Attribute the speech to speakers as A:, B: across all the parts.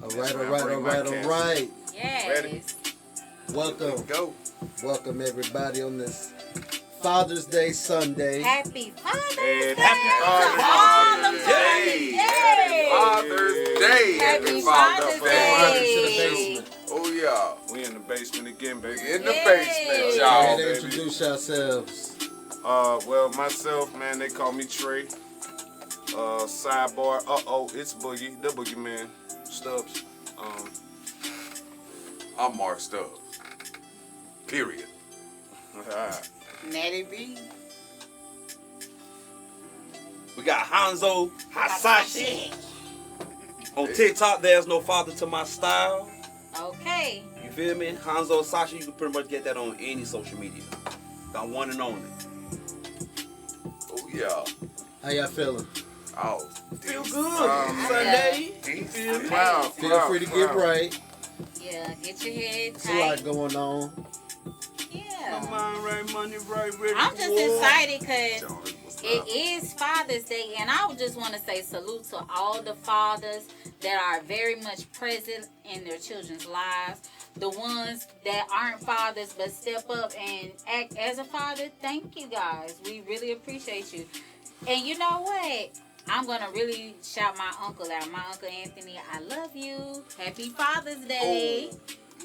A: All right.
B: Yes.
C: Ready?
A: Welcome.
C: Go.
A: Welcome everybody on this Father's Day Sunday.
B: Happy Father's Day.
C: And happy
B: Father's
C: Day.
B: Day.
C: Father's Day.
B: Happy
C: Father's
B: Father's
A: Welcome
B: Day.
A: to the basement.
C: Oh, yeah.
D: We in the basement again, baby.
C: In the
B: Yay.
C: basement,
A: Go
C: y'all.
A: ahead and
C: Baby.
A: introduce yourselves.
D: Well, myself, man, they call me Trey. Sidebar, it's Boogie, the Boogeyman, Stubbs.
C: I'm Mark Stubbs. Period.
B: Natty B.
E: We got Hanzo Hasashi. On TikTok, there's no father to my style.
B: Okay.
E: You feel me? Hanzo Hasashi, you can pretty much get that on any social media. Got one and only.
C: Oh, yeah.
A: How y'all feeling?
C: Oh,
E: Feel
C: decent.
E: good. Sunday.
C: Decent.
A: Feel free to get right.
B: Yeah, get your head
A: There's a lot
B: tight.
A: going on.
E: My
B: Yeah.
E: mind right, money right, ready
B: I'm
E: for
B: just
E: war.
B: excited because
C: Jonas, what's
B: it
C: up?
B: is Father's Day, and I would just want to say salute to all the fathers that are very much present in their children's lives. The ones that aren't fathers but step up and act as a father, thank you guys. We really appreciate you. And you know what? I'm going to really shout my uncle out. My Uncle Anthony, I love you. Happy Father's Day.
C: Oh.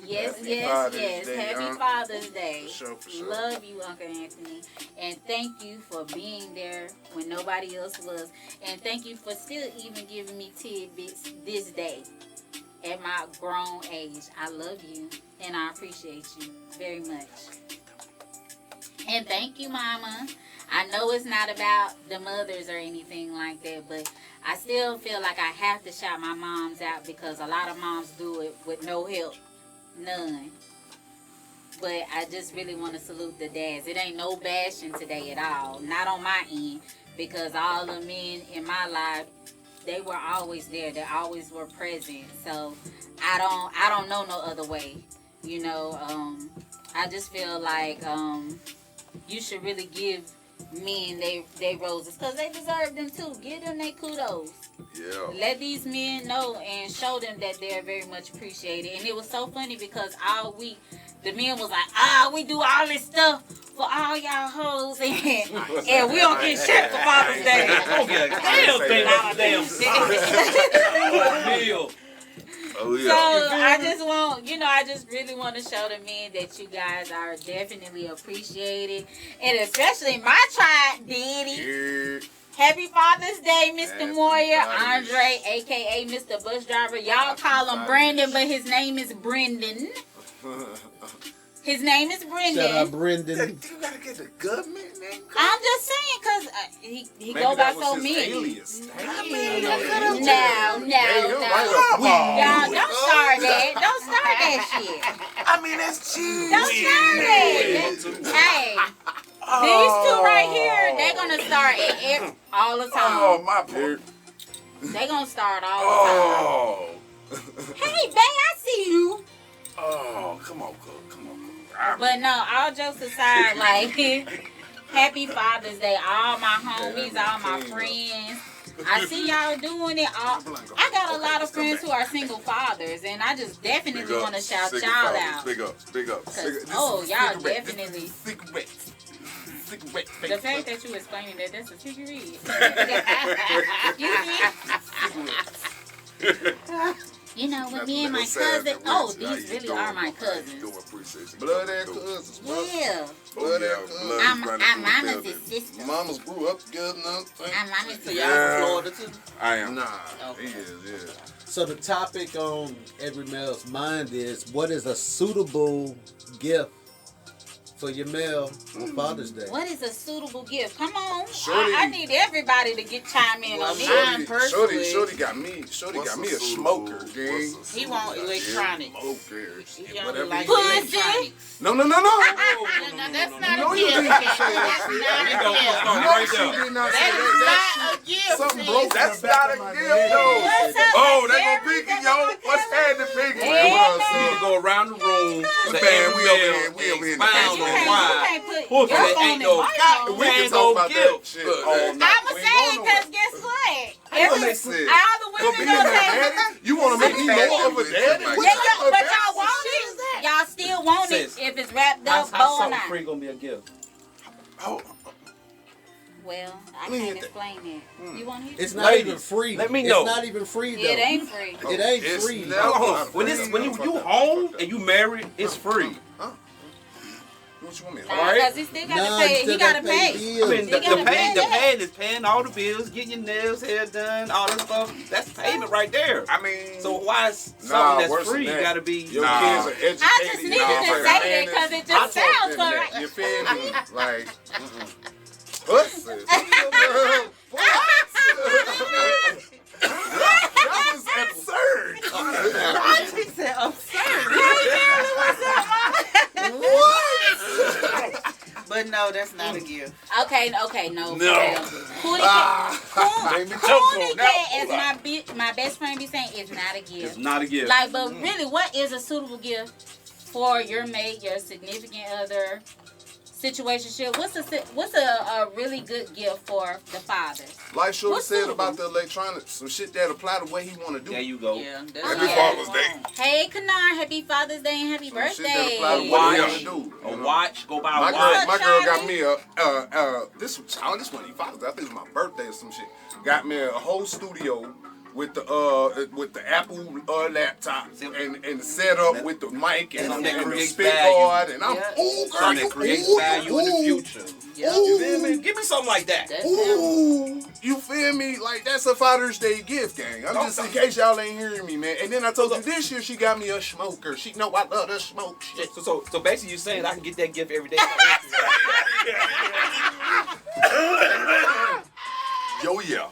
B: Yes,
D: Happy
B: yes,
D: Father's
B: yes.
D: Day,
B: Happy
D: Unc.
B: Father's Day.
D: For sure, for sure.
B: Love you, Uncle Anthony. And thank you for being there when nobody else was. And thank you for still even giving me tidbits this day at my grown age. I love you and I appreciate you very much. And thank you, Mama. I know it's not about the mothers or anything like that, but I still feel like I have to shout my moms out because a lot of moms do it with no help. None. But I just really want to salute the dads. It ain't no bashing today at all. Not on my end. Because all the men in my life, they were always there. They always were present. So I don't know no other way. You know, I just feel like you should really give men they roses. Because they deserve them too. Give them their kudos.
C: Yeah.
B: Let these men know and show them that they're very much appreciated. And it was so funny because all week the men was like, we do all this stuff for all y'all hoes and we don't get shit for Father's Day.
E: Don't get a damn thing out of damn meal.
C: Oh,
B: So
C: yeah.
B: I just really want to show the men that you guys are definitely appreciated. And especially my tribe, Diddy.
C: Yeah.
B: Happy Father's Day, Mr.
C: Happy
B: Moyer,
C: Father's
B: Andre, a.k.a. Mr. Bus Driver. Y'all call him
C: Father's
B: Brandon, but his name is Brendan. His name is
A: Shout out
B: Brendan.
A: Brendan.
C: You gotta get the government name.
B: I'm just saying, because he
D: Maybe
B: go by
D: that was
B: so
D: his
B: many.
D: alias.
B: No. Y'all, don't start that. Don't start that shit.
C: I mean, that's cheap.
B: Don't start it. Hey, these two right here, they're going to start it all the
C: Oh,
B: time.
C: my poor.
B: They're going to start all the
C: Oh.
B: time. Hey, babe, I see you.
C: Oh, come on, Cook.
B: But no, all jokes aside, like, happy Father's Day. All my homies, all my friends. I see y'all doing it. I got a lot of friends who are single fathers, and I just definitely want to shout y'all out.
C: Big up.
B: Y'all definitely.
C: Cigarettes.
B: The fact that you explaining that's a cigarette. You know, with me and my cousin. Oh, these really are my cousins.
C: Blood and cousins, bro.
B: Yeah.
C: Blood and cousins.
B: I'm mama's his sister.
C: Mamas grew up together and everything.
B: I'm mama's
E: So
B: his
E: y'all
C: Yeah.
E: from Florida too?
D: I am.
C: Nah,
B: Okay.
C: he is, yeah.
A: So the topic on every male's mind is, what is a suitable gift for your male on Father's Day?
B: What is a suitable gift? Come on.
C: Shorty.
B: I need everybody to chime in on this.
F: Mine personally-
C: Shorty got me a smoker, gang.
F: He want electronics.
C: Smoker.
F: He only
C: Whatever
F: like
C: you
B: Pussy.
F: electronics.
C: No.
F: No, that's not
C: No,
F: a
C: you
F: gift.
C: didn't
F: That's
C: say
F: not
C: that.
F: a
E: Go
F: gift.
E: start
C: No,
E: right
C: she
E: there.
C: did not say
F: That
C: that.
F: is not a gift.
C: Something
F: sis.
C: broke. That's not a gift, though.
B: What's up,
C: Oh, they
B: Jerry?
C: gonna pick it, yo. What's happening, pick it?
B: Yeah,
C: What up,
E: We need to
C: son?
E: go around the room
C: Man,
E: to
C: we
E: every
C: over
E: male
C: here in the
E: expound
B: You
E: on
B: can't,
E: why.
B: you can't put
E: Pussy
B: your phone
E: ain't
B: in
E: no
B: my
E: God.
B: phone.
C: We can
E: ain't
C: talk
E: no
C: about
E: gift.
C: that shit all night.
B: I'ma
C: We
B: say
C: ain't
B: it
C: going
B: because guess what?
E: I
C: Listen,
B: All the
C: for
B: women
C: being
B: gonna
C: a
B: say,
C: daddy, you want to make me more of a daddy? What
B: yeah,
C: type of
B: but
C: daddy
B: y'all want
C: shit is that?
B: it. Y'all still want it
E: Sis,
B: if it's wrapped
E: How
B: up, bow or
E: something
B: not.
E: free gonna be a gift?
C: Oh,
B: Well, I
C: Let me
B: can't
C: hit that.
B: explain it. You want to hear
A: It's
B: it?
A: not
E: Ladies,
A: even free.
E: let me know.
A: It's not even free though.
B: It ain't free.
A: It ain't
C: It's
A: free.
C: never-
E: Hold on.
C: Free.
E: When you home and you married, it's free.
C: what you want me to
B: Nah,
E: Alright.
B: because he still got
A: Nah,
B: to pay.
A: you still
B: He got to
A: gotta
B: pay.
A: bills.
E: I mean,
B: You gotta pay
E: the
B: that.
E: paying is paying all the bills, getting your nails, hair done, all that stuff. That's payment right there.
C: I mean,
E: So why is something
C: Nah,
E: that's
C: worse
E: free
C: than that.
E: gotta be?
C: your
D: Nah.
C: kids are educated.
B: I just needed
C: Nah,
B: to
C: like,
B: say
C: man,
B: that because it
C: I
B: just
C: talk
B: sounds
C: in
B: so
C: that.
B: right.
C: You feel me? Like, pussy. Girl, that was absurd.
F: He said absurd.
C: What?
F: But no, that's not a gift.
B: Okay, no. For
D: No.
B: real. Cootie cat,
C: Made me choke on
B: Cootie
C: that.
B: cat, as my best friend be saying, is not a
E: It's
B: gift.
E: not a gift.
B: Like, but really, what is a suitable gift for your mate, your significant other, situationship? What's a really good gift for the father?
C: Like Shorty
B: What's
C: said
B: suitable?
C: about the electronics, some shit that apply the way he want to do.
E: There you go.
F: Yeah, that's
C: Happy
F: not
C: Father's
F: wrong.
C: Day.
B: Hey, Kanar, happy Father's Day and happy
C: Some shit that
B: birthday.
C: apply to what he
E: Watch.
C: want to do.
E: A
C: you know?
E: watch, go buy a
C: My
E: watch.
C: girl got
B: Charlie?
C: me this wasn't even Father's Day. I think it was my birthday or some shit. Got me a whole studio with the Apple laptop and the setup with the mic and
E: Something that
C: the
E: creates
C: spit
E: value.
C: guard and I'm
F: Yeah.
C: ooh, girl,
E: Something that creates value in the future.
F: Yeah.
E: You feel me? Give me something like that.
F: That's
C: Ooh, you feel me? Like that's a Father's Day gift, gang. I'm just in case y'all ain't hearing me, man. And then I told you this year she got me a smoker. She know I love the smoke shit.
E: So basically you're saying I can get that gift every day.
C: Yo, yeah.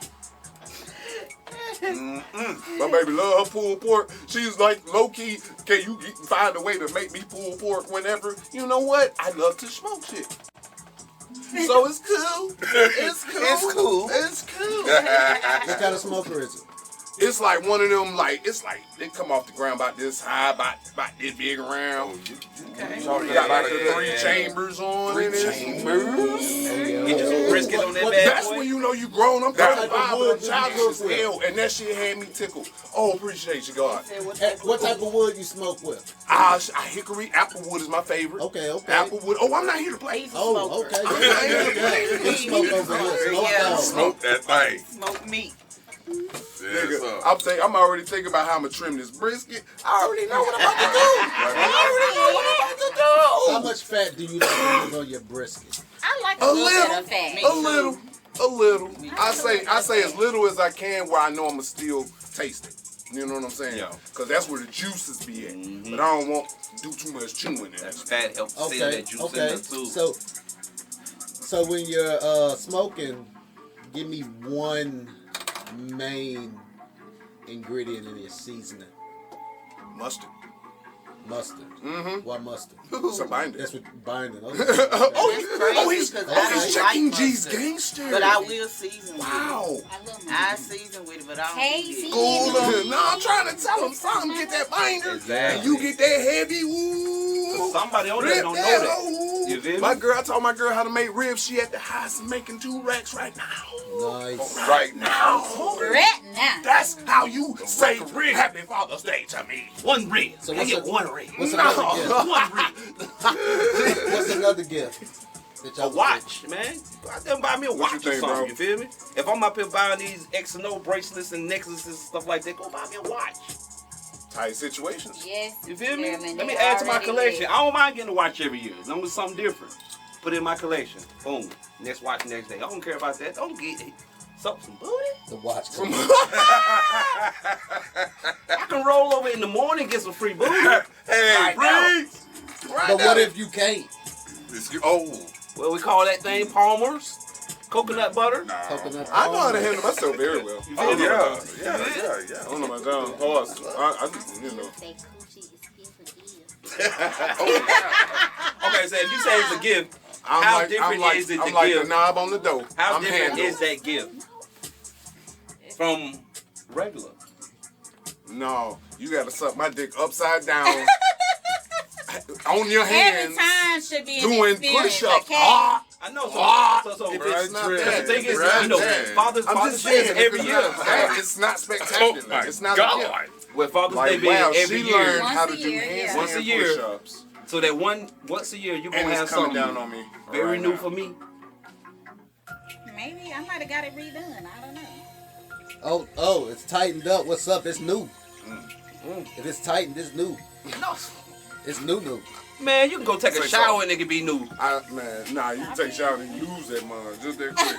C: My baby love her pulled pork. She's like, low key, can you find a way to make me pull pork whenever? You know what? I love to smoke shit. So it's cool. It's cool.
D: It's cool.
C: It's cool.
A: What kind of smoker is it?
C: It's like one of them, like, it's like, they come off the ground about this high, about this big around.
F: Okay.
C: So you got like the 3 chambers on it.
E: Get you some brisket on that bad
C: That's
E: boy.
C: when you know you grown. I'm
A: What type
C: 35,
A: of
C: but
A: wood
C: I'm
A: do you
C: childish
A: cook
C: as
A: with?
C: hell. And that shit had me tickled. Oh, appreciate you, God.
A: What type of wood you smoke with?
C: Hickory, applewood is my favorite.
A: Okay.
C: Applewood. Oh, I'm not here to play.
F: He's a
A: Oh,
F: smoker.
A: okay. You smoke over here. Smoke
F: Yeah.
A: dog.
D: Smoke that thing.
F: Smoke meat.
D: Yes,
C: Nigga,
D: sir.
C: I'm already thinking about how I'm gonna trim this brisket. I already know what I'm about to do. I already know what I'm
A: How
C: about to do.
A: much fat do you like to use on your brisket?
B: I like
C: A
B: a little
C: little.
B: bit of fat.
C: A little. I say as little as I can where I know I'ma still taste it. You know what I'm saying?
E: Yeah.
C: Cause that's where the juices be at. But I don't want to do too much chewing in
E: That
C: it.
E: fat helps seal
A: Okay.
E: that juice in
A: Okay.
E: there too.
A: So when you're smoking, give me one main ingredient in your seasoning.
C: Mustard.
A: Mustard.
C: Mm-hmm.
A: Why mustard?
C: It's a binder.
A: That's what binding. Okay.
C: He's
F: because I
C: he's
F: don't
C: checking
F: like
C: G's
F: mustard.
C: gangster.
F: But I will season with it.
C: Wow.
B: I love
F: I
B: my
F: season with it, but I don't
B: Hey,
F: eat
B: see?
F: it.
C: Cool. No, I'm trying to tell him something. Get that binder.
E: Exactly.
C: And you get that heavy. Ooh.
E: Somebody on there don't know that. You feel me?
C: My girl, I taught my girl how to make ribs. She at the house making 2 racks right now.
A: Nice.
C: Right now.
B: right now.
C: That's how you say Happy Father's Day to me.
E: One ring.
A: So
E: I
A: what's
E: get
A: a-
E: one ring.
A: What's another gift?
E: One ring.
A: What's another gift? That
E: A
A: y'all would
E: watch, man. I didn't buy me a watch
C: you
E: or
C: think,
E: something.
C: bro?
E: You feel me? If I'm up here buying these X and O bracelets and necklaces and stuff like that, go buy me a watch.
C: Tight situations.
B: Yes.
E: You feel me?
B: Chairman,
E: Let me
B: they
E: add to my
B: already
E: collection.
B: did.
E: I don't mind getting a watch every year. As long as it's something different. Put it in my collection. Boom. Next watch next day. I don't care about that. Don't get it. Some booty.
A: The watch.
E: I can roll over in the morning and get some free booty.
D: Hey,
E: Right now.
D: Briggs.
A: But what if you can't?
E: Well, we call that thing Palmer's. Coconut butter.
A: Coconut
C: I know how to handle myself very well. I don't know
D: Yeah,
C: about-
D: yeah.
C: I don't know about down horse. I just, you know.
B: Say coochie is gift a gift.
E: Okay, so if you say it's a gift,
C: I'm
E: how
C: like,
E: different
C: I'm like,
E: is it to
C: I'm like
E: give?
C: the knob on the door.
E: How
C: I'm
E: different
C: handled.
E: is that gift from regular?
C: No, you gotta suck my dick upside down on your
B: Every
C: hands,
B: time should be an
C: doing
B: experience.
C: push-ups.
B: Okay?
E: I know. So
C: If
E: bruh,
C: it's not
E: the
C: that,
E: thing is,
C: bruh,
E: you know,
C: man.
E: Father's
C: I'm
E: Father's
C: just
E: Day is
C: saying,
E: every
C: if
E: year.
C: it's not that, it's not spectacular.
D: Oh my
C: It's not
D: God.
C: a gift.
E: With Father's Day
C: Like,
E: being
C: wow,
E: every
C: she
E: year,
C: learned how to
B: Once a
C: do
B: year, yeah.
E: Once a
C: handstand
E: year.
C: push-ups.
E: so that once a year you gonna
C: And
E: have
C: it's coming
E: something
C: down on me.
E: very
C: right
E: new
C: now.
E: for me.
B: Maybe I might have got it redone. I don't know.
A: Oh, it's tightened up. What's up? It's new. If it's tightened, it's new.
E: No,
A: It's new.
E: man, you can go take a
C: Say
E: shower
C: so.
E: and it can be new.
C: You can take a shower and use that mug just that quick.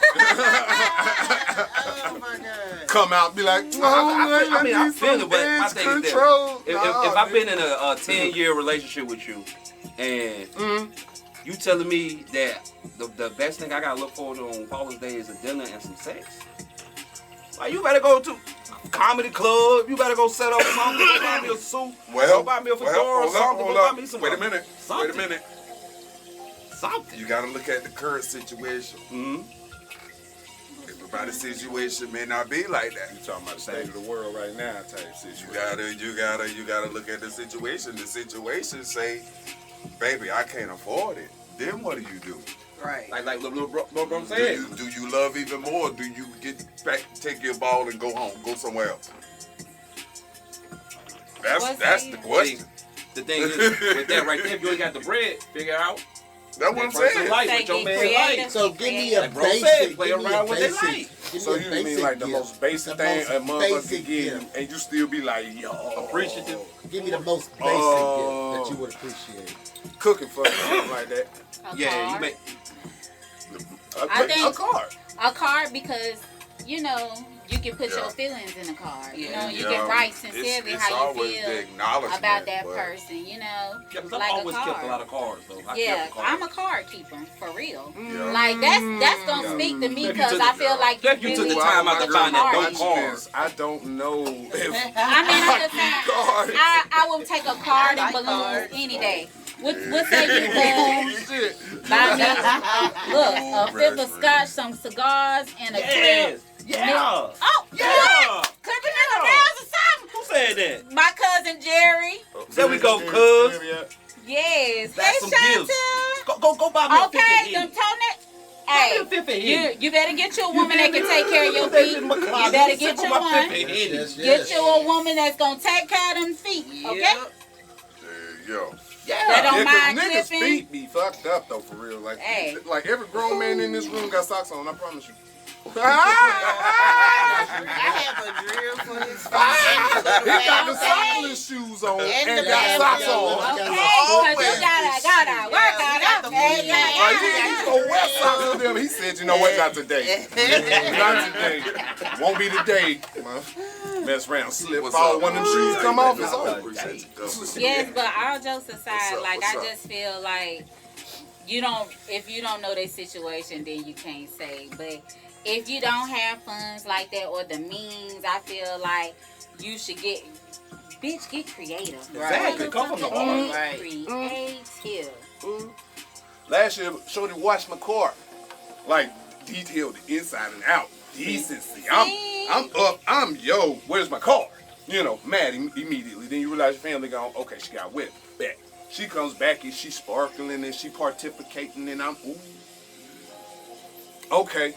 F: Oh my God.
C: Come out and be like,
E: I feel it, but my thing is this.
C: control.
E: If I've been in a 10-year relationship with you, and you telling me that the best thing I gotta look forward to on Father's Day is a dinner and some sex, like you better go to comedy club. You better go set up something. Go buy me a suit. Go buy me a fedora or something. Go buy me some.
C: Wait a minute.
E: Something.
C: Wait a minute.
E: Something.
D: You gotta look at the current situation.
E: Mm-hmm.
D: Everybody's situation may not be like that.
C: You talking about the state of the world right now type situation.
D: You gotta look at the situation. The situation say, baby, I can't afford it. Then what do?
F: Right.
E: Like little bro said.
D: Do you love even more? Do you get back, take your ball and go home, go somewhere else? That's the question.
E: The thing is, with that right there, if you ain't got the bread, figure out.
D: That's what I'm
E: Person
D: saying.
E: like
B: Say
E: what your
B: get
E: man
B: creative.
E: like.
A: So give me a
E: Like bro said,
A: basic.
E: play
A: Give me a
E: around what they
A: basic.
E: like.
A: Give
C: So
A: me a
C: you
A: basic
C: mean like the
A: gift.
C: most basic
A: The
C: thing
A: most
C: a motherfucker
A: basic
C: can give you,
A: gift.
C: and you still be like, yo,
E: Appreciative.
A: Give me the most basic gift that you would appreciate.
C: cooking for me, something like that.
B: A
E: Yeah, you
B: card.
E: make.
B: I think-
C: a card.
B: A card because, you know, you can put
D: Yeah.
B: your feelings in a card. You
F: Yeah.
B: know, you can write sincerely
D: it's
B: how you
D: always the
B: feel
D: acknowledgement,
B: about that
D: but
B: person, you know.
E: Yeah, because
B: Like
E: I've
B: a
E: always kept a
B: card.
E: lot of cards, though. I
B: Yeah,
E: kept cards.
B: I'm a card keeper, for real.
D: Yeah.
B: Like, that's gonna speak to me
E: If you
B: because
E: took
B: I
E: the-
B: feel like
E: if you took the
B: really
E: time out
B: put
E: to
B: your
E: find that
B: heart
E: dope
B: in it.
E: card.
C: I don't know if
B: I mean, I'm just saying,
C: cards.
B: I will take a card
F: I
B: and
F: like
B: balloons
F: cards.
B: any day. What say you could
C: Shit.
B: buy me, look, a fifth of scotch, some cigars, and a clip.
E: Yeah.
B: Oh,
E: Yeah.
B: what? Clipping in the nails or something?
E: Who said that?
B: My cousin Jerry.
E: There we go, cuz.
B: Yes.
E: That's some
B: hey,
E: gifts.
B: Chantel.
E: Go buy me a
B: Okay,
E: fifth
B: them
E: of
B: toenails.
E: Buy me
B: Hey,
E: a fifth of
B: you better get you a woman that can take care of your
E: Put that
B: feet.
E: in my
B: You
E: closet.
B: better get
E: Sip
B: you
E: on my
B: one.
E: fifth of Henny.
A: Yes,
B: Get you a woman that's gonna take care of them feet. Okay?
F: Yep.
D: There you go.
B: That
E: Yeah.
B: don't
C: Yeah,
B: mind
C: 'cause niggas'
B: clipping.
C: feet be fucked up though, for real. Like,
B: Hey.
C: like every grown man in this room got socks on. I promise you.
F: I have a drill for his feet.
C: He got the sockless shoes on
F: And
C: and
F: the
C: got
F: band
C: socks
F: on.
C: on.
B: Okay, because you gotta work
F: Yeah,
B: on
F: we got
B: them.
F: the
B: Hey,
F: feet.
B: yeah,
C: Like,
B: yeah,
C: you go wear socks with them. He said, you know what, not today. Not today. Won't be today. Mess around, slip,
D: What's
C: fall,
D: up,
C: one of them
D: man?
C: shoes come off, it's
D: I
C: over.
D: appreciate you, government.
B: Yes, but all jokes aside,
D: up?
B: like
D: What's
B: I
D: up?
B: just feel like if you don't know their situation, then you can't say. But if you don't have funds like that or the means, I feel like you should get creative.
E: Exactly. Come from the heart.
F: Right.
B: Creative.
C: Last year, Shorty washed my car. Like, detailed the inside and out. Decency. I'm up. Where's my car? You know, mad immediately. Then you realize your family gone, okay, she got wet. Back. She comes back and she's sparkling and she participating and I'm, ooh. Okay.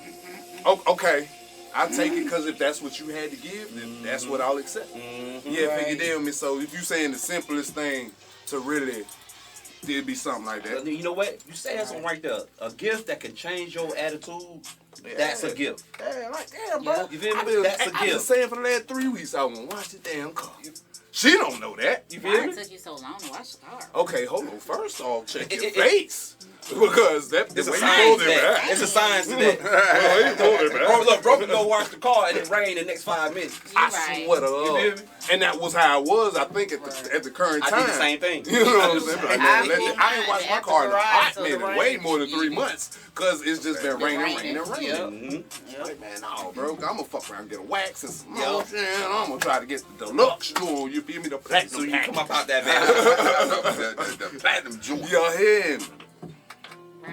C: Okay. I'll take it because if that's what you had to give, then that's what I'll accept. Yeah, figure deal with me. So if you saying the simplest thing to really, it'd be something like that.
E: You know what? You said something right there. A gift that can change your attitude. That's a gift.
C: Yeah, like, damn, bro.
E: You feel me?
C: I've been,
E: That's a
C: I've been
E: gift.
C: saying for the last 3 weeks, I want to wash the damn car. She don't know that.
E: You
B: Why
E: feel
B: it
E: me?
B: took you so long to wash the car?
C: Okay, hold on. First off, check your face. Because that
E: It's
C: the
E: a
C: way you
E: science
C: pulled
E: to
C: it
E: that.
C: back.
E: It's a science to that.
C: Well, he pulled it
E: Bro,
C: back.
E: look, bro can go wash the car and it rain the next 5 minutes.
B: You
C: I
B: right.
C: swear to
E: You
C: God.
E: feel me?
C: And that was how I was, I think, at the current
E: I
C: time.
E: did the same thing.
C: You know what I'm saying? Like,
F: I
C: man,
F: pulled
C: I ain't washed my
F: mine
C: car in a
F: after the
C: hot
F: ride, so the
C: minute,
F: rain-
C: way more than 3 months. Because it's just been raining.
F: Yep.
E: Mhm.
C: Like, man, no, bro. I'm going to fuck around and get a wax and some
E: Yep.
C: lotion. I'm going to try to get the deluxe jewel. You feel me? The platinum
E: So you
C: pack.
E: come up out that bad.
D: the platinum jewel.
C: Your head.
B: Bro,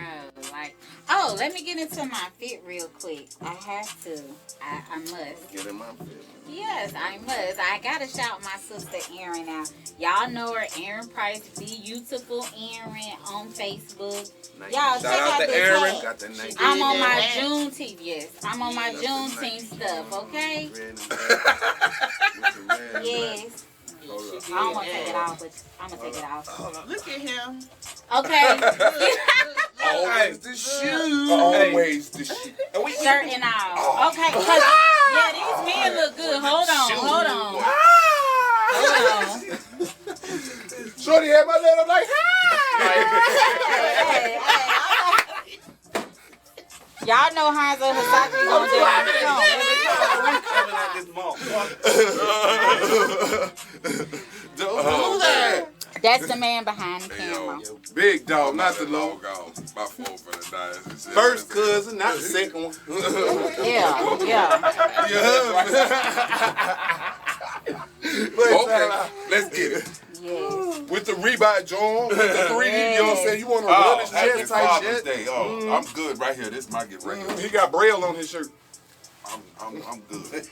B: like, oh, So let me get into my fit real quick. I have to. I must.
C: Get in my fit.
B: Yes, I must. I gotta shout my sister Erin out. Y'all know her, Erin Price, Beautiful Erin on Facebook. Y'all check out
E: to
B: the
E: Erin.
B: tag.
C: Got that name.
B: I'm on my
F: Yeah.
B: Juneteenth. Yes, I'm on my Juneteenth stuff. Okay. Yes. I don't want to take it off, but I'm gonna take it off.
F: Look at him.
B: Okay.
C: Always the shoe. Always the shoe.
B: Shirt and all. Okay. 'Cause, yeah, these men look good. Hold on. Hold on.
C: Shorty had my leg up like,
B: Hey. Y'all know Hanzo Hisachi gonna do
E: This
C: don't do that.
B: That's the man behind the
D: Hey, yo.
B: camera.
C: Big dog, not the
D: That
C: low.
D: dog out. My fault for the dice.
C: First cousin, not the second one.
B: Yeah.
D: Okay, let's get it.
B: Yes.
C: With the Reebok John, with the 3D, you know what I'm saying? You want to rub his
D: Happy
C: chest type
D: Father's
C: shit.
D: Day. Oh, I'm good right here. This might get regular.
C: He got Braille on his shirt.
D: I'm good.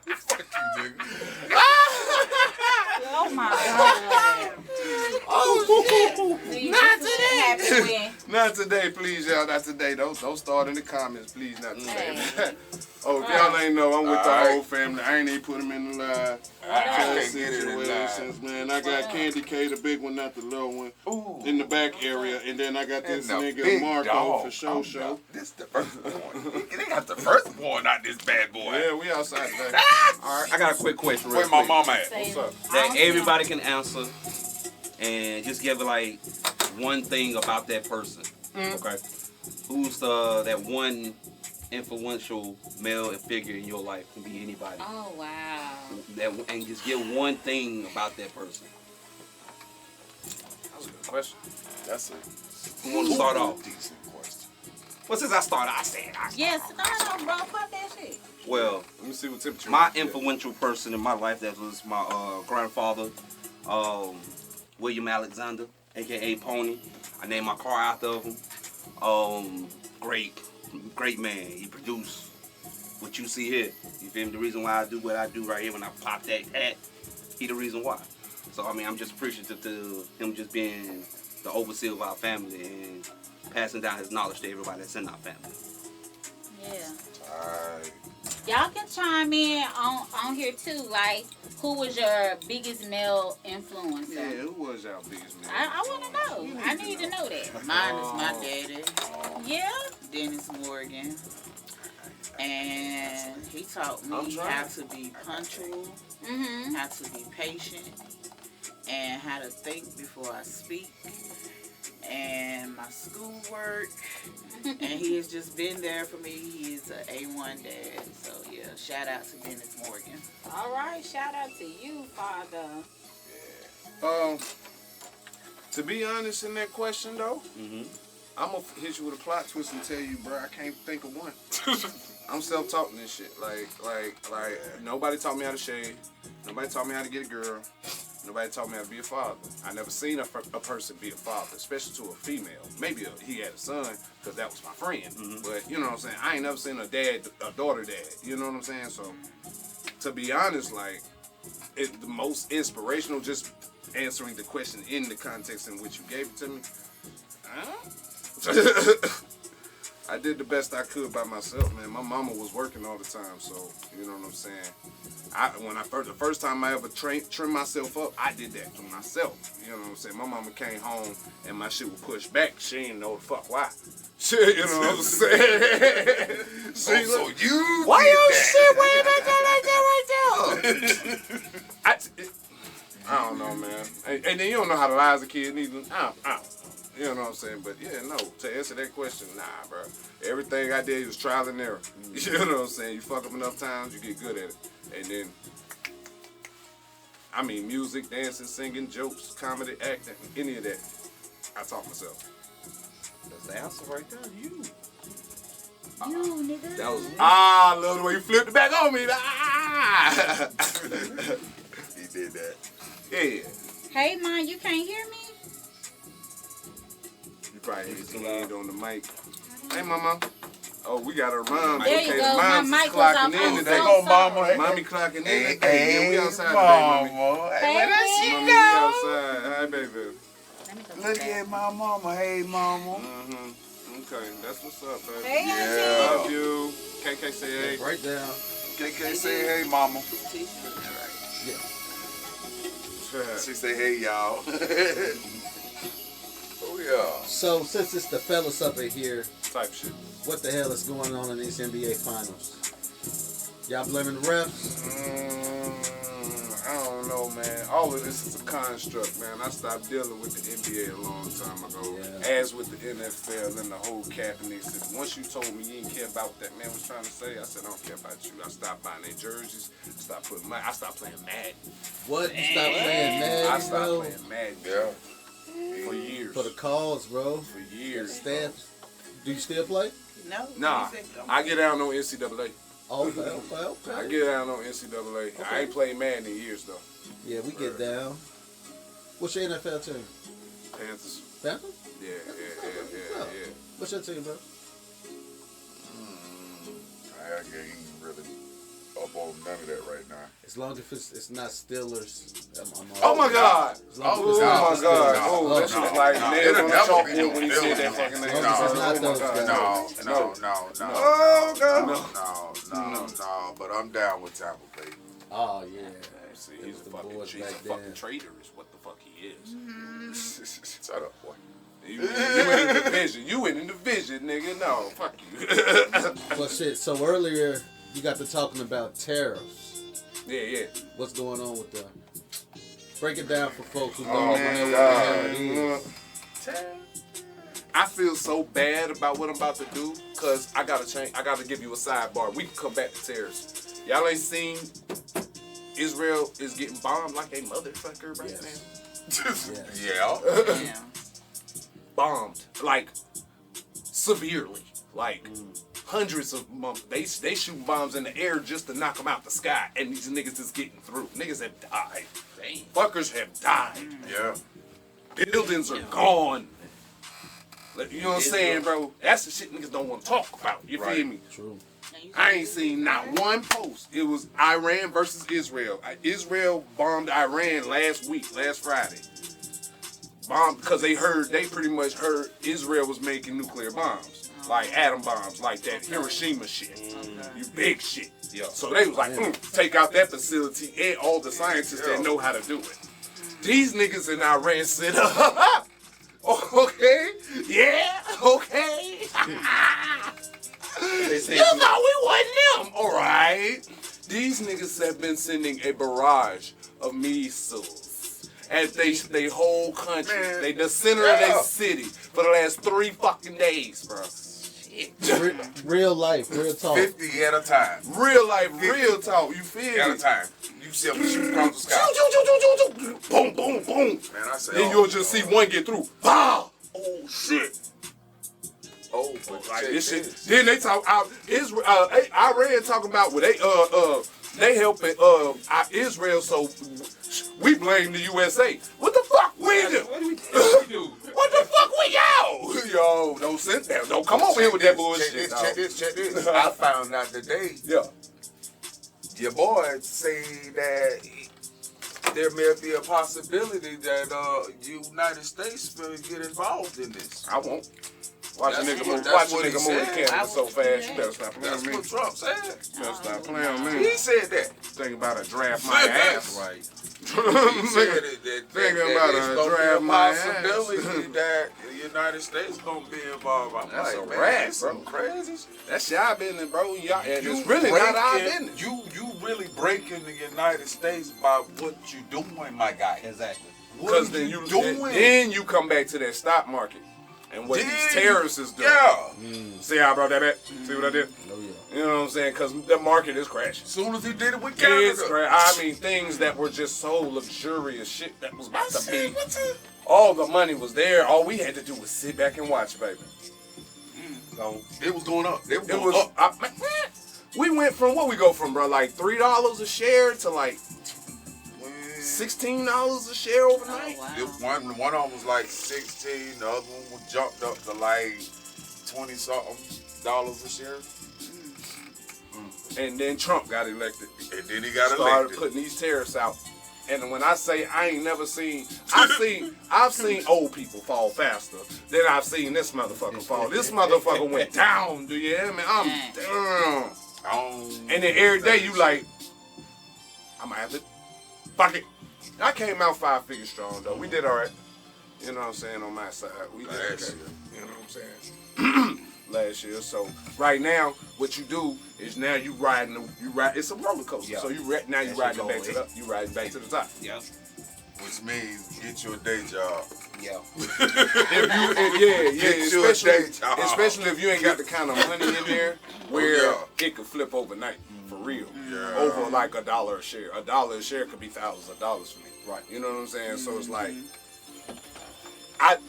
D: Fuck you, nigga.
B: Oh my God.
C: Oh,
B: Not today.
C: not today, please, y'all. Not today. Don't start in the comments, please. Not today.
B: Hey.
C: Oh, if y'all ain't know, I'm with the
D: Alright.
C: whole family. I ain't even put them in the live.
D: I can't get it in
C: Situations, man. I got Candy K, the big one, not the little one,
D: Ooh.
C: in the back area, and then I got
D: And
C: this
D: the
C: nigga
D: big
C: Marco
D: dog.
C: for show.
D: This the first born. They got the first born, not this bad boy.
C: Yeah, we outside today.
E: All right, I got a quick question. Real
D: Where my
E: quick
D: mama at?
B: Say-
C: What's up?
E: that everybody can answer, and just give it like one thing about that person. Okay, who's that one influential male figure in your life? Can be anybody.
B: Oh wow.
E: That and just give one thing about that person.
C: That was a good question. That's it.
E: Who want to start off?
D: Decent question.
E: Well, since I started, I said.
B: Yes. No, bro. Fuck that shit.
E: Well,
C: Let me see what temperature.
E: my
C: it is.
E: influential person in my life, that was my grandfather, William Alexander, aka Pony. I named my car after him. Great man. He produced what you see here. You feel me? The reason why I do what I do right here when I pop that hat, he the reason why. So I mean, I'm just appreciative to him just being the overseer of our family and passing down his knowledge to everybody that's in our family.
B: Yeah.
D: Alright.
B: Y'all can chime in on here too. Like, who was your biggest male influencer?
C: Yeah, who was y'all biggest man?
B: I want to know. I need to know that.
F: Mine is my daddy,
B: Yeah.
F: Dennis Morgan. And he taught me
C: I'm trying.
F: how to be punctual,
B: Mhm.
F: how to be patient, and how to think before I speak, and my schoolwork. And he has just been there for me. He is an A1 dad. So yeah, shout out to Dennis Morgan.
B: All right. Shout out to you, Father.
C: To be honest in that question though,
E: Mm-hmm.
C: I'm gonna hit you with a plot twist and tell you, bro, I can't think of one. I'm self-taught in this shit. Like, nobody taught me how to shave. Nobody taught me how to get a girl. Nobody taught me how to be a father. I never seen a person be a father, especially to a female. Maybe he had a son, because that was my friend. But, you know what I'm saying? I ain't never seen a daughter dad. You know what I'm saying? So, to be honest, like, the most inspirational, just answering the question in the context in which you gave it to me. I did the best I could by myself, man. My mama was working all the time, so you know what I'm saying. The first time I ever trimmed myself up, I did that to myself. You know what I'm saying. My mama came home and my shit was pushed back. She didn't know the fuck why. Shit, you know what I'm saying.
D: So you
C: Why
D: did
C: your
D: that.
C: shit way back there like that right there? I don't know, man. And then you don't know how to lie as a kid neither. I don't. You know what I'm saying? But yeah, no, to answer that question, nah, bro. Everything I did was trial and error. You know what I'm saying? You fuck up enough times, you get good at it. And then, I mean, music, dancing, singing, jokes, comedy, acting, any of that, I taught myself.
E: That's the answer right there. You.
B: You, nigga.
E: That was.
C: I love the way you flipped it back on me. Ah.
D: He did that.
C: Yeah.
B: Hey, man, you can't hear me?
C: probably hit the hand on the mic. Hey, mama. Oh, we got our mom.
B: There you
C: Okay,
B: go.
C: the
B: My
C: mom's
B: mic was off.
C: clocking in
B: I'm
C: today.
B: so
D: Go, mama.
B: sorry.
C: Mommy clocking in
D: Hey,
C: today. Yeah, we
D: hey,
C: outside today, mommy.
D: mama. Hey,
B: Hey,
D: where that
B: hey.
C: Mommy, we
D: she go?
C: outside. Hi, baby.
B: Let me go
D: Look
B: to the
D: at my mama. Hey, mama.
C: Okay, that's what's up, baby.
B: Hey,
D: Yeah.
C: Love you. KK say hey.
A: Right down.
D: KK say hey, mama.
A: Yeah.
D: She say hey, y'all. Oh, yeah.
A: So since it's the fellas up in here,
C: Type shit.
A: what the hell is going on in these NBA finals? Y'all blaming the refs?
C: I don't know, man. All of this is a construct, man. I stopped dealing with the NBA a long time ago.
A: Yeah.
C: As with the NFL and the whole Kaepernick system. Once you told me you didn't care about what that man was trying to say, I said, I don't care about you. I stopped buying their jerseys. I stopped playing Madden.
A: What? You stop playing
C: I
A: Madden,
C: stopped
A: bro?
C: playing Madden.
D: Yeah.
C: For years.
A: For the cause, bro.
C: For years.
A: Staff. Do you still play?
F: No.
C: Nah, I get down on NCAA.
A: Okay, okay,
C: I
A: okay.
C: get down on NCAA. I ain't played Madden in years, though.
A: Yeah, we get down. What's your NFL team?
C: Panthers.
A: Panthers?
C: Yeah.
A: What's your team, bro?
D: I ain't really up on none of that right now.
A: As long as it's not Steelers.
C: Oh my God!
A: As long as
C: Oh
A: it's
C: my
A: not
C: God!
A: Steelers.
C: Oh, that shit was like nails on the chalkboard when you said that fucking name.
A: No, it's not
C: Oh
A: those
C: my
A: guys.
C: God.
D: No.
C: Oh God!
D: No. But I'm down with Tampa Bay.
A: Oh, yeah.
C: See,
A: It
C: he's
A: was
C: a
A: the
C: fucking,
A: boys
C: he's a
A: back
C: fucking
A: then.
C: traitor is what the fuck he is.
D: Shut up, boy.
C: You in the division. You in the division, nigga. No, fuck you.
A: Well, shit, so earlier you got to talking about tariffs.
C: Yeah.
A: What's going on with that? Break it down for folks who don't
C: Oh
A: know
C: my
A: what the
C: God.
A: hell it is.
C: I feel so bad about what I'm about to do, cause I gotta change. I gotta give you a sidebar. We can come back to tariffs. Y'all ain't seen Israel is getting bombed like a motherfucker right
A: Yes.
C: now.
D: Yeah.
F: Yeah.
C: Bombed like severely, like hundreds of months. They shoot bombs in the air just to knock them out the sky, and these niggas is getting through. Niggas have died. Fuckers have died.
D: Yeah.
C: Buildings are gone. Like, you know what I'm saying, bro? That's the shit niggas don't want to talk about. You feel me?
A: True.
C: I ain't seen not one post. It was Iran versus Israel. Israel bombed Iran last Friday. Bombed because they pretty much heard Israel was making nuclear bombs. Like atom bombs, like that Hiroshima shit. You big shit.
D: Yeah.
C: So they was like, take out that facility and all the scientists that know how to do it. These niggas in Iran said, okay, yeah, okay. You thought we wasn't them, all right. These niggas have been sending a barrage of missiles at they whole country,
D: Man,
C: the center of their city for the last 3 fucking days, bro.
A: Real life, real talk.
D: 50 at a time.
C: Real life, real talk. You feel
D: At
C: me?
D: a time. You see them shoot across the sky.
C: Boom, boom, boom.
D: Man, I say,
C: Then you'll just see one get through. Pow! Oh shit!
D: Oh, but
C: Like
D: check
C: this shit.
D: this.
C: Then they talk out Israel. Iran talking about what they helping Israel, so we blame the USA. What the fuck we do? What the fuck we yo? Don't sit there. Don't come over here with that bullshit.
D: Check this. I found out today,
C: Yeah.
D: your boy say that there may be a possibility that United States will get involved in this.
C: I won't. Watch a
D: That's
C: nigga
D: what-
C: move.
D: that's
C: Watch a
D: what he
C: nigga move the
D: said.
C: camera so fast. You better stop playing
D: That's
C: with me.
D: what Trump said.
C: You better stop playing with
D: He
C: me.
D: said that.
C: Think about a draft my ass.
D: Right. He said that
C: Thinking about
D: it's
C: a
D: gonna
C: draft
D: be
C: my
D: a
C: ass.
D: possibility that the United States gonna be involved. I'm
C: That's
D: like,
C: a
D: man,
C: wrap,
D: that's
C: bro.
D: some crazy shit.
C: That's y'all business, bro. Y'all, and
D: You
C: it's really not our
D: breaking-
C: business.
D: You really breaking the United States by what you doing, my guy.
E: Exactly.
C: Because
D: What
C: then
D: are
C: you
D: doing?
C: then you come back to that stock market and what
D: Then
C: these
D: you-
C: terrorists is doing.
D: Yeah.
C: See how I brought that back? See what I did?
A: Oh, yeah.
C: You know what I'm saying? Because the market is crashing.
D: As soon as he did it with
C: It's
D: Canada.
C: I mean, things that were just so luxurious shit that was about to be. All the money was there. All we had to do was sit back and watch, baby. So
D: It was going up. It was
C: it
D: going
C: was.
D: up.
C: We went from what we go from, bro? Like $3 a share to like $16 a share overnight.
B: Oh,
D: If
B: wow.
D: one of them was like 16, the other one was jumped up to like 20 something dollars a share.
C: And then Trump got elected.
D: And then he got
C: Started
D: elected.
C: putting these tariffs out. And when I say I ain't never seen, I've seen old people fall faster than I've seen this motherfucker fall. This motherfucker went down. Do you hear me? I'm down. And then every day you like, I'm gonna have to fuck it. I came out 5 figures strong though. We did all right. You know what I'm saying, on my side. We did okay.
D: Last year.
C: You know what I'm saying? Last year. So right now, what you do is now you ride. It's a roller coaster.
E: Yeah.
C: So now you
E: As
C: riding
E: you
C: back
E: go
C: to the. You riding back to the top.
E: Yeah.
D: Which means get you a day job.
E: Yeah.
D: Get you a day job.
C: Especially if you ain't got the kind of money in there where
D: Yeah.
C: it could flip overnight for real.
D: Yeah.
C: Over like $1 a share. $1 a share could be thousands of dollars for me.
E: Right.
C: You know what I'm saying? So it's like,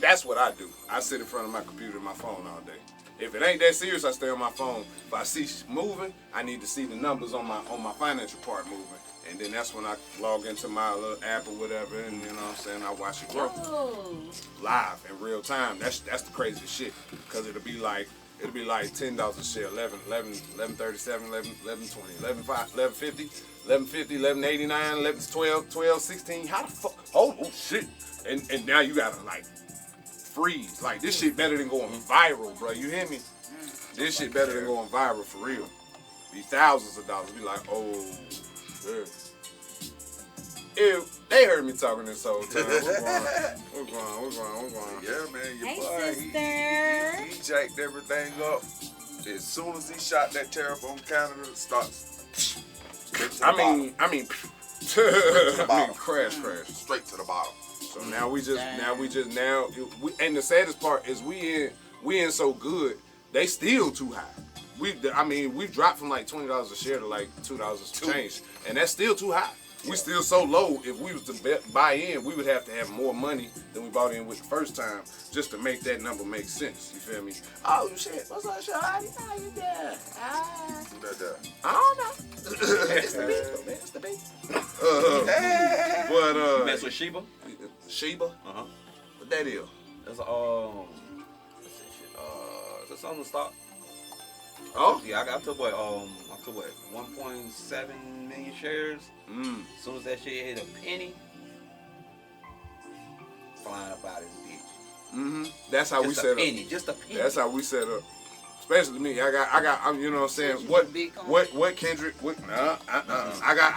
C: that's what I do. I sit in front of my computer and my phone all day. If it ain't that serious, I stay on my phone. If I see moving, I need to see the numbers on my financial part moving. And then that's when I log into my little app or whatever, and you know what I'm saying, I watch it grow
B: Oh.
C: live in real time. That's the craziest shit, because it'll be like $10 a share, 11.37, 11.20, 11.5, 11.50, 11.50, 11.89, 11.12, 12.16. How the fuck? Oh shit! And now you gotta like freeze. Like this shit better than going viral, bro. You hear me? This shit better than going viral for real. Be thousands of dollars. Be like, oh, yeah. Ew, they heard me talking this whole time. We're going.
D: Yeah, man, your
B: Hey,
D: boy,
B: sister.
D: he jacked everything up. As soon as he shot that tariff on Canada, it starts. Straight to the bottom.
C: I mean,
D: bottom.
C: crash.
D: Straight to the bottom.
C: So now we and the saddest part is we in so good, they still too high. We've dropped from like $20 a share to like $2 some change, and that's still too high. We still so low. If we was to buy in, we would have to have more money than we bought in with the first time just to make that number make sense. You feel me? Oh shit! What's up, Sean? How you doing?
D: Who that there?
C: I don't know. It's the beat, man. It's the beat.
E: You mess with Sheba?
C: Sheba.
E: Uh-huh.
C: What that is?
E: That's let's see shit. Is that something to stop?
C: Oh.
E: Yeah, I took what 1.7 million shares. As soon as that shit hit a penny, flying up out of this bitch.
C: That's how we set up.
E: Just a penny.
C: That's how we set up. Especially me. I got. You know what I'm saying? What Kendrick? I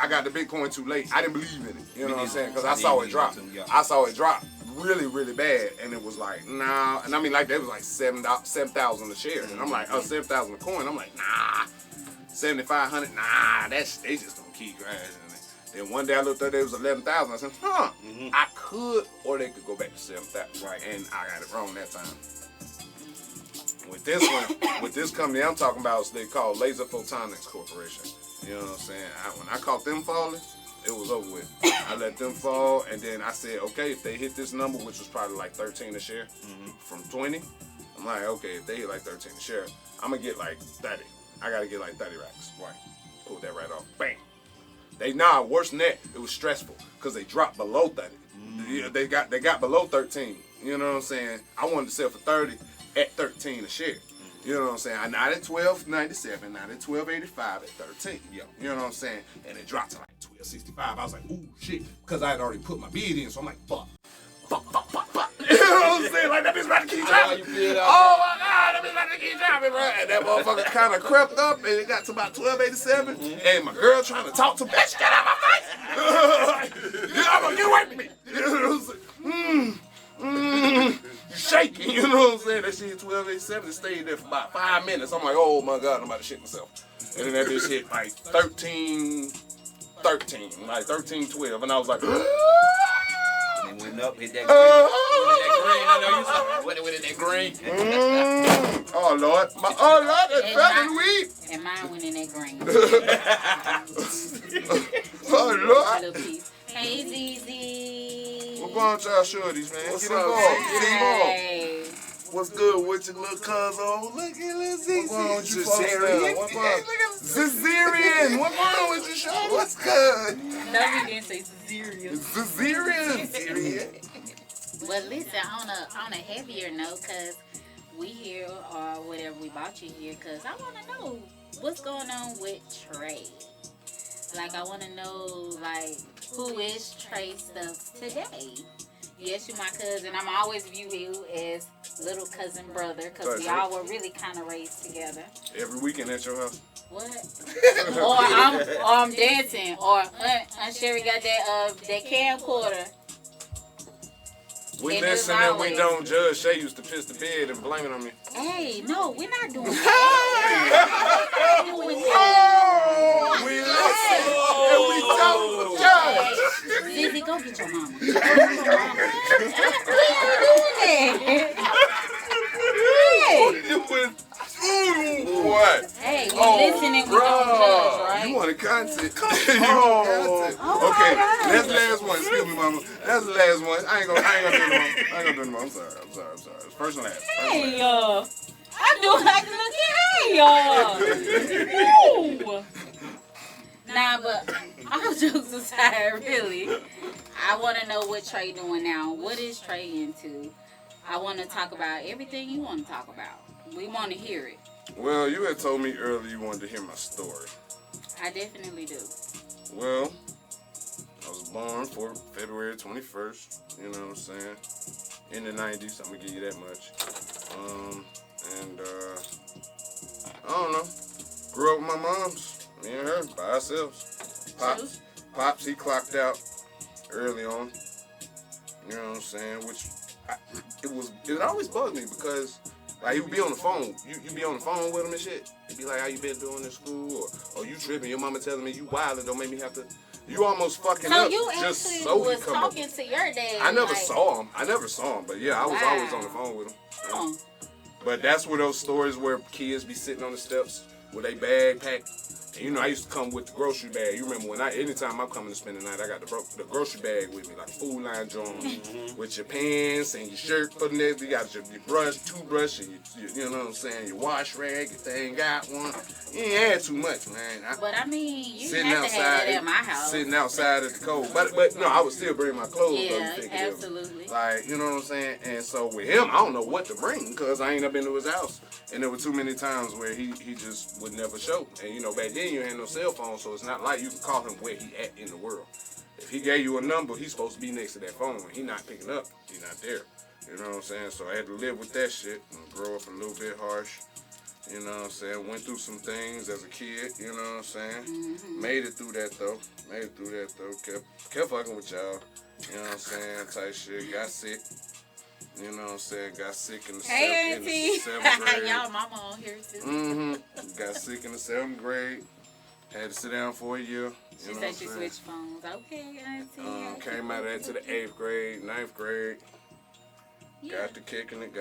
C: got the Bitcoin too late. I didn't believe in it. You know what I'm saying? Because I saw it drop. I saw it drop really, really bad, and it was like, nah. And I mean, like that was like 7,000 a share, and I'm like, 7,000 a coin. I'm like, nah. 7,500. Nah, they just don't keep crashing. Then one day I looked up, it was 11,000. I said, I could, or they could go back to 7,000. Right. And I got it wrong that time. With this one, with this company I'm talking about, they called Laser Photonics Corporation. You know what I'm saying? When I caught them falling, it was over with. I let them fall, and then I said, okay, if they hit this number, which was probably like 13 a share from 20, I'm like, okay, if they hit like 13 a share, I'm gonna get like 30. I gotta get like 30 racks. Right. Pull that right off. Bang. Worse than that, it was stressful because they dropped below 30. Yeah, they got below 13. You know what I'm saying? I wanted to sell for 30 at 13 a share. You know what I'm saying? I not at 12.97, not at 12.85, at 13. Yeah. You know what I'm saying? And it dropped to like 12.65. I was like, ooh, shit. Because I had already put my bid in, so I'm like, fuck. You know what I'm saying? Like, that bitch about to keep dropping. Oh my God, that bitch about to keep dropping, bro. And that motherfucker kind of crept up, and it got to about 12.87. And my girl trying to talk to me, bitch, get out my face. Get away from me. You know what I'm saying? Shaking, you know what I'm saying? That shit hit 12.87 and stayed there for about 5 minutes. I'm like, oh my God, I'm about to shit myself. And then that bitch hit like 13, like 13.12, and I was like,
E: and it went up, hit that green. I know you saw it. Went in that green.
C: Oh Lord, that's better than weed.
B: And mine went in that green.
C: Oh Lord.
B: Little piece. Hey, ZZ.
C: What's going on, y'all shorties, man?
D: What's
C: Get
D: up,
C: involved.
D: man?
C: Get involved.
B: Hey.
D: What's good with your little cuz? Oh, look at Lizzie.
C: What's wrong with you folks
D: Cesarean.
C: now? What's wrong?
D: Cesarean. What's wrong with you, Sean? What's good?
B: No, we didn't say cesarean.
D: Cesarean.
B: But listen, on a heavier note, cause we here or whatever we bought you here, cause I want to know what's going on with Trey. Like I want to know like who is Trey Stubbs today. Yes, you my cousin. I'm always view you as little cousin brother, cause we all were really kind of raised together.
C: Every weekend at your house.
B: What? or I'm dancing, or Aunt Sherry got that camcorder.
C: We
B: And
C: listen
B: as
C: and we
B: always-
C: don't judge. Shay used to piss the bed and blame it on me.
B: Hey, no, we're not doing that. We're not doing that.
D: We listen and we don't judge.
B: Hey, Lizzie, go get your mama. Go get your mama. We ain't doing that.
D: What?
B: Hey, we listen and we don't judge, right?
C: You wanted content. You wanted content. Okay, that's the last one. Excuse me, mama. That's the last one. I ain't gonna do it, mama. I ain't gonna do it, mama. I'm sorry. It's first and last.
B: Hey, y'all. I do like to look at hey, y'all. Nah, but all jokes aside, really, I want to know what Trey doing now. What is Trey into? I want to talk about everything you want to talk about. We want to hear it.
C: Well, you had told me earlier you wanted to hear my story.
B: I definitely do.
C: Well, I was born for February 21st, you know what I'm saying? In the 90s, I'm gonna give you that much. I don't know. Grew up with my moms, me and her, by ourselves. Pops, he clocked out early on. You know what I'm saying? It always bugged me because like he would be on the phone. You be on the phone with him and shit. He'd be like, how you been doing in school? Or you tripping, your mama telling me you wild and don't make me have to. You almost fucking
B: So
C: up
B: you
C: just
B: actually
C: so he
B: was
C: come up.
B: talking to your dad.
C: I never
B: like,
C: saw him, but yeah, I was
B: Wow.
C: always on the phone with him.
B: Oh,
C: But that's where those stories where kids be sitting on the steps with a bag packed. And you know, I used to come with the grocery bag. You remember when anytime I'm coming to spend the night, I got the grocery bag with me, like Food Line joint, with your pants and your shirt put in there. You got your brush, toothbrush, and you know what I'm saying, your wash rag, if they ain't got one. You ain't had too much, man.
B: but I mean, you
C: Sitting
B: have to have that at my house.
C: Sitting outside at the cold. But no, I would still bring my clothes. though,
B: Yeah,
C: you think it is.
B: absolutely.
C: Like, you know what I'm saying? And so with him, I don't know what to bring because I ain't never been to his house. And there were too many times where he just would never show. And you know, back then you had no cell phone, so it's not like you can call him where he at in the world. If he gave you a number, he's supposed to be next to that phone. And he not picking up, he not there. You know what I'm saying? So I had to live with that shit and grow up a little bit harsh. You know what I'm saying? Went through some things as a kid, you know what I'm saying?
B: Mm-hmm.
C: Made it through that though. Kept fucking with y'all. You know what I'm saying? Type shit. Got sick. You know what I'm saying? Got sick in the
B: Hey,
C: in the
B: Auntie.
C: 7th grade.
B: Y'all mama on here too.
C: Mm-hmm. Got sick in the 7th grade. Had to sit down for a year.
B: She
C: You know
B: said
C: what
B: she
C: I'm saying?
B: switched phones. Okay, Auntie.
C: Came out of that to the 8th grade, 9th grade.
B: Yeah.
C: Got to kicking it.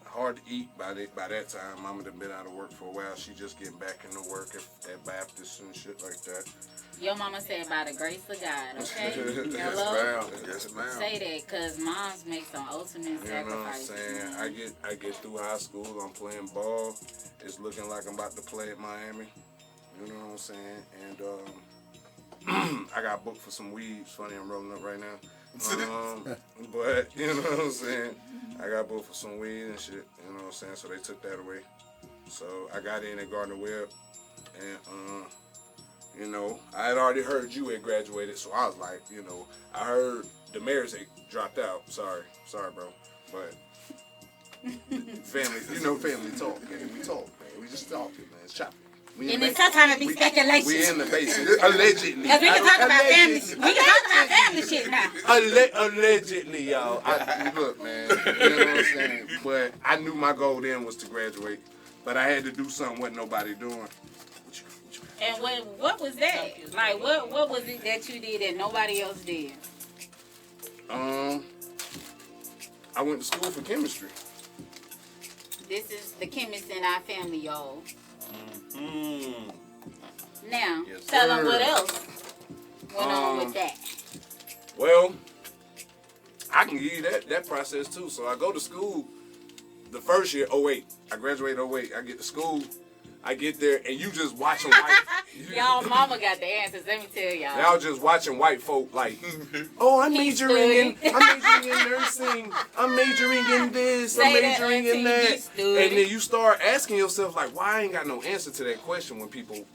C: Hard to eat by that time. Mama done been out of work for a while. She just getting back into work at Baptist and shit like that.
B: Your mama said by the grace of God, okay?
C: Yes,
B: Hello?
C: ma'am. Yes, ma'am.
B: Say that, because moms make some ultimate
C: You know what I'm
B: sacrifices.
C: saying?
B: man.
C: I get through high school. I'm playing ball. It's looking like I'm about to play at Miami. You know what I'm saying? And I got booked for some weeds. Funny, I'm rolling up right now. But you know what I'm saying? I got booked for some weed and shit. You know what I'm saying? So they took that away. So I got in at Gardner Webb, and you know, I had already heard you had graduated, so I was like, you know, I heard Damaris had dropped out. Sorry, bro. But family talk, man. We talk, man. We just talking, man. It's chopping.
B: And then sometimes it be speculation.
C: We in the basement. Allegedly.
B: Because we can talk about family. We can talk about family shit now.
C: Allegedly, y'all. Look, man. You know what I'm saying? But I knew my goal then was to graduate. But I had to do something what nobody doing.
B: And what was that? Like, what was it that you did that nobody else did?
C: I went to school for chemistry.
B: This is the chemist in our family, y'all.
E: Mm.
B: Now,
C: Yes,
B: tell them
C: sir.
B: what else went on with that.
C: Well, I can give you that process too. So I go to school the first year, 08, I graduated 08. I get to school. I get there, and you just watching white.
B: Y'all mama got the answers. Let me tell y'all.
C: Y'all just watching white folk like, oh, I'm majoring in nursing. I'm majoring in this. I'm
B: Say that,
C: majoring in
B: auntie,
C: that.
B: you stood.
C: And then you start asking yourself like, why I ain't got no answer to that question when people.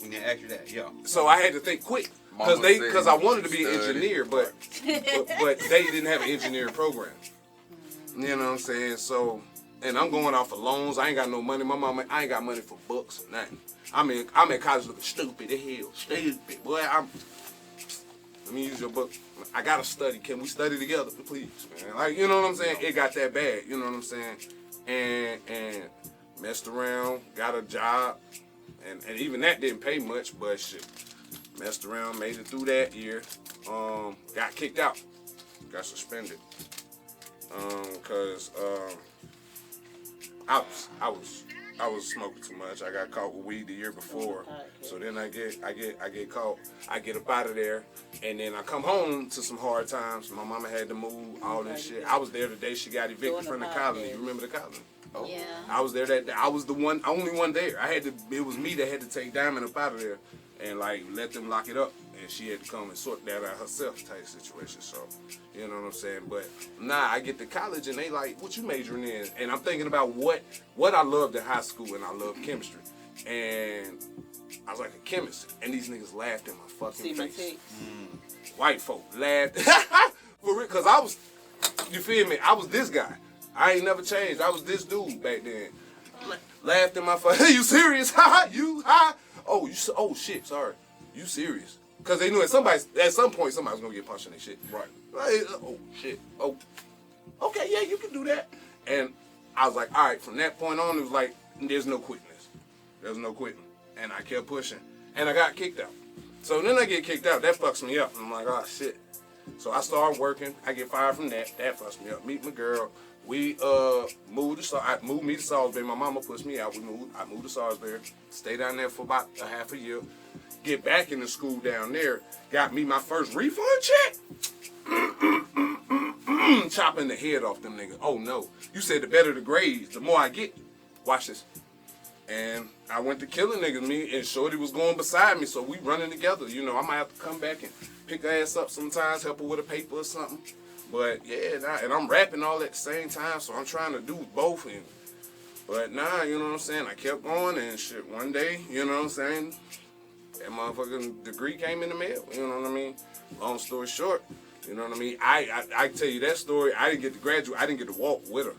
E: And then ask you that, yeah.
C: So I had to think quick because I wanted to be an engineer, but they didn't have an engineering program. You know what I'm saying? So. And I'm going off of loans. I ain't got no money. My mama, I ain't got money for books or nothing. I'm in college looking stupid as hell. Stupid. Boy, let me use your book. I gotta study. Can we study together, please, man? Like, you know what I'm saying? It got that bad. You know what I'm saying? And messed around, got a job, and even that didn't pay much, but shit, messed around, made it through that year. Got kicked out, got suspended, cause I was smoking too much. I got caught with weed the year before, so then I get caught. I get up out of there, and then I come home to some hard times. My mama had to move, all this shit. I was there the day she got evicted from the colony. You remember the colony?
B: Oh. Yeah.
C: I was there that day. I was the only one there. It was me that had to take Diamond up out of there and like let them lock it up, and she had to come and sort that out herself type situation. So, you know what I'm saying? But nah, I get to college and they like, what you majoring in? And I'm thinking about what I loved in high school, and I loved chemistry. And I was like a chemist, and these niggas laughed in my fucking face. White folk laughed for real, cause I was, you feel me? I was this guy. I ain't never changed. I was this dude back then. Laughed in my face. You serious? Ha! You ha! Oh shit. Sorry. You serious? Cause they knew at some point somebody was gonna get punched in their shit. Right. Oh shit. Oh. Okay. Yeah, you can do that. And I was like, all right. From that point on, it was like, there's no quitting this. There's no quitting. And I kept pushing. And I got kicked out. So then I get kicked out. That fucks me up. I'm like, oh shit. So I started working. I get fired from that. That fucks me up. Meet my girl. We moved me to Salisbury. My mama pushed me out. I moved to Salisbury. Stayed down there for about a half a year. Get back into school down there. Got me my first refund check. Chopping the head off them niggas. Oh no. You said the better the grades, the more I get. Watch this. And I went to killing niggas. Me and Shorty was going beside me, so we running together. You know, I might have to come back and pick her ass up sometimes, help her with a paper or something. But yeah, and I'm rapping all at the same time, so I'm trying to do both. But nah, you know what I'm saying? I kept going and shit. One day, you know what I'm saying? That motherfucking degree came in the mail. You know what I mean? Long story short, you know what I mean? I tell you that story. I didn't get to graduate. I didn't get to walk with her.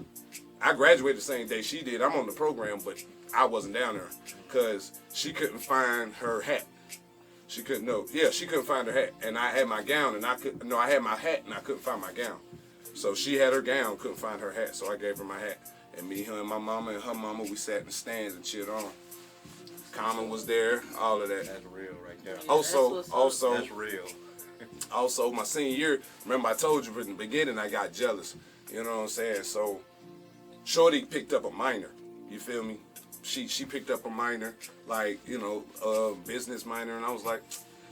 C: I graduated the same day she did. I'm on the program, but I wasn't down there because she couldn't find her hat. She couldn't she couldn't find her hat, and I had my gown, and I had my hat, and I couldn't find my gown. So she had her gown, couldn't find her hat, so I gave her my hat. And me, her, and my mama, and her mama, we sat in the stands and cheered on. Common was there, all of that.
E: That's real right there.
C: Also,
E: that's real.
C: Also, my senior year, remember I told you from the beginning I got jealous. You know what I'm saying? So, Shorty picked up a minor. You feel me? She picked up a minor, like, you know, business minor, and I was like,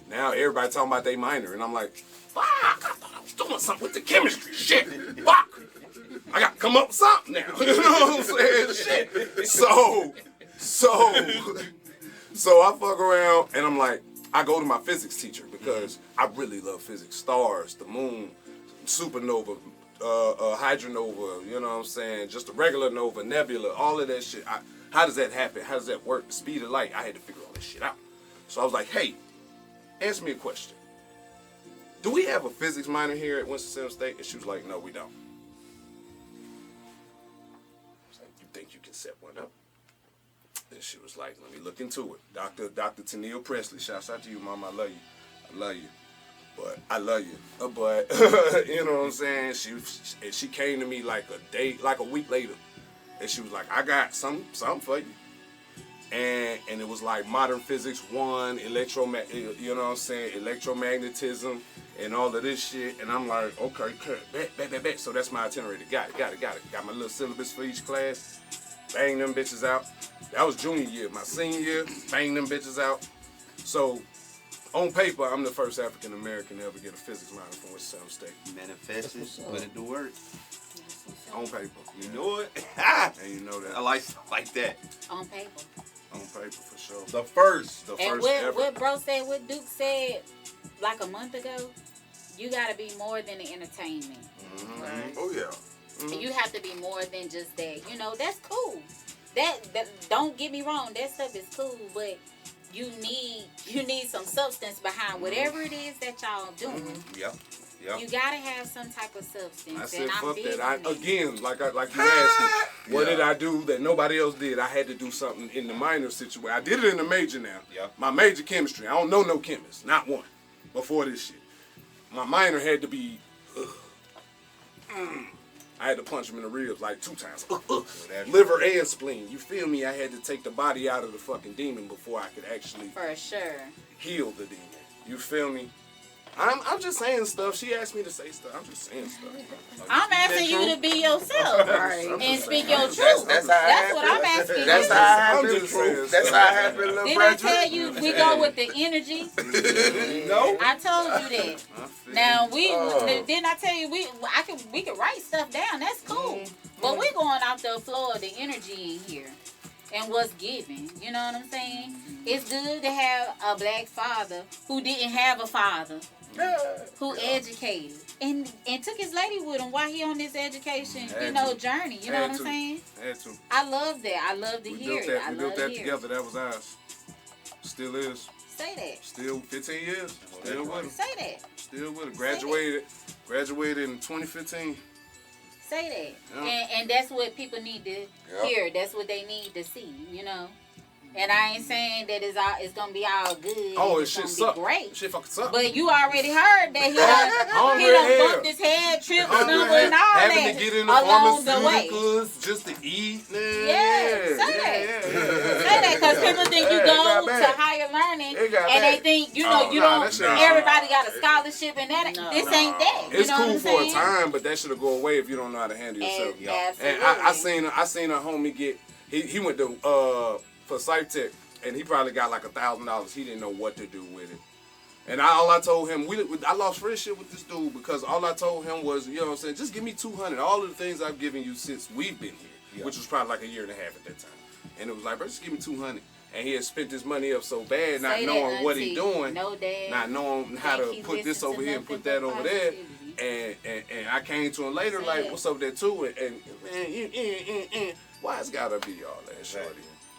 C: now everybody talking about they minor, and I'm like, fuck, I thought I was doing something with the chemistry, shit, fuck, I got to come up with something now, you know what I'm saying, shit, so I fuck around, and I'm like, I go to my physics teacher, because I really love physics, stars, the moon, supernova, hydronova, you know what I'm saying, just a regular nova, nebula, all of that shit. How does that happen? How does that work? The speed of light. I had to figure all this shit out. So I was like, hey, answer me a question. Do we have a physics minor here at Winston-Salem State? And she was like, no, we don't. I was like, you think you can set one up? And she was like, let me look into it. Dr. Tennille Presley, shouts out to you, Mom. I love you. I love you. But I love you. But, you know what I'm saying? She came to me like a week later. And she was like, I got something for you. And it was like modern physics 1, you know what I'm saying, electromagnetism and all of this shit. And I'm like, okay, bet. So that's my itinerary. Got it. Got my little syllabus for each class. Bang them bitches out. That was junior year. My senior year, bang them bitches out. So on paper, I'm the first African American to ever get a physics minor from Winston-Salem State.
E: Manifested, put it to work.
C: On paper.
E: You know it?
C: And you know that.
E: I like that.
B: On paper.
C: On paper for sure.
A: The first.
B: And
C: First ever.
B: what bro said, what Duke said like a month ago, you gotta be more than the entertainment.
F: Right.
D: Oh yeah.
B: And you have to be more than just that. You know, that's cool. That don't get me wrong, that stuff is cool, but you need some substance behind whatever it is that y'all doing.
E: Yep. Yep.
B: You gotta have some type of substance.
C: I said,
B: and I'm
C: fuck
B: big
C: that.
B: on that.
C: Again, like you asked me, what
E: Yeah.
C: did I do that nobody else did? I had to do something in the minor situation. I did it in the major now.
E: Yeah.
C: My major chemistry, I don't know no chemist, not one, before this shit. My minor had to be, I had to punch him in the ribs like 2 times. Liver and spleen. You feel me? I had to take the body out of the fucking demon before I could actually
B: For sure.
C: heal the demon. You feel me? I'm just saying stuff. She asked me to say stuff. I'm just saying stuff.
B: I'm asking you to be yourself and speak your truth.
D: That's how
B: That's
D: I
B: what I'm
D: happen.
B: asking
D: That's
B: you.
D: how I
C: I'm
D: happen.
C: just saying
D: That's
C: stuff.
D: how I happen, little
B: Did I
D: brethren.
B: tell you we go with the energy?
C: No.
B: I told you that.
C: I feel
B: Now
C: you.
B: didn't I tell you we can write stuff down. That's cool. But we're going off the floor of the energy in here and what's given. You know what I'm saying? It's good to have a black father who didn't have a father, who educated and took his lady with him while he on this education, journey. You know what I'm saying?
C: Had to.
B: I love that. I love to
C: We
B: hear
C: built
B: it.
C: that.
B: I
C: We
B: love
C: built
B: to
C: that
B: hear
C: together. That was ours. Still is.
B: it. Say that.
C: Still 15 years. Still with him.
B: Say that.
C: Still with him. Graduated in 2015.
B: Say that.
C: Yeah.
B: And that's what people need to hear. That's what they need to see, you know. And I ain't saying that it's gonna be all good.
C: Oh,
B: it's
C: shit
B: gonna
C: suck.
B: be great.
C: Shit fucking suck.
B: But you already heard that
C: Hungry
B: he done
C: hell.
B: bumped his head, tripped,
C: Hungry
B: stumbled, and all
C: having
B: that
C: to get in the
B: along the way.
C: pharmaceuticals just to eat.
B: Yeah, say that. Say that, because people think you
C: Yeah, it
B: go
C: got
B: to
C: bad.
B: higher learning
C: It got
B: and they
C: bad.
B: think, you
C: Oh,
B: you
C: nah,
B: don't,
C: that shit-
B: everybody got a scholarship and that.
F: No.
B: This ain't that. You
C: It's
B: know
C: cool
B: what I'm
C: for
B: saying?
C: a time, but that should go away if you don't know how to handle yourself.
B: Absolutely.
C: And I seen a homie get he went to for Psytech and he probably got like $1,000. He didn't know what to do with it. And all I told him, I lost friendship with this dude because all I told him was, you know what I'm saying, just give me 200. All of the things I've given you since we've been here, which was probably like a year and a half at that time. And it was like, bro, just give me 200. And he had spent his money up so bad, not
B: Say that,
C: knowing what he
B: auntie.
C: doing,
B: No, Dad.
C: not knowing how
B: Think
C: to
B: he
C: put this
B: listen
C: over
B: to
C: here and put
B: nothing
C: that
B: but
C: over there.
B: positivity.
C: And I came to him later,
B: Say
C: like,
B: that.
C: what's up there too? And man, why it's gotta be all that, shorty?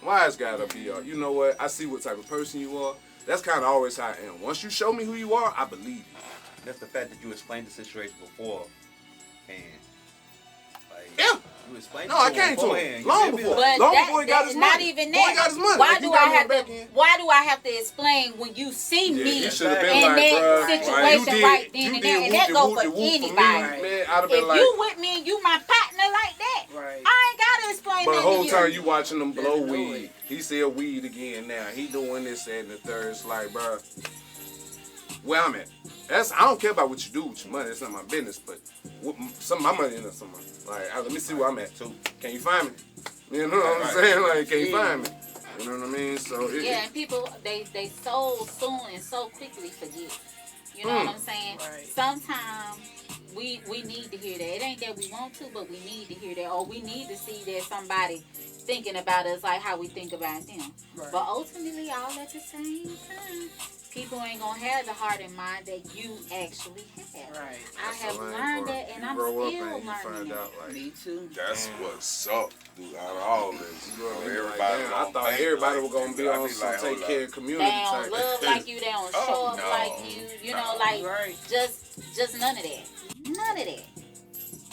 C: Why it's gotta be all? You know what? I see what type of person you are. That's kind of always how I am. Once you show me who you are, I believe you.
E: That's the fact that you explained the situation before, and like
C: Yeah.
E: you explained.
C: No, I came to him long before.
B: But
C: Long
B: that,
C: before he got his
B: not
C: money.
B: even
C: Before
B: that.
C: he got his money.
B: Why
C: Like,
B: do
C: you
B: I
C: got
B: have
C: money
B: to?
C: back in.
B: Why do I have to explain when you see
C: Yeah,
B: me
C: he should have been
B: in
C: like,
B: that
C: bruh,
B: situation right then and there? And that go for anybody.
C: Man, I'd have
B: If
C: been like,
B: you with me and you my partner like that,
F: Right.
B: I ain't gotta explain
C: but the
B: that
C: whole
B: to
C: time
B: you.
C: you watching them blow
F: Better know
C: weed.
F: it.
C: He sell weed again now. He doing this, that, and the third. It's like, bro, where I'm at. I don't care about what you do with your money. It's not my business. But some of my money in some. Like, let me see where I'm at too. Can you find me? You know what I'm saying? Like, can you find me? You know what I mean? So
B: Yeah, and people they so soon and so quickly forget. You know what I'm saying?
F: Right.
B: Sometimes we need to hear that. It ain't that we want to, but we need to hear that, or we need to see that somebody thinking about us like how we think about them.
F: Right.
B: But ultimately, all at the same time, people ain't gonna have the heart and mind that you actually have.
F: Right.
B: I have
C: That's the main
B: learned
C: part.
B: that, and
C: You
B: I'm
C: grow up
B: still
C: and you find
B: learning it.
C: out, like,
F: Me too.
D: That's what's up throughout all this.
C: you know what I mean?
D: Everybody
C: Like, damn, I
D: gonna
C: thought
D: think
C: everybody
D: like
C: was gonna
D: this.
C: be
D: I
C: on
D: be
C: some
D: like,
C: take
D: hold
C: care
D: up.
C: of community
B: They don't
C: type.
B: love like you. They don't
D: Oh,
B: show up
D: no.
B: like you. You know,
D: No.
B: like
F: Right.
B: just none of that. None of that.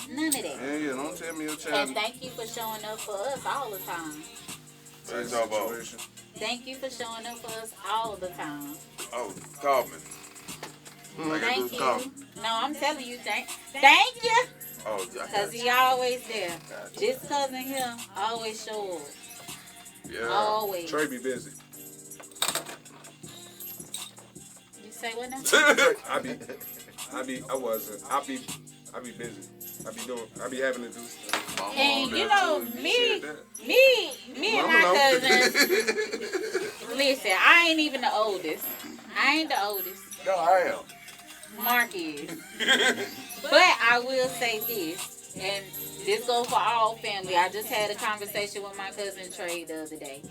B: None of that.
C: Yeah, don't tell me your
B: And
C: child.
B: thank you for showing up for us all the time.
D: What you talking about?
C: Situation.
B: Thank you for showing up for us all the time.
D: Oh, call me. Like I
B: Thank
D: do call me.
B: you. No, I'm telling you, thank you.
D: Oh, I got
B: Cause
D: you.
B: he always there.
D: Got you.
B: This cousin here always show up.
D: Yeah.
B: Always.
C: Trey be busy.
B: You say what now?
C: I be busy. I be having to do stuff.
D: Mama
B: And
D: on
B: you
D: there,
B: know,
D: too.
B: me
D: said
B: and
C: Mama know.
B: my cousins. Listen, I ain't even the oldest. I ain't the oldest.
D: that. No, I am.
B: Mark is. But I will say this. and this goes for all family. I just had a conversation with my cousin Trey the other day,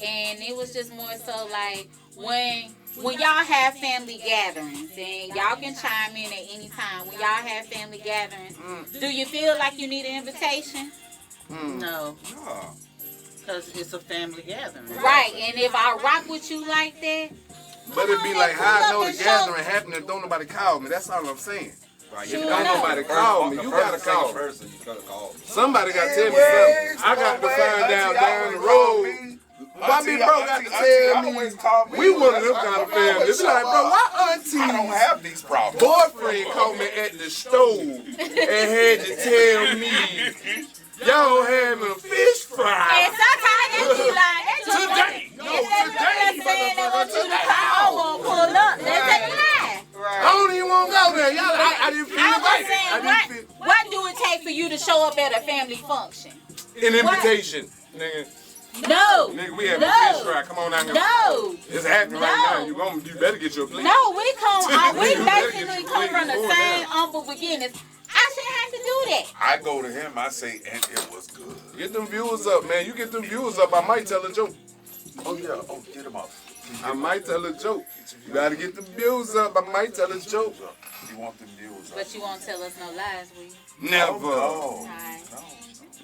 B: and it was just more so like when y'all have family gatherings, and y'all can chime in at any time. When y'all have family gatherings, do you feel like you need an invitation?
F: No, because it's a family gathering.
B: Right, and if I rock with you like that,
C: But it'd be like how I know the gathering happened if don't nobody call me. That's all I'm saying.
E: Right,
B: Sure
C: If don't nobody call me, you gotta call me.
E: person. You gotta call me.
C: Somebody got to tell me something. I got to find out down the road. My big bro got to tell me. We one of them kind of families. It's like, bro, why auntie?
D: I don't have these problems.
C: Boyfriend called me at the stove and had to tell me y'all having a fish fry.
B: and sometimes they be like, they just
C: Today.
B: want, if they saying they want you to call or pull up, they say lie.
C: I don't even want to go there. Y'all, I didn't feel
B: I was
C: right.
B: saying, what do it take for you to show up at a family function?
C: An invitation. Nigga,
B: No.
C: we having a fish fry. Come on out here.
B: No.
C: It's happening right now. You better get your plate.
B: No, we
C: You better get
B: basically
C: your
B: come
C: plate
B: from the
C: before
B: same
C: now.
B: humble beginnings. I shouldn't have to do that.
D: I go to him, I say, and it was good.
C: Get them viewers up, man. You get them viewers up, I might tell a joke.
D: Oh, yeah. Oh, get him up.
C: I might tell a joke. You gotta get the views up, I might tell a joke.
D: You want them viewers up.
B: But you won't tell us no lies, will you?
C: Never.
D: Oh,
B: Alright.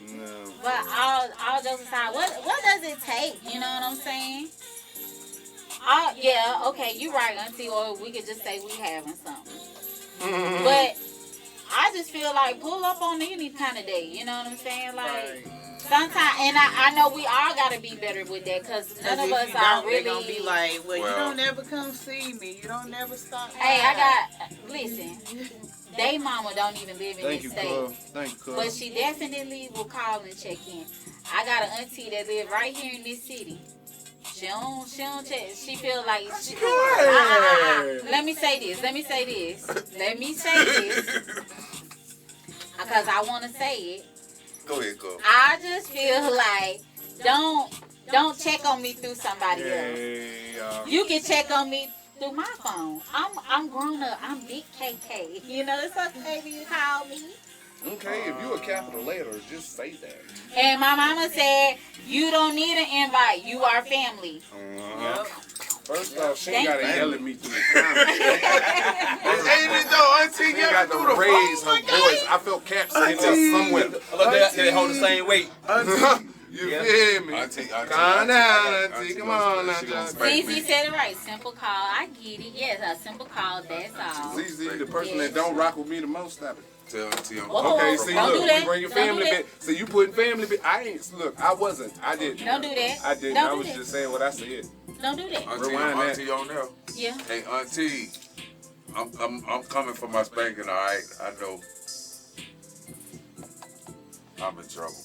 C: No.
B: But all jokes aside, what does it take? You know what I'm saying? Yeah, okay, you right, Auntie, or we could just say we having something. But I just feel like pull up on any kind of day. You know what I'm saying? Like sometimes, and I know we all gotta be better with that because none of us are
F: They're
B: really.
F: gonna be like, well, you
D: Well.
F: don't ever come see me. You don't never stop.
B: Hey, listen. They mama don't even live in
C: Thank you,
B: this state.
C: cuz. Thank you,
B: But
C: cuz.
B: she definitely will call and check in. I got an auntie that live right here in this city. She don't check. She feel like she. Let me say this. Because I want to say it.
D: Go ahead, go.
B: I just feel like don't check on me through somebody else.
C: Yeah.
B: You can check on me through my phone. I'm grown up. I'm big KK. You know, it's okay if you call me.
C: Okay, if you a capital letter, just say that.
B: And my mama said, you don't need an invite. You are family.
C: First off, she
B: Thank
C: got to
B: you.
C: yell at me through the comments.
D: Ain't it though, Auntie?
C: She got to raise her voice. I felt caps in there somewhere.
E: Look, they hold the same weight.
C: You feel me?
D: Auntie,
C: Calm down, Auntie. Come on,
D: She gonna
C: Auntie.
D: spank
B: Zizi
D: me.
B: said it right. Simple call. I get it. Yes, a simple call. That's all.
C: ZZ, the person that don't rock with me the most, stop it.
D: Tell Auntie I'm
B: Oh,
C: Okay, see,
B: don't
C: look,
B: do that.
C: you bring your
B: Don't do
C: family
B: that.
C: bit. So you putting family bit. I ain't, look, I wasn't. I didn't.
B: Don't do that.
C: I didn't.
B: Don't
C: I
B: do
C: was
B: that.
C: just saying what I said.
B: Don't do that.
D: Auntie,
C: Rewind that.
D: Auntie on there.
B: Yeah.
D: Hey, Auntie, I'm coming for my spanking, all right? I know. I'm in trouble.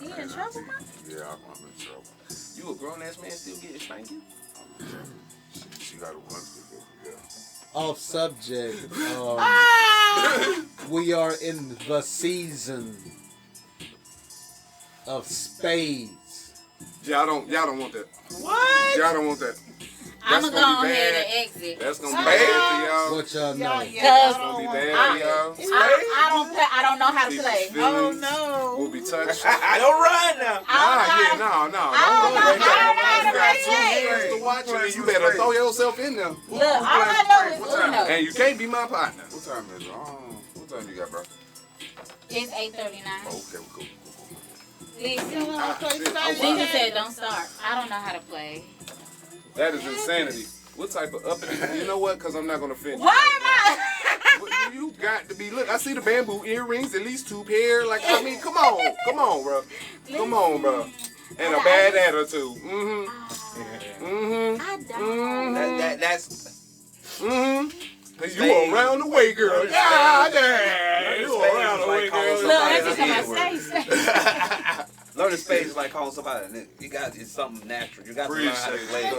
B: You in trouble, man?
D: Yeah, I'm in trouble.
E: You a grown ass man still getting spanking?
D: I'm in trouble. She got a one to go. Yeah.
A: Off subject. We are in the season of spades.
C: Y'all don't want that.
F: What?
C: Y'all don't want that.
B: I'm
C: That's
B: going to
C: gonna
B: go
C: be
B: ahead
C: bad.
B: and exit.
C: That's gonna be bad for y'all.
A: What y'all know?
C: That's gonna be bad for y'all.
B: I don't know how to
C: People's
B: play.
C: feelings
F: no.
C: will be touched.
E: Don't run now.
B: I
C: No.
B: don't know
C: You
B: how to
C: got
B: play.
C: 2 years to watch it, and you better throw yourself in there.
B: Look, all I know is Uno.
C: And you can't be my partner.
D: What time is it? What time you got, bro?
B: It's 8:39.
D: Okay, we go.
B: Listen, Zizi said don't start. I don't know how to play.
C: That is insanity. What type of uppity? You know what? Because I'm not gonna offend you.
B: Why am I?
C: But you got to be. Look, I see the bamboo earrings, at least 2 pair. Like, I mean, come on, bro. Come on, bro. And a bad attitude.
B: I don't.
E: That's
C: Cause you around the way, girl. Yeah, yeah. You around the way, girl.
B: Look, that's just my face.
E: learning spades is like calling somebody a nigga. It's something natural. You got to learn how to play.
B: I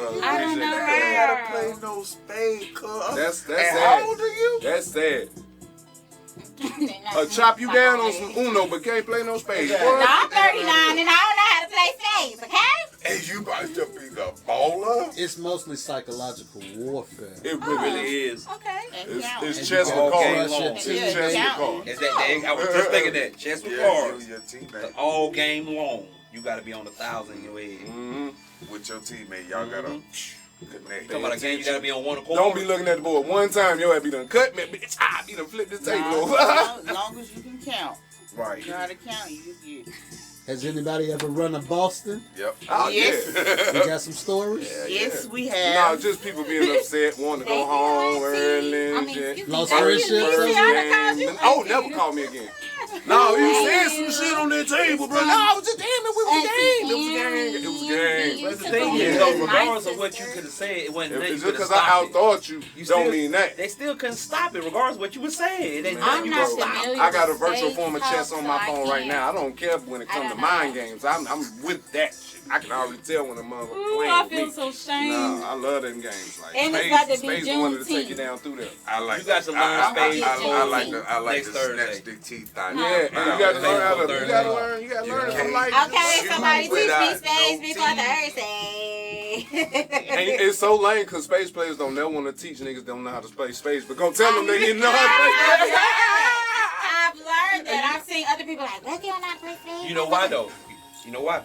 B: don't know
D: I gotta
B: how.
D: play no spade, cuz.
C: That's
D: And
C: sad.
D: how old are you?
C: That's sad. Chop you down on some Uno, but can't play no spades.
B: No, I'm 39 and I don't know how to play spades, okay?
D: And you about to be the baller?
A: It's mostly psychological warfare.
C: It
B: Oh.
C: really is.
B: Okay.
F: And counting.
C: It's
A: And
C: chess
A: you
C: with
A: gotta
C: cards.
A: crush your
C: It's
F: Yeah,
C: chess with
F: counting.
C: cards.
E: Is that I was just thinking that. Chess with
D: Yeah, you
E: cards.
D: and your teammate.
E: All game long. You got to be on 1,000 in your head.
C: Mm-hmm.
D: With your teammate, y'all gotta connect.
E: Talking about a game, you got to be on one accord.
C: Don't be looking at the board. One time, your ass be done cut me, bitch. You done flipped the table over.
F: As long as you can count.
D: Right.
F: You know how to count, you get.
A: Has anybody ever run a Boston?
D: Yep.
C: Oh,
F: Yes.
A: You got some stories?
F: Yes, we
C: No,
F: have.
C: just people being upset, wanting to go home early and shit.
A: Lost
B: First
A: friendships?
C: game. Oh, never call me again. No, you said some shit on that table, bro. No, I was just damn it was a game. It was a game. It was a game.
E: But the thing is, though, regardless of what you could have said, it wasn't nothing
C: It's
E: you
C: just
E: could
C: because
E: have
C: I
E: stopped it.
C: outthought you,
E: You
C: don't
E: still-
C: mean that.
E: They still couldn't stop it, regardless of what you were saying. They,
B: I'm
E: you
B: not
E: couldn't stop.
B: familiar.
C: I got a
B: with
C: virtual
B: space
C: form of chess on my
B: so I
C: phone right
B: can't.
C: now. I don't care when it
B: I
C: comes to
B: don't
C: mind
B: know.
C: games. I'm with that shit. I can already tell when a mother
B: Ooh,
C: playing
B: I
C: with
B: feel
C: me.
B: so ashamed.
C: No, I love them games. Like
B: And it's
C: Space,
B: about to be
C: Space wanted to take you
B: Juneteenth.
C: down through there.
D: I like
E: You got to learn
D: I
E: space
D: like
E: next
D: the
E: Thursday.
D: snatch the teeth thing.
C: Yeah, and you got to learn how to.
E: Thursday.
C: You got to learn. You got to
D: You
C: learn some
D: can't-
C: life.
B: Okay,
D: Shoot
B: somebody teach me
D: without
B: space
D: no
B: before Thursday.
C: And it's so lame because space players don't never want to teach niggas don't know how to play space, but go tell them they didn't know how to play space.
B: I've learned that. I've seen other people like, what, you don't know how to play space?
E: You know why, though? You know why?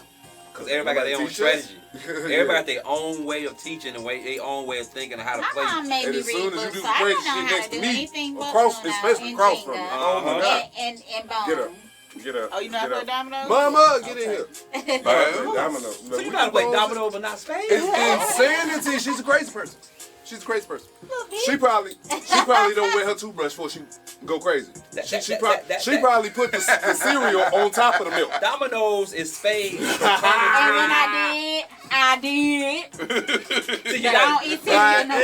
E: Because everybody got their own
C: Teach us.
E: strategy. Everybody got their own way of teaching and their own way of thinking of how to
B: My
E: play.
B: mom made
C: And
B: me
C: as soon
B: read
C: as you
B: books,
C: do
B: so I
C: crazy
B: don't know
C: shit
B: how
C: next
B: to
C: to
B: do
C: me,
B: anything but
C: across,
B: tune out
C: especially
B: and
C: across from me.
B: Jenga
C: Oh my god.
B: and
C: Get
B: bone.
C: up. Get up.
F: Oh, you know how to
C: Get
F: play
C: up.
F: dominoes?
C: Mama, get in here.
D: Dominoes.
C: Dominoes.
E: So you know how to play domino but not space?
C: It's insanity. She's a crazy person. She's a crazy person. She probably don't wear her toothbrush before she go crazy. She probably put the cereal on top of the milk.
E: Dominoes is spades.
B: And when I did.
E: See, you
B: But I
E: got,
B: don't eat cereal no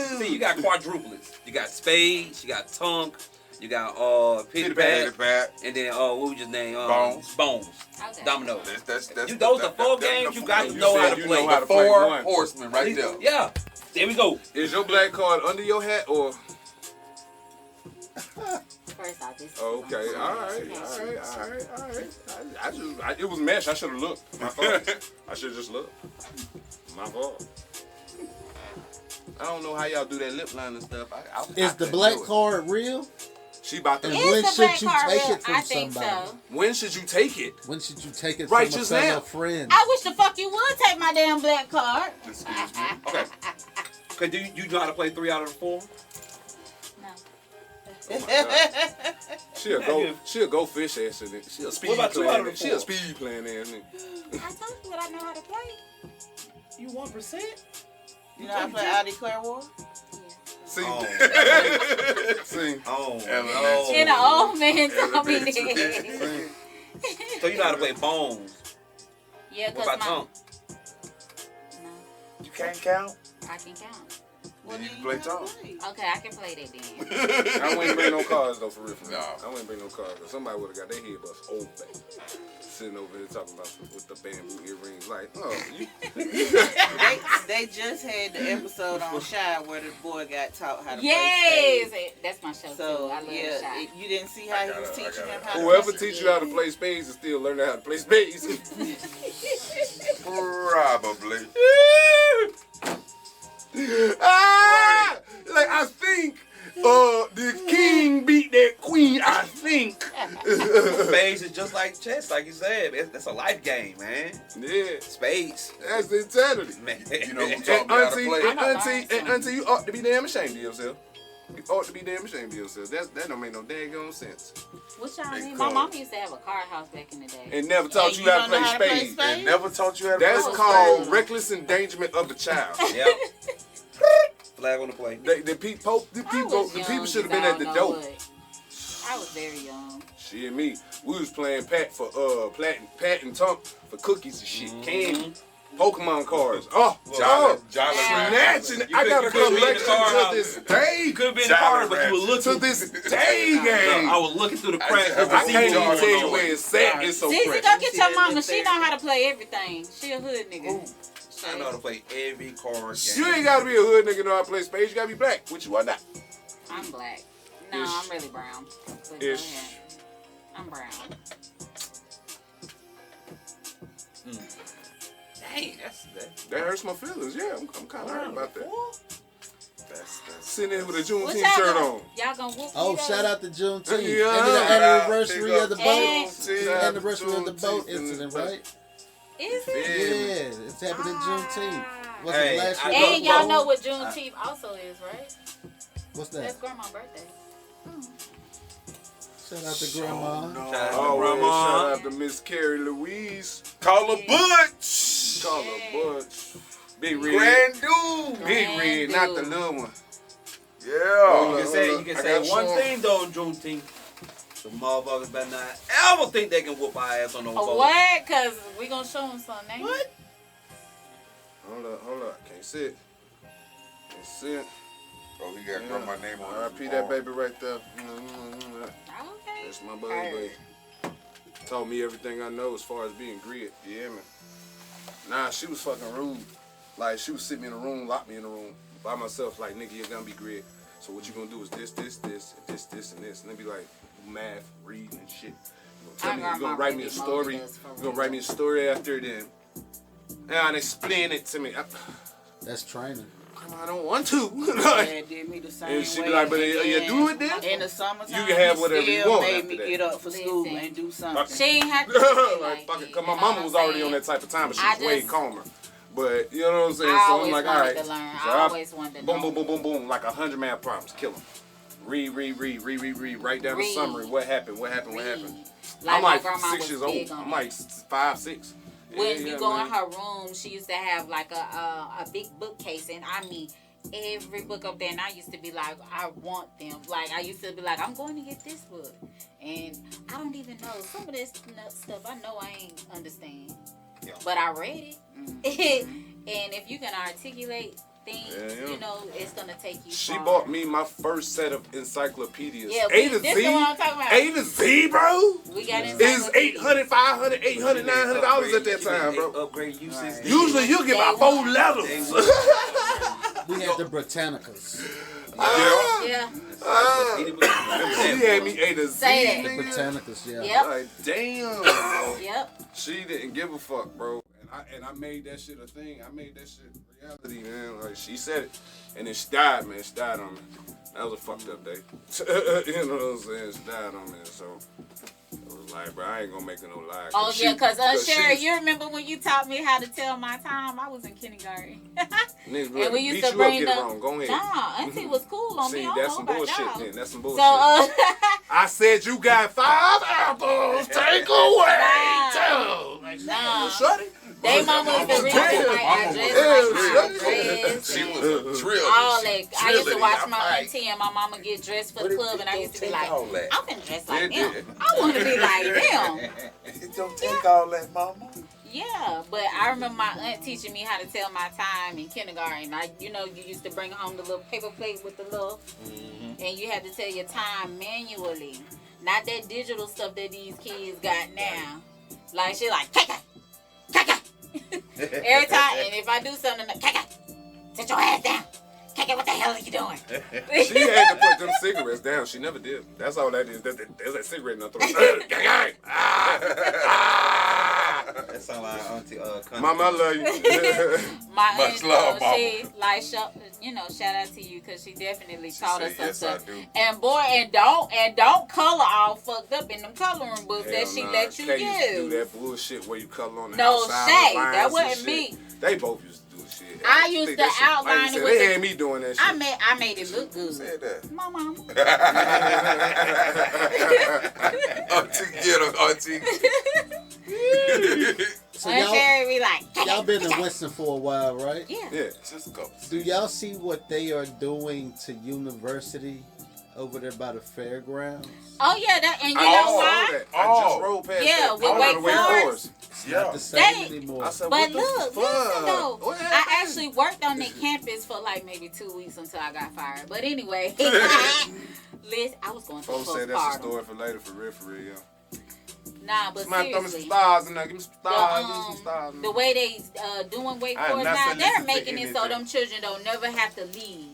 B: more.
E: see, you got quadruplets. You got spades, you got tongue, you got pitty pat,
D: Pat.
E: and then what we just named
D: Bones.
E: Bones.
B: Okay.
E: Dominoes.
D: That's
E: Those the four games you got to know how to
C: You
E: play.
C: know how to play
D: Four
C: one.
D: horsemen right there.
E: Yeah. There we go.
C: Is your black card under your hat or?
B: First off, this is
C: Okay,
B: on
C: all right. It was mesh. I should have looked. My fault. I should have just looked. My fault. I don't know how y'all do that lip line and stuff. I
A: Is the
C: couldn't
A: black
C: do it.
A: card real?
C: She about to.
A: And
B: Is
A: when
B: the
A: should
B: black
A: you
B: card
A: take
B: real?
A: it from
B: I think
A: somebody?
B: so.
C: When should you take it?
A: When should you take it
C: Right
A: from a
C: just
A: fellow
C: now.
A: friend?
B: I wish the fuck you would take my damn black card.
D: Excuse me.
E: Okay. Okay, do you know how to play 3 out of the 4?
B: No.
C: Oh my God. She'll go fish ass in it. She'll speed
E: What about 2 out
C: playing
E: of
C: it.
E: the
C: She'll
E: 4?
C: speed playing ass nigga.
B: I told you what I know how to play.
E: You 1%?
F: You know how to play Audi Clearwater?
C: See,
E: Oh.
C: see.
E: Oh,
D: Elementary.
B: And the old man told me that.
C: See?
E: So you know how to play Bones.
B: Yeah,
E: What
B: because
E: about
B: my...
E: Tongue?
B: No,
D: You can't count.
B: I can count.
D: You need to play tongue.
B: Okay, I can play that then.
C: I wouldn't bring no cars though, for real. For real.
D: No.
C: I wouldn't bring no cars. Cause somebody would have got their head bust open. Sitting over here talking about with the bamboo earrings. Like, oh, you.
F: They just had the episode on Shy where the boy got taught how to
B: Yes!
F: play
B: That's my show
F: spades. So
B: too. I love
F: yeah,
B: Shy.
F: you didn't see how he was
D: I
F: teaching
D: got
F: him
D: it.
F: how to
C: Whoever
F: play
C: teach you how to play spades is still learning how to play spades.
D: Probably.
C: Ah! Like I think the king beat that queen. I think.
E: Spades is just like chess, like you said. That's a life game, man.
C: Yeah,
E: Spades.
C: that's insanity.
E: Man.
D: You know who
C: And
D: taught me how to
C: auntie,
D: play?
C: and auntie, you ought to be damn ashamed of yourself. You ought to be damn ashamed of yourself. That don't make no daggone sense.
B: What y'all
D: Big
B: mean? My
D: card.
B: mom used to have a card house back in the day.
C: And never taught
F: And
C: you
F: you
C: how
F: don't
C: to
F: know how to
C: play
F: play
C: spades.
F: spades?
D: They never taught you how to
C: That's
D: play
C: called
D: spades.
C: reckless endangerment of the child.
E: Yep. Flag on the play.
C: The people should have been at the door.
B: I was very young.
C: Shit, me. We was playing Pat and Tunk for cookies and shit, candy, Pokemon cards. Oh,
D: Jolly
C: snatching!
E: You
C: I got a
E: could've been in the
C: collection
E: car
C: to
E: house.
C: this day.
E: You could have been in the
D: Jolly
E: car, but you were
C: To
E: looking.
C: this day
E: Look,
C: game.
E: I was looking through the cracks.
D: I
E: of the
C: I can't even
E: seats.
C: tell you where it's at. It's so
B: Zizi,
C: fresh.
B: go get your mama. She know how to play everything. She a hood nigga.
E: I know how to play every card game.
C: You ain't gotta be a hood nigga to know how to play spades. You gotta be black, which you are not.
B: I'm black. No,
C: Ish.
B: I'm really brown. But go
C: Ish.
B: ahead. I'm brown.
E: Dang, that's that.
C: That hurts my feelings. Yeah, I'm kind of hurt about that.
D: That's
C: Sitting there with a
B: What
C: Juneteenth
B: y'all
C: shirt
B: gonna,
C: on.
B: y'all gonna whoop
A: Oh,
B: me
A: shout
B: though?
A: out to Juneteenth.
C: Yeah.
A: And the anniversary of the boat.
B: And-
A: Anniversary of the boat
C: Juneteenth
A: incident, right?
B: Is it?
A: Yeah, it's happening Juneteenth. Was
E: Hey,
A: it last
E: I
A: year?
E: know-
B: And y'all know what Juneteenth also is, right?
A: What's
B: That's
A: that?
B: grandma's birthday.
A: Shout out to Grandma.
D: no.
E: Shout out to
C: Oh,
E: Grandma.
C: shout out to Miss Carrie Louise.
D: Call her Butch.
C: Call her Butch. Big Red.
D: Grand Dude.
C: Big Red, not the little one.
D: Yeah.
E: You can say,
C: hold
E: you
C: up.
E: can
C: I
E: say
C: got
E: one
C: some.
E: thing though, Juneteenth. The motherfuckers better not ever think they can whoop our ass on no boat.
B: What? Cause we gonna show them something.
E: What?
C: Hold up. Can't sit. Can't sit.
D: Oh, he got grandma name on it.
C: R.I.P. that baby right there.
B: Okay.
C: That's my buddy. Told me everything I know as far as being grit. Yeah, man. Nah, she was fucking rude. Like, she would sit me in a room, lock me in a room by myself, like, nigga, you're gonna be grit. So what you gonna do is this, and this, and then be like, math, reading, and shit. You gonna tell me, you gonna write me a story. You gonna write me a story after then. And explain it to me.
A: That's training.
C: I don't want to.
F: Dad did me the same
C: And she
F: way.
C: be like, but
F: And
C: you
F: then
C: do it then?
F: in the summertime,
C: You can have whatever
F: he
C: you
F: still
C: want
F: made
C: after
F: me
C: that.
F: get up for school
B: Listen.
F: and do something.
B: She ain't have to do it
C: Like,
B: like
C: fuck it,
B: that,
C: cause my
B: you know
C: mama
B: what
C: was
B: I'm
C: already on
B: saying?
C: that type of time, but she
B: I
C: was way
B: just-
C: calmer. But you know what I'm saying?
B: I
C: So
B: always
C: I'm like,
B: wanted
C: alright.
B: to learn.
C: So
B: I always wanted to
C: boom,
B: know.
C: boom, boom, boom, boom, like 100-man problems, kill them. Read, write down the
B: Read.
C: summary. What happened?
B: Like
C: I'm
B: my
C: like
B: grandma
C: 6
B: was
C: years old.
B: big on
C: I'm
B: that.
C: like 5, 6.
B: When
C: Yeah,
B: you go
C: man.
B: in her room, she used to have like a big bookcase, and I mean every book up there. And I used to be like, I want them. Like I used to be like, I'm going to get this book, and I don't even know some of this stuff. I know I ain't understand,
E: Yeah.
B: but I read it. And if you can articulate things,
C: Yeah.
B: you know, it's gonna take you.
C: She
B: far.
C: bought me my first set of encyclopedias.
B: Yeah,
C: A to
B: this
C: Z.
B: is what I'm talking about.
C: A to Z, bro.
B: We got
C: Is
B: encyclopedias.
C: $800, $500, $800, $900 at that time, bro.
E: Upgrade usage.
C: Usually you get about 4 letters.
A: We had the Britannicas.
B: Yeah.
C: She had me A to Z.
B: Say
A: The
B: that.
A: Britannicas, yeah.
B: Yep.
C: Like, damn. Bro.
B: Yep.
C: She didn't give a fuck, bro. And I made that shit a thing. I made that shit reality, man. Like, she said it. And then she died, man. She died on me. That was a fucked up day. You know what I'm saying? She died on me. So it was like, bro, I ain't gonna make her no lie.
B: Oh yeah, cause Sherry,
C: she-
B: you remember when you taught me how to tell my time? I was in kindergarten.
C: Niggas
B: And we used
C: beat
B: to
C: you up,
B: bring
C: get it
B: the.
C: wrong. Go ahead.
B: Nah, Auntie was cool on
C: See,
B: me. I
C: that's
B: don't
C: some
B: know about
C: bullshit
B: y'all.
C: then. That's some
B: So
C: bullshit. I said you got 5 apples. Take away 2.
B: nah,
C: Shut it.
B: they mama was the reason like I dressed like I dressed.
D: She was a drill.
B: All that. I used to watch my
D: like,
B: auntie and my mama get dressed for the club, and I used to be like,
D: all that.
B: I'm gonna dress like
D: Yeah,
B: them. I want to be like them.
D: It don't take all that, mama.
B: Yeah, but I remember my aunt teaching me how to tell my time in kindergarten. You used to bring home the little paper plate with the little, and you had to tell your time manually, not that digital stuff that these kids got now. Like she like kaka, kaka, every time. And if I do something, like, kaka, sit your ass down. Kaka, what the hell are you doing?
C: She had to put them cigarettes down. She never did. That's all that is. There's that cigarette in her throat.
E: That sound like Auntie
C: Mama, I love you.
B: My
D: Much
B: aunt,
D: love,
B: she like shout out to you because she definitely taught us some
D: Yes, I
B: stuff.
D: do.
B: And boy, and don't color all fucked up in them coloring books that she
C: Hell nah.
B: let you
C: Kay used to do
B: use.
C: that bullshit where you color on the
B: No
C: outside
B: shade,
C: lines
B: that
C: and
B: wasn't
C: shit.
B: me.
C: They both used to do shit.
B: I used
C: think
B: to
C: that shit- like
B: outline
C: you
B: it
C: said,
B: with
C: They
B: the-
C: had me doing that shit.
B: I made it look good.
D: Said that.
B: My mama.
D: Auntie, get her, auntie.
A: So
B: Aunt Sherry be like,
A: y'all been in Winston for a while, right?
B: yeah.
C: Yeah.
D: Just a couple.
A: Do y'all see what they are doing to University over there by the fairgrounds?
B: Oh yeah, that and you
C: I
B: know
C: just
B: why?
C: saw that. I just rode past
B: Yeah,
C: that.
B: with
C: I went
B: Wake
C: to Wake
B: Forest.
C: Forest.
A: It's
D: Yeah.
A: not the same
B: They-
A: anymore.
C: I said,
B: But
C: what the
B: look,
C: fuck?
B: listen though,
C: What
B: I
C: happened?
B: actually worked on that campus for like maybe 2 weeks until I got fired. But anyway, listen, I was going to
C: Folks said that's a
B: postpartum.
C: story for later, for real, yo.
B: Nah, but
C: Somebody throw me some
B: seriously,
C: stars in there. Give me some
B: the,
C: stars. Give me some stars. in
B: the
C: there.
B: way they doing Wake
C: I have
B: Forest
C: not
B: now,
C: listened
B: they're
C: to
B: making it so
C: anything.
B: them children don't never have to leave.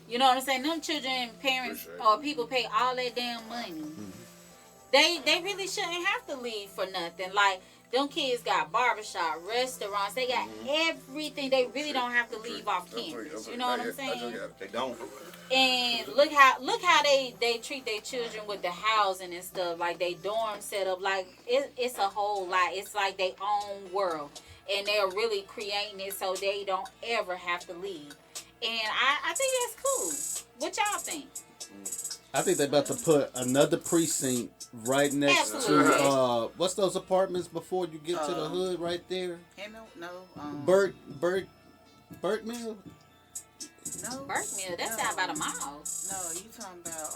B: You know what I'm saying? Them children, parents,
C: Appreciate it.
B: or people pay all that damn money. They really shouldn't have to leave for nothing. Like Them kids got barbershop, restaurants. They got everything. They really don't have to leave off campus. You know what I'm saying?
E: They don't.
B: And look how they treat their children with the housing and stuff. Like they dorm set up. Like it's a whole lot. It's like their own world, and they're really creating it so they don't ever have to leave. And I think that's cool. What y'all think?
A: I think they're about to put another precinct right next
B: Absolutely.
A: to what's those apartments before you get to the hood right there? Burt Mill?
F: No.
B: Burkemill, that's out by the mall.
F: No, you talking about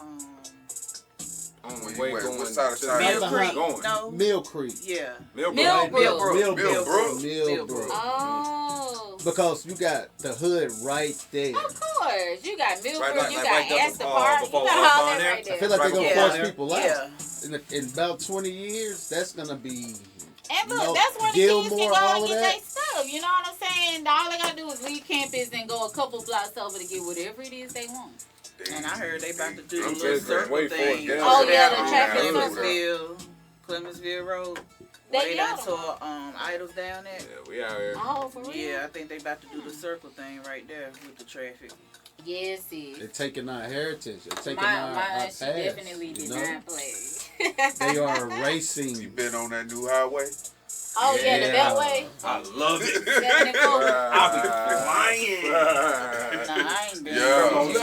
C: Wait, what side of town?
F: Mill
A: Right
F: Creek?
A: behind-
F: No.
A: Mill Creek.
F: Yeah.
B: Millbrook.
C: Millbrook.
A: Millbrook.
B: Oh.
A: Because you got the hood right there.
B: Of course. You got Millbrook,
E: Right,
B: you
E: like
B: got
E: right there
B: Astor
E: before-
B: Park, you
E: before
B: got
E: Walmart
B: all that
E: there.
B: right
A: I
B: there.
A: feel like they're gonna
F: Yeah.
A: force people out.
F: Yeah.
A: In about 20 years, that's gonna be.
B: And look,
A: No,
B: that's where the kids can
A: Gilmore,
B: go
A: all
B: and
A: of
B: get
A: that.
B: their stuff. You know what I'm saying? All they gotta do is leave campus and go a couple blocks over to get whatever it is they want.
F: And I heard they about to do the
C: I'm
F: little
C: just gonna
F: circle
C: wait for it.
F: thing.
C: Yeah.
B: Oh, yeah, the
F: over
B: traffic
F: there on
C: circle.
F: Clemensville Road.
B: They
F: They done
B: got
F: tore idols down there.
C: Yeah, we out here.
B: Oh, for real?
F: Yeah, I think they about to do the circle thing right there with the traffic.
B: Yes, sis.
A: They're taking our heritage. They're taking
B: My
A: our
B: she
A: past.
B: definitely
A: you
B: did
A: know?
B: not play.
A: They are
C: You
A: erasing.
C: been on that new highway?
B: Oh, yeah, the
A: Yeah.
B: Beltway.
E: I love it.
B: 74.
E: I'll be flying.
F: Nah, I ain't been.
C: Yeah.
E: You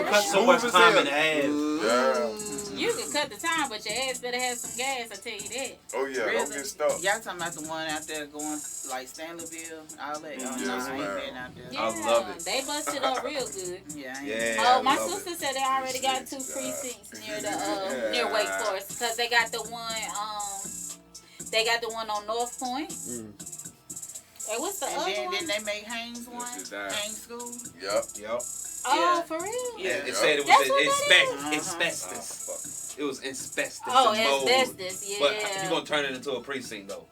E: cut so much time in half.
C: Yeah.
B: You can cut the time, but your ass better have some gas, I tell you that.
C: Oh yeah, don't
F: Really?
C: get stuck.
F: Y'all talking about the one out there going like Stanleyville, all that? Oh,
C: Yes,
F: no, I ain't
C: ma'am.
F: been out there.
B: Yeah,
E: I love it.
B: They busted up real good.
F: Yeah, I ain't
E: Yeah.
B: Oh, my
E: I love
B: sister
E: it.
B: said they already got 2 precincts near the near Wake Forest because they got the one on North Point.
A: Mm.
B: And what's the
F: And
B: other
F: then
B: one?
F: didn't they make Haynes one?
C: Yes, it does.
F: Haynes School?
C: Yep.
E: Yep.
B: Oh,
F: Yeah.
B: for real?
F: Yeah.
E: It said it
B: That's
E: was
B: what that is?
E: asbestos. It was asbestos.
B: Oh,
E: and mold.
B: asbestos, yeah.
E: But you gonna turn it into a precinct though?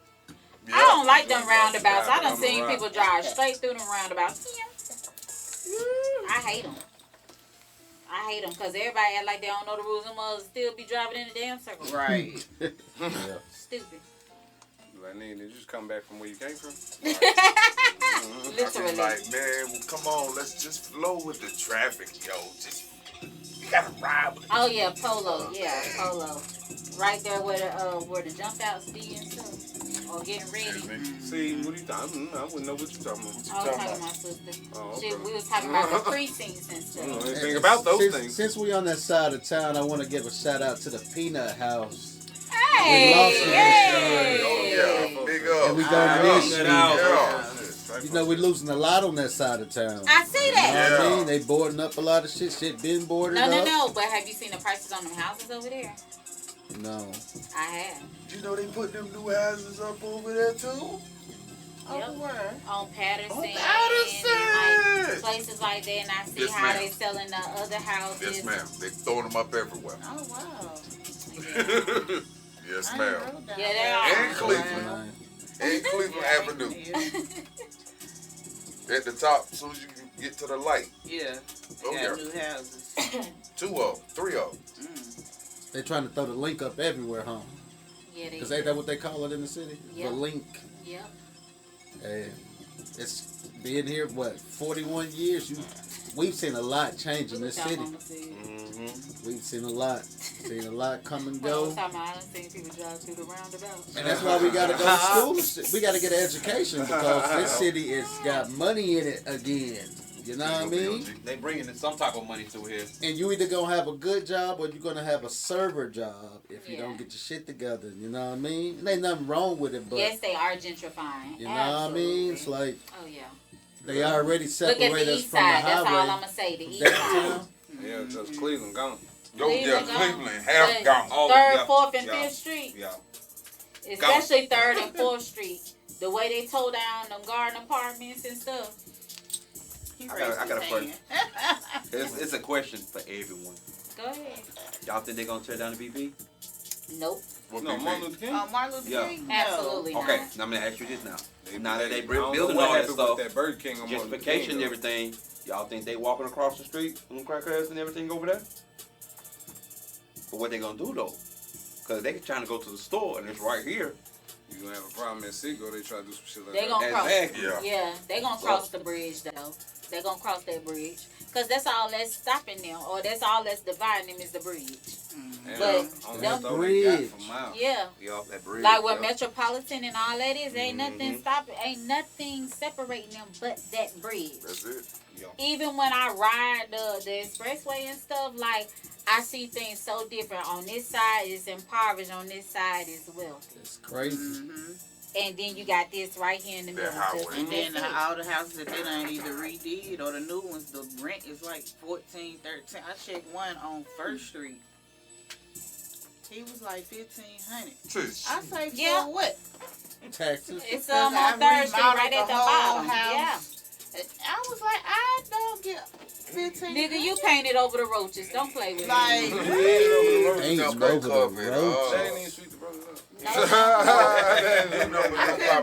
B: I don't like them roundabouts. I done
E: I'm
B: seen
E: right.
B: people drive straight through them roundabouts. I hate them. I hate them because everybody act like they don't know the rules and must still be driving in the damn circle.
F: Right.
A: Yeah.
B: Stupid.
G: Like, nigga, did you just come back from where you came from?
C: I
B: Literally.
C: be like, man, well, come on, let's just flow with the traffic, yo. Just you gotta ride with it.
B: Oh yeah, Polo. Yeah, Polo. Right there where the jump outs be and stuff. Or getting ready.
C: Excuse me.
G: See, what are you talking about? I wouldn't know what you're talking about.
B: I was talking to my sister.
G: Oh,
B: She,
G: okay.
B: we was talking about the precincts and
G: I don't know
B: stuff.
G: anything about those
A: since,
G: things.
A: Since we on that side of town, I want to give a shout out to the Peanut House.
B: Hey!
A: lost it
B: Hey!
C: Oh yeah, big up.
A: And we
C: Big
A: gonna
C: up.
A: miss
E: Good
A: you.
E: out.
C: Yeah.
A: You know, we're losing a lot on that side of town.
B: I see
A: You know
B: that.
A: what I
C: Yeah.
A: mean? They boarding up a lot of shit. Shit been boarded
B: No,
A: up.
B: no. But have you seen the prices on them houses over there?
A: No.
B: I have.
C: You know they put them new houses up over there too?
B: Yep.
F: where?
B: On Patterson,
C: On
B: and
C: Patterson!
B: like places like that, and I see
C: Yes,
B: how
C: ma'am.
B: they selling the other houses.
C: Yes, ma'am. They throwing them up everywhere.
F: Oh, wow.
B: Yeah.
C: Yes,
F: I
C: ma'am.
F: ain't rode down
B: Yeah, they
F: there.
B: are.
C: And Cleveland.
A: Man.
C: And Cleveland
F: Yeah, I
C: Avenue.
F: ain't-
C: At the top, as soon as you get to the light.
F: Yeah.
C: Oh,
F: They
C: yeah.
F: got new houses.
C: 2 of them, 3 of them.
F: Mm.
A: They trying to throw the link up everywhere, huh?
B: Yeah, they.
A: Because ain't that what they call it in the city?
B: Yeah.
A: The link.
B: Yep.
A: And it's been here, what, 41 years? We've seen a lot change in this city.
E: Mm-hmm.
A: We've seen a lot. Seen a lot come and
B: Well, I
A: go.
B: was talking about, I done seen people drive through the roundabout.
A: And that's why we gotta go to school. and shit. We gotta get an education because this city has got money in it again. You know what I mean?
E: They bringing in some type of money through here.
A: And you either gonna have a good job or you're gonna have a server job if you
B: Yeah.
A: don't get your shit together. You know what I mean? And ain't nothing wrong with it, but
B: Yes, they are gentrifying.
A: you know what I mean? It's
B: Absolutely.
A: like
B: Oh yeah.
A: they already
B: Look at
A: separate
B: the
A: us
B: east
A: from the
B: side. That's all I'm
A: highway.
B: gonna say. The east
A: Downtown.
B: side.
G: Yeah, just Cleveland gone.
C: Yo, yeah,
B: Cleveland gone.
C: Cleveland, half
B: But
C: gone.
E: Oh,
B: Third,
E: yeah,
B: Fourth, and
E: yeah.
B: Fifth Street,
E: Yeah.
B: especially Third and Fourth Street. The way they tore down them garden apartments and stuff.
F: He
E: I
F: raised
E: got a
F: his
E: question.
F: hand.
E: It's a question for everyone.
B: Go ahead.
E: Y'all think they gonna tear down the BP?
B: Nope.
C: What
G: No,
C: they
G: Martin
C: think?
G: Luther King.
F: Martin Luther
E: Yeah.
F: King? No.
B: Absolutely
E: Okay,
B: not.
E: now I'm gonna ask you this now.
G: They-
E: Now that they
G: I don't know
E: building
G: what
E: all that
G: happened
E: stuff,
G: with that Burger King on Martin Luther
E: gentrification
G: King,
E: and
G: though.
E: everything, y'all think they walking across the street on crackers and everything over there? But what they gonna do though? Cause they trying to go to the store and it's right here.
G: You gonna have a problem at Seagull, they try to do some shit like
B: They
G: that.
B: gonna cross.
E: Exactly.
C: Yeah.
B: Yeah, they gonna cross the bridge though. They gonna cross that bridge. Cause that's all that's stopping them, or that's all that's dividing them is the bridge.
G: And
B: But
G: on
B: them
G: that though, they got
A: bridge.
G: for miles.
B: Yeah,
E: Yeah, off that bridge.
B: like with
E: yeah.
B: Metropolitan and all that is, ain't nothing
E: Mhm.
B: stopping, ain't nothing separating them but that bridge.
C: That's it.
B: Even when I ride the expressway and stuff, like I see things so different. On this side is impoverished, on this side is wealthy,
A: It's crazy.
F: Mm-hmm.
B: and then you got this right here in the
C: That
B: middle.
C: highway.
F: And then all the houses that they done either redid or the new ones, the rent is like 14, 13. I checked one on First Street. He was like 1,500. I say for
B: Yeah.
F: what?
A: Taxes.
B: It's
F: Because
B: on
F: I
B: Thursday,
F: remodeled
B: right at the
F: whole
B: bottom.
F: house. I was like, I don't get 15.
B: Yeah, nigga, you painted over the roaches. Don't play with me.
F: Like,
A: Ain't
C: Got
A: over
C: play
A: the
C: covered.
A: road.
G: They ain't even sweet the brother up.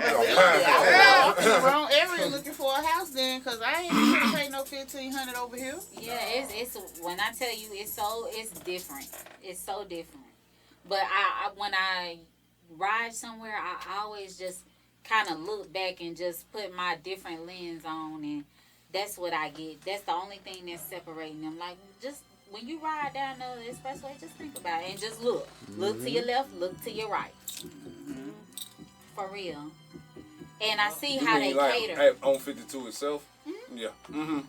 F: I was wrong area looking for a house then, because I ain't gonna pay no 1,500 over here.
B: Yeah, it's when I tell you it's different. It's so different. But I when I ride somewhere, I always just kind of look back and just put my different lens on, and that's what I get. That's the only thing that's separating them. Like, just when you ride down the expressway, just think about it and just look. Look to your left, look to your right. For real. And I see
G: You
B: how
G: mean
B: they
G: like
B: cater.
G: on 52 itself? Yeah. Mm-hmm.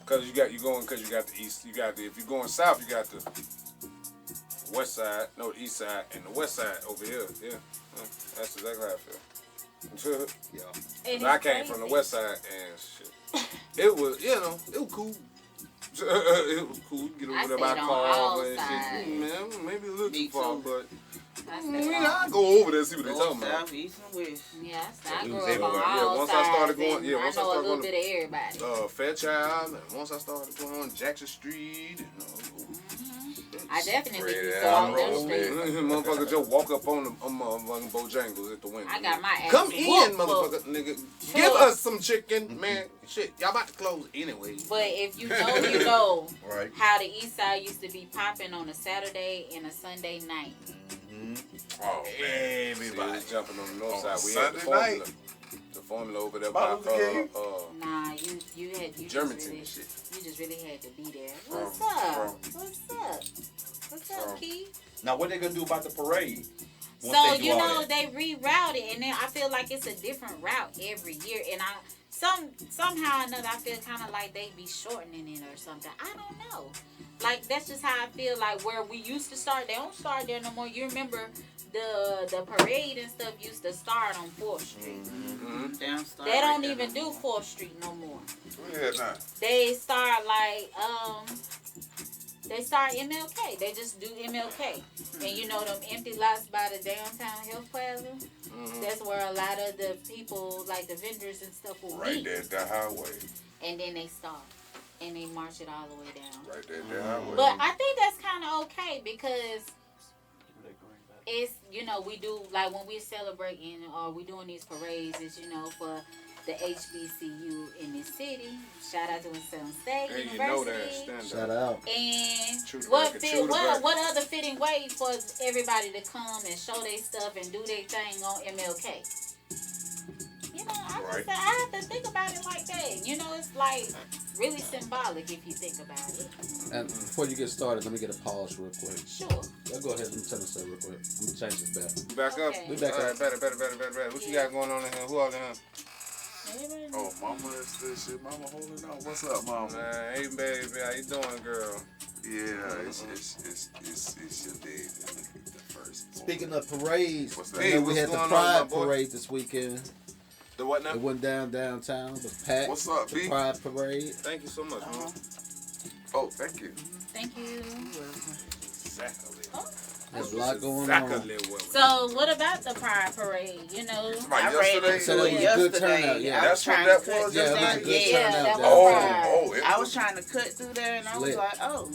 G: Cause you got the east. You got the if you're going south, you got the west side, no the east side, and the west side over here. Yeah. That's exactly how I feel.
E: Yeah.
B: And
G: I
B: it's
G: came from the
B: crazy.
G: west side and shit. It was it was cool. It was cool. Get
B: I
G: over there by
B: stayed on all
G: car and
B: sides.
G: shit. Man, maybe a little
F: Me
G: too far,
F: too.
G: but
B: I stayed
G: I go over there and see what they
F: North,
G: talking about.
F: south, east, and west.
B: Yeah, I
E: You
B: grew
E: was
B: up
E: able
B: on
E: to-
G: yeah,
B: all
G: once I
B: sides.
G: started going-
B: and
G: yeah, once I
B: I know a
G: started
B: little
G: going
B: bit of everybody.
G: Fairchild, and once I started going on Jackson Street, and
B: I definitely
C: Spread
B: used
C: it
B: to
C: out,
B: walk them
C: roll
B: streets.
G: motherfucker just walk up on the motherfucking Bojangles at the window.
B: I got my ass
G: Come in,
B: whooped for-
G: motherfucker, nigga.
B: for-
G: Give us some chicken, man. Shit, y'all about to close anyway.
B: But if you know, you know
C: Right.
B: how the East Side used to be popping on a Saturday and a Sunday night.
C: Oh, man.
G: Everybody was jumping on the north
C: On
G: side. We had the
C: Sunday night?
G: formula. The formula over there
C: Martin
G: by
C: Luther King?
B: Nah, you just
G: Germantown
B: really,
G: and shit.
B: you just really had to be there.
C: From-
B: What's up?
C: from-
B: What's up? What's up,
C: from-
B: Keith?
H: Now, what they gonna do about the parade? Once
B: So
H: they do
B: you
H: all
B: know
H: that?
B: they reroute it, and then I feel like it's a different route every year, and somehow or another I feel kind of like they be shortening it or something. I don't know. Like that's just how I feel. Like where we used to start, they don't start there no more. You remember the parade and stuff used to start on 4th Street.
F: Downstar
B: They don't
F: right there.
B: even do 4th Street no more.
C: Yeah, nah.
B: They start like they start MLK. They just do MLK. And you know them empty lots by the downtown health plaza? That's where a lot of the people, like the vendors and stuff will
C: Right
B: meet.
C: there at the highway.
B: And then they stop. And they march it all the way down.
C: Right there at the highway.
B: But I think that's kind of okay because it's, you know, we do, like when we're celebrating or we doing these parades, it's, you know, for the HBCU in the city. Shout out to Winston State
G: Hey, you
B: University.
G: know that. Stand
A: Shout
G: up.
A: out.
B: And
G: True to
B: what
G: bracket,
B: fit,
G: true to bracket.
B: what other fitting way for everybody to come and show their stuff and do their thing on MLK? You know, I have to think about it like that. You know, it's like really symbolic if you think about it.
A: And before you get started, let me get a pause real quick.
B: Sure.
A: Y'all go ahead and tell us that real quick. I'm gonna change this back.
G: You back up?
B: Okay.
A: We back
G: All
A: up.
G: right, better. What you got going on in here? Who all in here?
B: Everybody
C: Oh, mama is this shit. Mama holding on. What's up, mama?
G: Man, hey baby, how you doing, girl?
C: Yeah, it's your day. The first.
A: Speaking of parades,
C: What's
A: you
C: that?
A: know,
G: Hey,
A: we
G: what's
A: had the
G: going on, my
A: Pride
G: boy?
A: Parade this weekend.
G: The what now?
A: It went downtown. It was packed.
C: What's up,
A: The
C: B?
A: Pride Parade.
G: Thank you so much, man.
C: Oh, thank you.
B: Thank you.
G: Exactly.
A: There's a lot going
G: Exactly
A: on.
G: what
B: So, what about the Pride Parade? You know,
C: Somebody
F: I ran
C: yesterday?
F: into
A: So that
F: it
A: was a good
F: yesterday.
A: turnout, yeah.
F: I
C: That's
F: was
C: what
F: trying
C: that
F: to cut
C: was
A: Yeah, it
F: through
A: was a
F: there.
A: good
B: Yeah,
A: turnout.
B: that
A: there.
B: was
C: Oh,
B: Pride.
C: oh, it
F: I was trying to cut through there, and I was
A: Lit.
F: like, oh.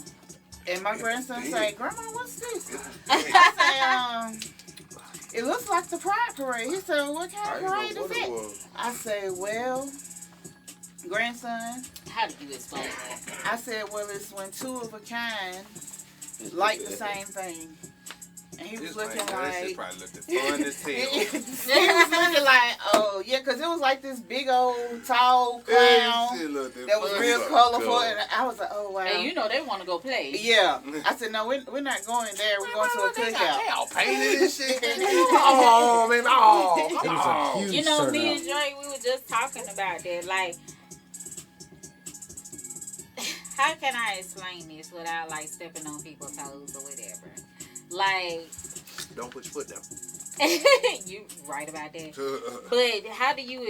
F: And my grandson
C: big.
F: said, Grandma, what's this? I said, it looks like the Pride Parade. He said, what
C: I
F: kind
C: didn't
F: of parade
C: know
F: is
C: what it
F: it?
C: was.
F: I said, well, grandson,
B: how do you explain that?
F: I said, well, it's when two of a kind like the same thing. And he was
G: This
F: looking
G: man, that shit
F: like,
G: probably looked fun as hell.
F: he was looking like, oh yeah, because it was like this big old tall clown that was real colorful, and I was like, oh wow.
B: And you know they want to go play.
F: Yeah, I said no, we're not going there. We're going to a cookout.
C: They all painted and shit.
G: Oh man, oh,
A: It
G: come
A: was a
G: on.
A: huge
B: You know, me
A: turnout.
B: and Dre, we were just talking about that. Like, how can I explain this without like stepping on people's toes or whatever? Like,
C: Don't put your foot down.
B: you right about that. But how do you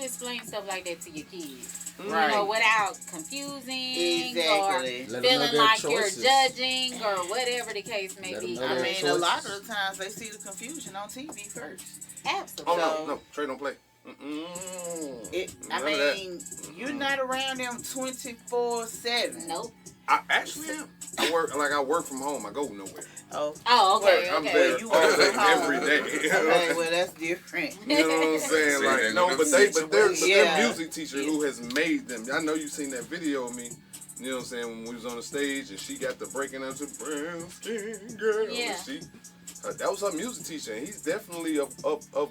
B: explain stuff like that to your kids?
F: Right.
B: You know, without confusing
F: Exactly.
B: or
A: Let them know
B: feeling
A: their
B: like
A: choices.
B: you're judging or whatever the case may
A: Let them
B: be.
A: know
F: I
A: their
F: mean, a
A: choices.
F: lot of the times they see the confusion on TV first.
B: Absolutely.
G: Oh no, Trey don't play.
F: I
G: None of that.
F: mean, you're not around them 24/7.
B: Nope.
G: I actually am. I work from home. I go nowhere.
F: Oh,
B: Oh, okay,
G: I'm
B: okay.
G: there
F: you
G: all
F: work
G: day,
F: from home.
G: every day.
F: Okay, well that's different.
G: You know what I'm saying?
C: See,
G: Like
C: they're
G: no,
C: gonna
G: but they're
F: Yeah.
G: music teacher who has made them. I know you seen that video of me. You know what I'm saying, when we was on the stage and she got the breaking up to brown skin girl.
B: Yeah.
G: That was her music teacher, and he's definitely of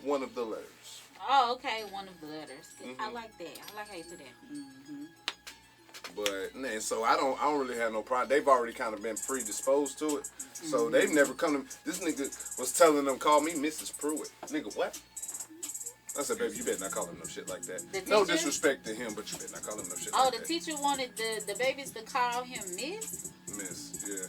G: one of the letters.
B: Oh, okay, one of the letters.
G: Mhm.
B: I like that. I like how you put that.
G: But man, so I don't really have no problem. They've already kind of been predisposed to it, so they've never come to me. This nigga was telling them, call me Mrs. Pruitt. Nigga, what? I said, baby, you better not call him no shit like that.
B: The
G: No
B: teacher?
G: disrespect to him, but you better not call him no shit
B: Oh,
G: like
B: the
G: that.
B: teacher wanted the babies to call him Miss?
G: Miss, yeah.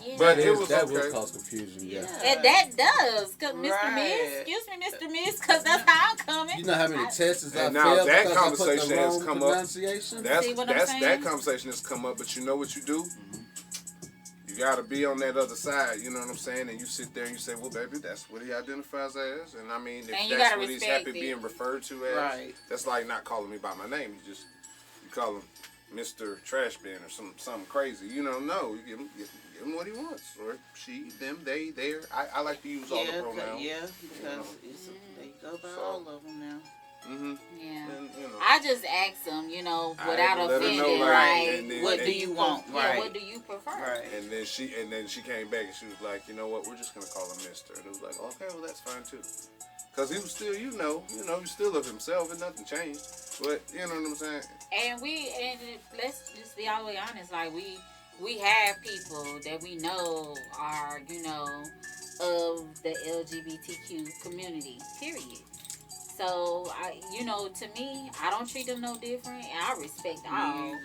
B: Yeah.
G: But it was
A: that
G: okay.
A: would cause confusion, yeah.
B: And that does, because Mr.
F: Right.
B: Miss, excuse me, Mr. Miss, because that's how I'm coming.
A: You know how many tests I
G: And now
A: failed
G: that
A: because I put
G: conversation
A: the
G: has
A: wrong
G: come up.
A: pronunciation?
B: See what I'm
G: That
B: saying?
G: conversation has come up, but you know what you do? You gotta be on that other side, you know what I'm saying? And you sit there and you say, well, baby, that's what he identifies as. And I mean, if
B: And you
G: that's
B: gotta
G: what he's
B: respect
G: happy
B: it.
G: being referred to as,
F: Right.
G: that's like not calling me by my name. You call him Mr. Trash Bin or something crazy. You know, no, you give him what he wants. Or she, them, they, their. I like to use all the pronouns.
F: Because they go by
G: So.
F: all of them now.
G: Mm-hmm.
B: Yeah.
G: And, you know.
B: I just asked them, you know,
G: I
B: without
G: let her know,
B: offending,
G: like,
B: right?
G: and then-
F: What do you want?
B: Yeah,
F: Right.
B: what do you prefer?
F: Right.
G: And then she came back and she was like, you know what, we're just gonna call him Mister. And it was like, okay, well that's fine too. Cause he was still, you know, he's still of himself and nothing changed. But you know what I'm saying?
B: And let's just be all the way honest, like we have people that we know are, you know, of the LGBTQ community, period. So, you know, to me, I don't treat them no different, and I respect all.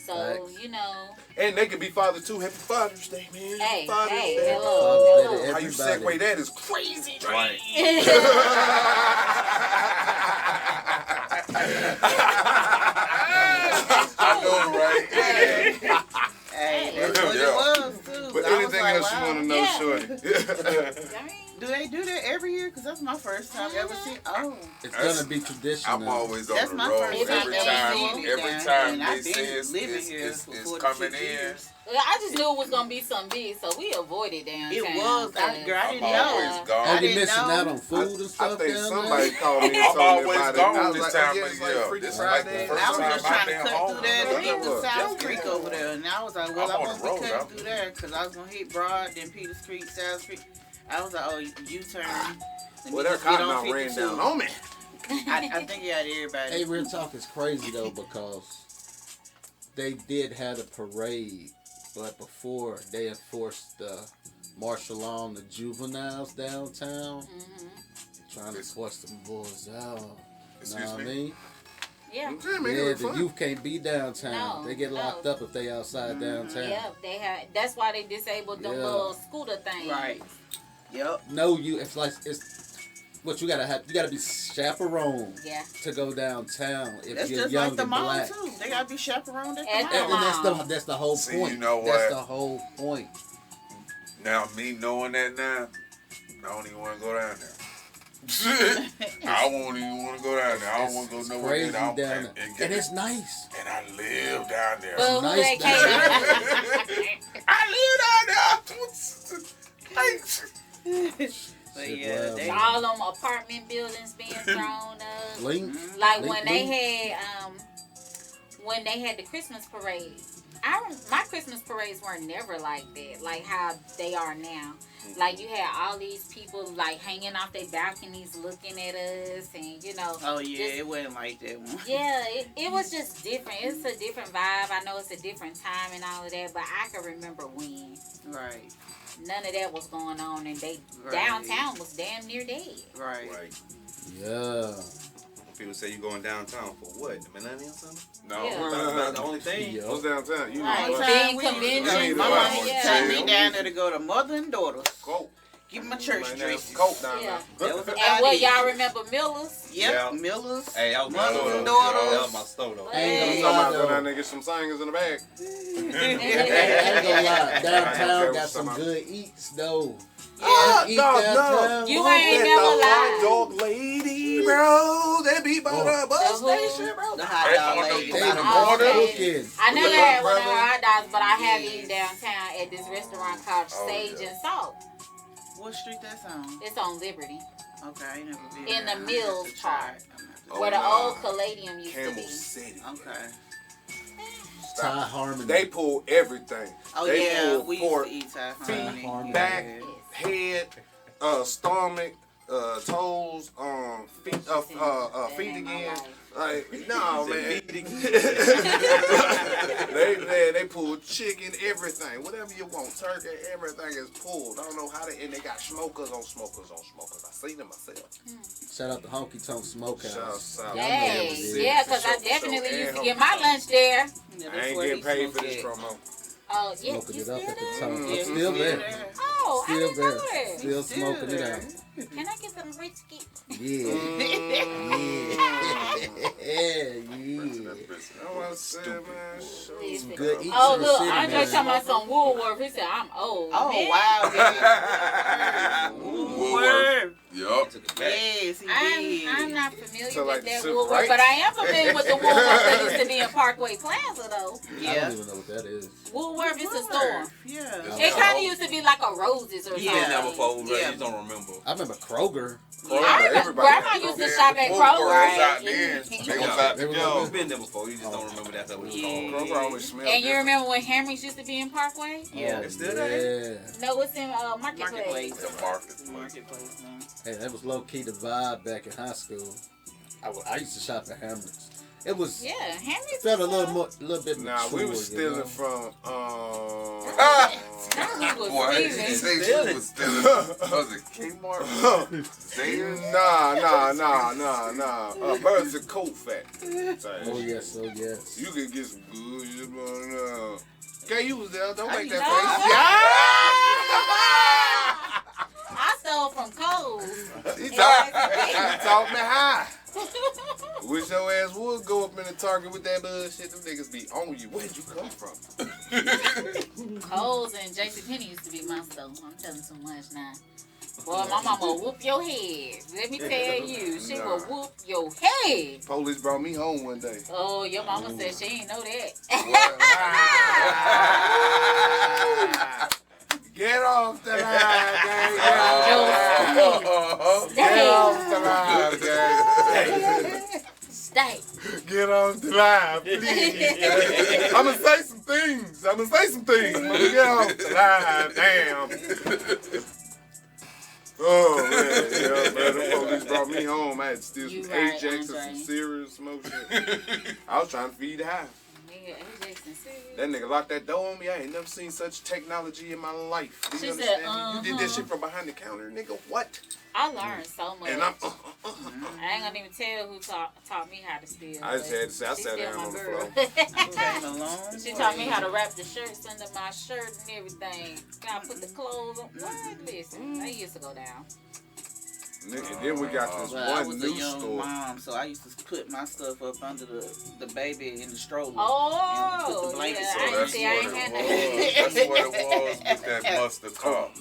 B: So,
A: Facts.
B: you know,
G: And they could be father too. Happy Father's Day, man.
B: hey,
G: Father's
B: hey,
G: Day.
B: hello,
A: Father's Day to
B: hello.
G: How you
A: everybody.
G: segue that is crazy,
C: Right.
G: I know, right?
F: Hey, that's what
C: Yeah.
F: it was too.
G: But
F: I was
G: anything
F: like,
G: else you
F: wow.
G: want to know,
B: Yeah.
G: shorty?
B: I mean,
F: Do they do that every year? Because that's my first time ever seeing. Oh,
A: It's gonna be traditional.
C: I'm always on
F: that's
C: the
F: my
C: road
F: first time
C: every
F: ever
C: time.
F: seeing it
C: Every
F: down
C: time
F: here, and
C: they
F: I've
C: say
F: been living
C: it's
F: here for
C: it's
F: 46
C: coming in.
F: years.
B: I just knew it was gonna be something big, so we avoided downtown.
F: It was. Girl, I
C: I'm
F: didn't know.
C: always
A: Are
C: gone.
F: I
A: you
F: didn't
A: missing
F: know.
A: out on food and
G: I
A: stuff
G: think
A: down
G: somebody
A: there?
G: called me and
C: I'm
G: told me
C: always
G: about it. I
C: gone
G: was
C: this
G: like,
C: time
G: oh, yeah,
C: of
G: it's
C: the
G: like
C: year.
G: Freaky
C: This is like the
G: Friday.
C: first
F: I was
C: time
F: just
C: I've
F: trying to
C: been
F: cut
C: home.
F: through there to get to
G: Look,
F: South
G: look.
F: Creek over there. And I was like, well,
C: I'm
F: I
C: on
F: won't
C: the
F: be
C: road,
F: cutting
C: I'm-
F: through there because I was going to hit Broad, then Peters Creek, South Creek. I was like, oh, U-turn. Let me
G: Well, their
F: just get
G: cotton
F: on
G: mouth ran
F: 52.
G: down on me.
F: I think you had everybody.
A: Hey, real talk is crazy though because they did have a parade, but before they enforced the martial law on the juveniles downtown, trying to force them boys out.
C: Excuse
A: Know what I
C: me?
A: mean?
B: Yeah.
G: I'm saying, man,
A: Yeah,
G: it
A: the
G: was fun.
A: youth can't be downtown.
B: No,
A: They get locked
B: no.
A: up if they outside downtown.
B: Yep, they had. That's why they disabled them
A: Yeah.
B: little scooter things.
F: Right. Yep.
A: No, it's what you gotta have. You gotta be chaperoned
B: Yeah.
A: to go downtown if
F: That's
A: you're
F: just
A: young
F: like the
A: and
F: mall,
A: black.
F: too. They got to be chaperoned at the
B: At
F: mall.
B: the
A: And that's the whole
C: See,
A: point.
C: you know
A: That's
C: what?
A: the whole point.
C: Now, me knowing that now, I don't even want to go down there. I won't even want to go down there. I don't want to go
A: It's
C: nowhere
A: crazy
C: near
A: down
C: there.
A: there, and it's nice.
C: And I live down there.
B: But who
A: nice
B: they
A: down
B: cater?
C: I live down there.
F: But
A: Shit,
F: yeah,
A: wow,
F: they,
A: man.
B: All them apartment buildings being thrown up.
A: Link.
B: Like
A: Link,
B: when they
A: link.
B: had the Christmas parade, my Christmas parades were never like that, like how they are now. Like you had all these people like hanging off their balconies looking at us, and you know.
F: Oh yeah,
B: just,
F: it wasn't like that one.
B: Yeah, it was just different. It's a different vibe. I know it's a different time and all of that, but I can remember when
F: Right.
B: none of that was going on, and
F: Right.
B: downtown was damn near dead.
F: Right.
I: Right.
A: Yeah.
I: People say you going downtown for what? The Millennium Center?
C: No.
B: Yeah.
I: That's not the only thing.
A: Yeah.
C: What's downtown? You know
B: Right.
C: what?
B: Big
F: We-
B: convention.
F: My
C: Yeah.
F: mama
B: Yeah.
F: sent me down there to go to Mother and Daughters.
C: Coke.
F: Give me my church
C: Man,
F: dresses.
C: that's Coke down
B: Yeah.
F: That was
C: there.
B: And what y'all remember, Miller's?
F: Yep,
I: Yeah.
F: Miller's.
I: Hey, that was my
F: Mother
I: store.
F: and
I: though.
F: Daughters.
I: That was my store though.
A: I ain't
C: You
A: gonna
C: talking
A: lie
C: about go down
A: though.
C: there get some singers in the bag?
A: I ain't gonna lie. Downtown
C: Okay,
A: got some
C: somebody-
A: good eats though.
C: Ah,
A: Eat
C: no,
A: downtown.
B: You ain't never
C: the hot
B: lied.
C: dog lady, bro. They be by the bus
B: The who?
C: station, bro.
F: The hot dog
C: Hey,
F: lady.
A: They
C: on the
B: Oh,
C: border.
B: okay.
A: cooking.
B: I never
C: With the
B: had one of
C: umbrella.
B: her hot dogs, but I have
F: Yeah.
B: eaten downtown at this restaurant called
C: Oh,
B: Sage
C: yeah.
B: and Salt.
F: What street that's on?
B: It's on Liberty,
F: Okay, I ain't never been
B: In
F: there.
B: the
F: I'm
B: Mills
F: gonna have to try
B: part.
F: it. I'm gonna have to
C: Oh,
B: where the
C: nah.
B: old Palladium used to
C: Camel
B: be.
C: City.
F: Okay.
A: Ty Harmony.
C: They pull everything.
F: Oh
C: They
F: yeah,
C: pull
F: we
C: pork,
F: used to eat Thai
C: feet,
F: honey.
C: back,
B: Yes.
C: head, stomach, toes, feet, feet
B: That ain't my
C: again.
B: life.
C: Like, no, man.
I: Feet
C: they pull chicken, everything, whatever you want, turkey, everything is pulled. I don't know how they, and they got smokers on smokers on smokers. I seen them myself.
A: Shout out to Honky Tonk Smokehouse.
C: Shouts out.
B: Dang,
A: Yeah,
B: yeah, because I
C: For sure,
B: definitely
C: for sure.
B: used to
C: And
B: get my lunch there.
F: Yeah,
C: I
F: that's
C: ain't
F: where
C: getting
F: he
C: paid for this
F: smoked
C: promo.
B: Oh, yeah,
A: Smoking
B: you
A: it up
B: still
A: at the
B: there?
A: top.
F: Yeah,
A: I'm
F: he's
A: still there.
B: Oh, I
A: Still
B: didn't know
A: there.
B: that.
A: Still smoking it
F: there.
A: out.
B: Can I get some brisket?
A: Yeah. Yeah.
C: I want to say, man, show
B: Listen.
A: Good eats
B: Oh,
A: in the
B: look,
A: city,
B: Andre
A: man.
B: talking about some Woolworth. He said, I'm old.
F: Oh
B: man.
F: wow, yeah.
C: Woolworth. Yup.
F: Yes, he did.
B: I'm not familiar
C: So, like,
B: with that
C: civil
B: Woolworth,
C: rights?
B: but I am familiar with the Woolworth that used to be in Parkway Plaza, though.
A: I
F: Yeah.
A: don't even know what that is.
B: Woolworth is a store.
F: Yeah.
B: It kind of used to be like a Roses or
F: Yeah.
I: Been
B: something.
I: there before, but
F: Yeah.
I: you just don't remember.
A: I remember Kroger.
B: I remember Grandma used to shop at Kroger.
C: Right.
B: And
A: They were
I: Yo,
A: like,
I: you've been there before. You just don't remember that's what it's
F: Yeah.
I: called.
C: Kroger always smells
B: you
C: different.
B: remember when Henry's used to be in Parkway?
F: Yeah.
A: oh,
I: It's still there?
A: yeah.
B: No, it's in Marketplace.
F: Marketplace.
C: The market.
F: Marketplace now.
A: Hey, that was low key the vibe back in high school. I used to shop at Hammer's. It was
B: Yeah, Henry's
A: felt a
B: was,
A: little bit
C: Nah,
A: mature,
C: we was stealing
A: you know?
C: from,
B: Henry was
C: Boy,
B: stealing.
C: they was stealing. Was it Kmart? Nah. Birds and coat factory.
A: Oh yes, oh yes.
C: You could get some good shit on Okay, you was there. Don't
F: I
C: make
F: used
C: that face.
B: I stole from Kohl's.
C: Yeah! He taught me high. Wish your ass would go up in the Target with that bullshit. Them niggas be on you. Where'd you come from?
B: Kohl's and JCPenney used to be my store. I'm telling too much now. Boy, my mama will whoop your head. Let me tell you, she
C: Nah.
B: will whoop your head.
C: Police brought me home one day.
B: Oh, your mama said she ain't know that.
C: Get off the line, gang. Get off the line, gang.
B: Stay.
C: Get off the line, please. I'ma say some things. I'ma get off the line. Damn. Oh, man. Yeah, man. The police brought me home. I had to steal
B: You
C: some
B: right,
C: Ajax and
B: Andre.
C: some serious smoke shit. I was trying to feed the house.
B: Nigga, Ajax and serious.
C: That nigga locked that door on me. I ain't never seen such technology in my life. Do you
B: She
C: understand
B: said,
C: me? You did that shit from behind the counter, nigga. What?
B: I learned so much.
C: And I'm.
B: I ain't gonna even tell who taught me how to steal.
C: I just
B: but
C: had to say, I
B: she
C: sat
B: still
C: down
B: my
C: on the
B: girl.
F: Came along.
B: She taught me how to wrap the shirts under my shirt and everything. Gotta put the clothes on. What? Listen, that used to go down.
C: Nigga, then we got this
F: Well, I
C: one
F: was a
C: new
F: young
C: store.
F: mom, so I used to put my stuff up under the baby in the stroller.
B: Oh,
F: And put the blankets
B: yeah,
F: on.
B: I ain't see. I ain't had
C: That's
B: that.
C: what it was with that mustard top.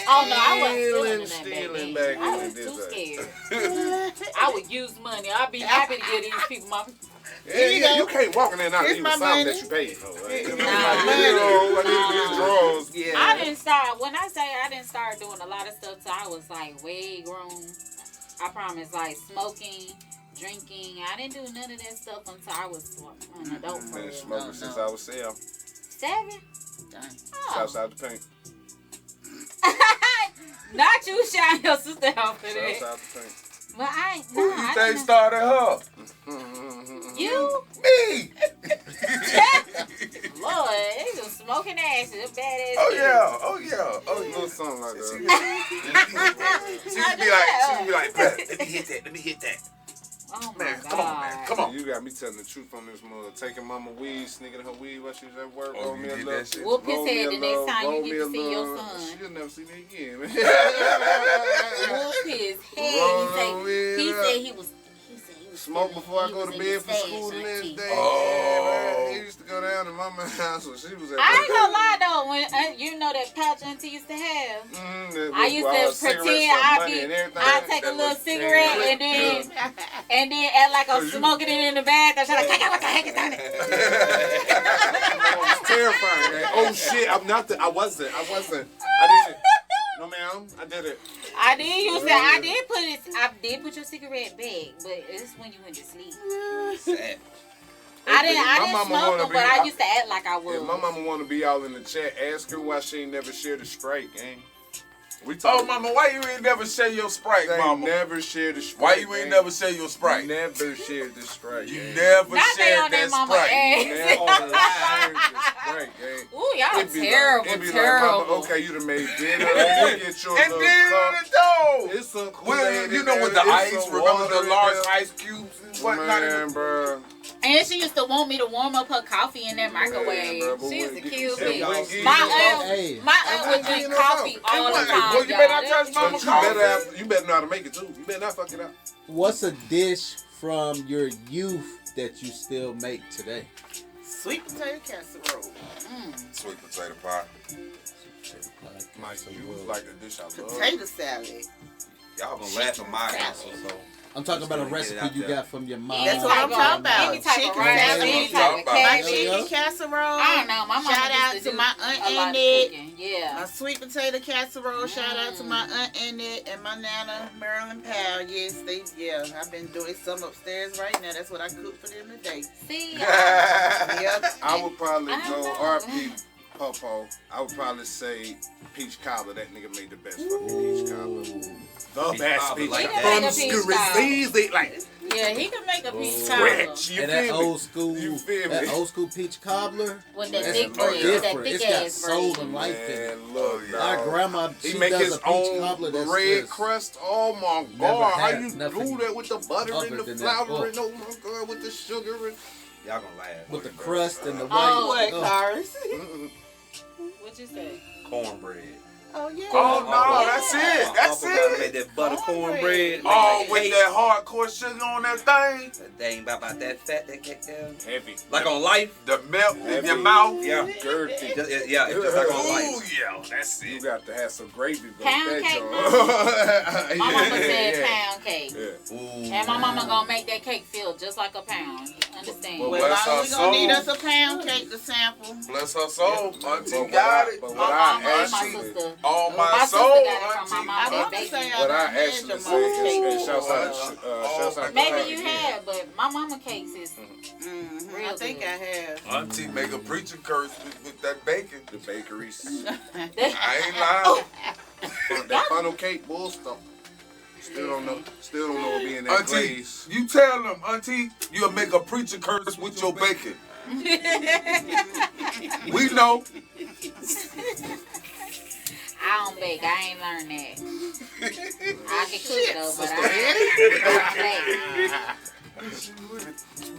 B: Oh no, I wasn't
C: Stealing
B: stealing
C: back
B: that I
C: in
B: was
C: this
B: too
C: day.
B: scared. I would use money. I'd be happy to give these people my.
C: Yeah, you can't walk in there and not
F: Here's
C: leave
F: my
C: something
F: money.
C: that you paid for. Right?
F: Here's
C: Like,
F: my
C: you know, I need these drawers.
F: Yeah.
B: I didn't start. When I say I didn't start doing a lot of stuff till I was like way grown. I promise, like smoking, drinking. I didn't do none of that stuff until I was an adult. for
C: Been
B: real.
C: smoking since I was 7.
B: 7?
F: Dang.
B: Oh.
G: Southside the paint.
B: Not you shine your sister out for that.
G: Southside the paint.
B: But I ain't.
D: Who
B: No,
D: you
B: I
D: think
B: didn't.
D: started her?
B: You?
D: Me.
B: Lord, they was smoking ass. Badass.
D: Oh yeah. Oh yeah. Oh
G: A
D: yeah.
G: little something like
D: She
G: that.
D: would be like, "Bruh, let me hit that.
B: Oh my
D: Man,
B: God.
D: come on, man, come on."
G: You got me telling the truth on this mother. Taking mama weed, sneaking her weed while she was at work.
D: Oh,
G: roll
D: you
G: me a
D: did
G: little.
D: that shit?
B: Whoop his
G: roll me
B: head
G: a
B: the
G: little,
B: next time
G: roll
B: you
G: me
B: get
G: a
B: to see your
G: little-
B: son.
G: She'll never see me again, man.
B: Whoop his head.
G: Roll
B: He
G: it up.
B: said he was.
G: Smoke
B: feeling-
G: before I
B: he
G: go
B: was
G: to
B: in
G: bed
B: his
G: for
B: stash,
G: school the next
B: auntie.
G: day.
D: Oh.
G: Man, he used to go down to mama's house when she was at
B: I ain't
G: work.
B: gonna lie though, when you know that pouch auntie used to have. I used
G: All
B: to
G: the cigarettes
B: pretend
G: and
B: I
G: money and everything.
B: I take a
D: That
B: little
D: was
B: cigarette
D: terrible.
B: and then act like I'm
G: Cause you-
B: smoking it in the back. I'm like, what the heck is that?
G: It was terrifying, man. Oh shit, I wasn't. I did it. No ma'am, I did it.
B: I did put your cigarette back, but it's when you went to sleep.
E: Sad.
B: I
G: My
B: didn't
G: mama
B: smoke
G: wanna
B: them,
G: be-
B: but I used to act like I was.
G: If my mama want to be all in the chat, ask her why she ain't never shared a Sprite, gang. We
D: Oh,
G: talk.
D: mama, why you ain't never share your Sprite,
G: They
D: mama?
G: never shared a Sprite.
D: Why you ain't
G: gang.
D: never share your Sprite?
G: Never shared the Sprite.
D: You
G: gang.
D: never
B: Not they
D: shared
B: on their
D: that
B: mama
D: Sprite.
B: ass.
G: Never shared the Sprite, gang.
B: Ooh, y'all
G: It be
B: terrible,
G: like, it be
B: terrible.
G: like, mama, okay, you done made dinner. You get your
D: And
G: little
D: then
G: cup.
D: the dough.
G: It's some
D: Well,
G: Kool-Aid
D: you
G: in
D: know
G: there,
D: with the
G: it's
D: ice,
G: some
D: remember
G: water
D: the
G: in
D: large
G: there.
D: ice cubes and whatnot?
G: Man, bro.
B: And she used to want me to warm up her coffee in that microwave.
G: Man, bro,
B: She used to
G: but
B: kill
G: when-
B: me.
G: and when-
A: Hey.
B: My aunt would drink coffee all the
D: what?
B: time.
D: Well, you better not
B: y'all.
D: touch mama
G: But
D: coffee.
G: you better know how to make it too. You better not fuck it up.
A: What's a dish from your youth that you still make today?
F: Sweet potato casserole.
D: Sweet potato pie.
G: My youth like the dish I love.
F: Potato salad.
I: Y'all gonna laugh at my answer, so.
A: I'm talking about a
I: Get it
A: recipe
I: out
A: you
I: there.
A: got from your mom.
F: That's what I'm talking about.
B: Any type of
F: Chicken
B: rice,
F: salad.
B: any
D: Yeah.
B: type of
F: My
B: cabbage.
F: chicken casserole.
B: I don't know. My mama
F: Shout out
B: used
F: to
B: do
F: my
B: a
F: aunt
B: lot of
F: Annette.
B: cooking. Yeah.
F: My sweet potato casserole. Shout out to my aunt Annette and my nana Marilyn Powell. Yes, I've been doing some upstairs right now. That's what I cooked for them today.
B: See,
F: Yep.
G: I would probably
B: I
G: go
B: don't know.
G: RP Popo. I would probably say peach cobbler. That nigga made the best fucking peach cobbler. The
I: Peach
G: best
I: cobbler
G: peach
I: like
G: cobbler.
B: that.
G: From
B: He can make a peach
G: scratch. They like
B: yeah, he can make a peach
G: scratch.
B: cobbler
G: You
A: And that
G: feel me?
A: old school,
G: You feel me?
A: that old school peach cobbler.
B: with that
A: That's
B: thick bread, that
A: different.
B: thick
A: It's got
B: ass
A: soul
B: bread.
A: and life in it.
G: Man, look,
A: My
G: dog.
A: grandma,
G: He
A: she
G: make
A: does
G: his
A: a peach
G: own
A: cobbler that's
G: bread
A: just,
G: crust. Oh my
A: Never
G: god, how
A: had
G: you
A: nothing
G: do that with the butter
A: other
G: and the
A: than that.
G: flour and oh my god, with the sugar and
I: Y'all gonna laugh.
A: with the crust and the
B: Oh,
A: white.
F: What, Cars?
B: What you say?
I: Cornbread.
F: Oh, yeah.
D: Oh no,
B: Yeah.
D: that's it.
I: My
D: That's
I: uncle gotta make
D: it.
I: that butter cornbread.
D: Oh,
I: Like
D: with
I: cake.
D: that hardcore sugar on that thing,
I: That ain't about that fat, that cake down.
G: heavy.
I: Like on life.
D: the melt in
G: Heavy.
D: your mouth.
I: Yeah.
G: Dirty.
I: Yeah, it's just like on
D: Ooh,
I: life.
D: yeah, that's
G: You
D: it.
G: got to have some gravy. to go
B: Pound
G: with
B: cake,
G: that joint.
B: My mama
G: Yeah,
B: said
G: yeah.
B: pound cake.
G: Yeah.
I: Ooh.
B: And my mama gonna make that cake feel just like a pound. Understand?
D: Well,
F: Well,
D: bless
F: mama,
D: her
F: we gonna need
D: soul.
F: us a pound cake to sample.
D: Bless her soul. Auntie
G: But
D: got
G: what
D: it.
G: but what
B: my
G: I
B: mama and my
G: actually,
B: sister.
D: On
B: My
D: my
B: sister
D: soul,
B: got it from my
D: auntie.
B: mama.
F: I
B: They
F: want to
B: baked
F: say
B: it.
F: I
G: what
F: done
G: I
F: had
G: actually
F: your
G: say
F: mom's cake.
G: is shouts out, shouts out.
B: Maybe
G: to
B: you
G: her.
B: have, but my mama cakes is
F: I
B: real
F: think
B: good.
F: I have.
D: Auntie make a preacher curse with that bacon.
G: The bakeries.
D: I ain't lying.
G: That funnel cake bull stuff. Still don't know what being that
D: Auntie,
G: glaze.
D: you tell them, Auntie, you'll make a preacher curse with your bacon. We know.
B: I don't bake. I ain't learned that. I can cook though, but I don't bake.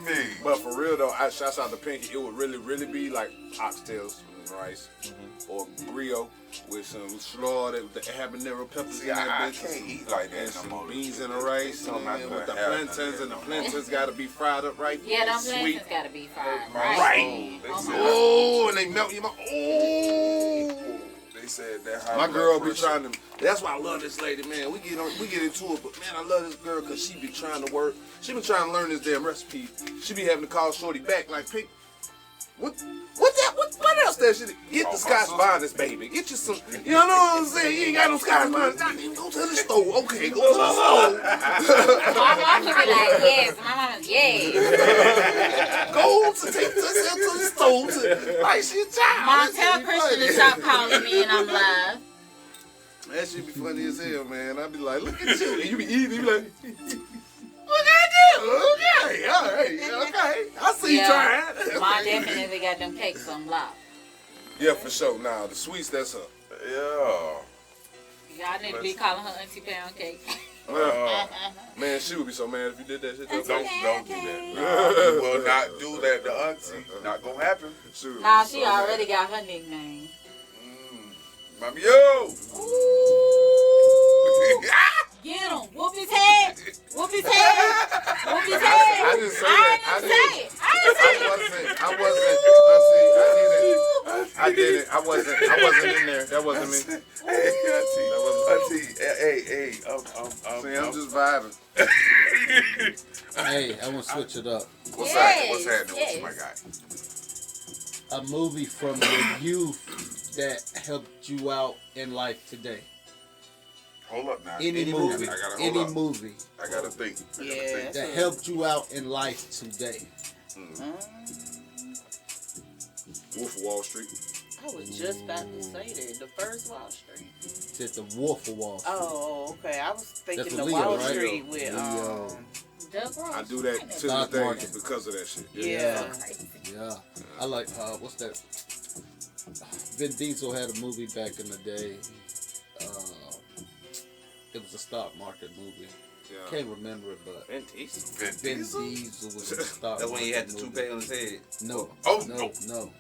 D: Me.
G: But for real though, shouts out to Pinky. It would really be like oxtails and rice, or griot with some slaw, the habanero peppers
D: See,
G: in that
D: I
G: bitch,
D: can't eat like that
G: and
D: no
G: some
D: more.
G: beans and the rice,
D: Something
G: and
D: I
G: with the
D: couldn't have
G: plantains,
D: none of
G: and the
D: that.
G: plantains gotta be fried up right.
B: Yeah, them
G: sweet.
B: plantains gotta be fried.
G: Right.
B: Right.
D: They
B: Oh
D: said,
B: my
G: Oh, and they melt you. Oh.
D: they said that high
G: My
D: blood
G: girl be
D: pressure.
G: trying to. That's why I love this lady, man. We get into it, but man, I love this girl because she be trying to work. She been trying to learn this damn recipe. She be having to call Shorty back like, Pink,
C: What else that shit? Get the Scotch bonnets, baby. Get you some. You know what I'm saying? You ain't got no Scotch bonnets. Go to the store. Okay, go to the store.
B: My mom would be like, yes. My mama's yes.
C: Go to take yourself to the store. Like shit, child.
B: Mom, tell Christian to stop calling me and I'm live.
C: That shit be funny as hell, man. I be like, look at you. And you be eating. You be like, look at you. Okay, all right, okay. I see you trying.
B: Mom definitely got them cakes on lock.
C: Yeah, for sure. Nah, the sweets, that's her.
D: Yeah.
B: Y'all need to be calling her Auntie Pound Cake.
C: Man, she would be so mad if you did that shit.
D: Don't do that. No, you will not do that to Auntie. Not gonna happen.
B: Nah, she already got her nickname.
D: Mami, yo!
B: Get him! Whoop his head! Whoop his head! Whoop his head!
C: I didn't say that.
B: I didn't say it.
C: I didn't. I wasn't in there. That wasn't me.
D: Hey,
C: See, I'm just vibing.
A: Hey, I want to switch it up.
D: What's happening? What's happening with you, my guy?
A: A movie from your youth that helped you out in life today.
D: Hold up now.
A: Any movie.
D: I gotta
A: Any
D: hold up.
A: movie
D: I gotta think.
F: Yeah.
A: that helped you out in life today.
C: Wolf of Wall Street.
F: I was just about to say that. The first Wall Street.
A: Said the Wolf of Wall Street.
F: Oh, okay. I was thinking
A: That's
F: the
A: Leo,
F: Wall
A: right?
F: Street with
A: Leo.
B: Doug Ross.
C: I do that to the
A: Stock
C: day
A: market.
C: because of that shit.
F: Yeah.
A: Yeah. I like, what's that? Vin Diesel had a movie back in the day. It was a stock market movie.
C: Yeah.
A: Can't remember it, but
E: Vin Diesel.
A: Vin Diesel was in a stock
I: That's when he had
A: market
I: the
A: movie.
I: toupee on his head.
A: No.
D: Oh,
A: No.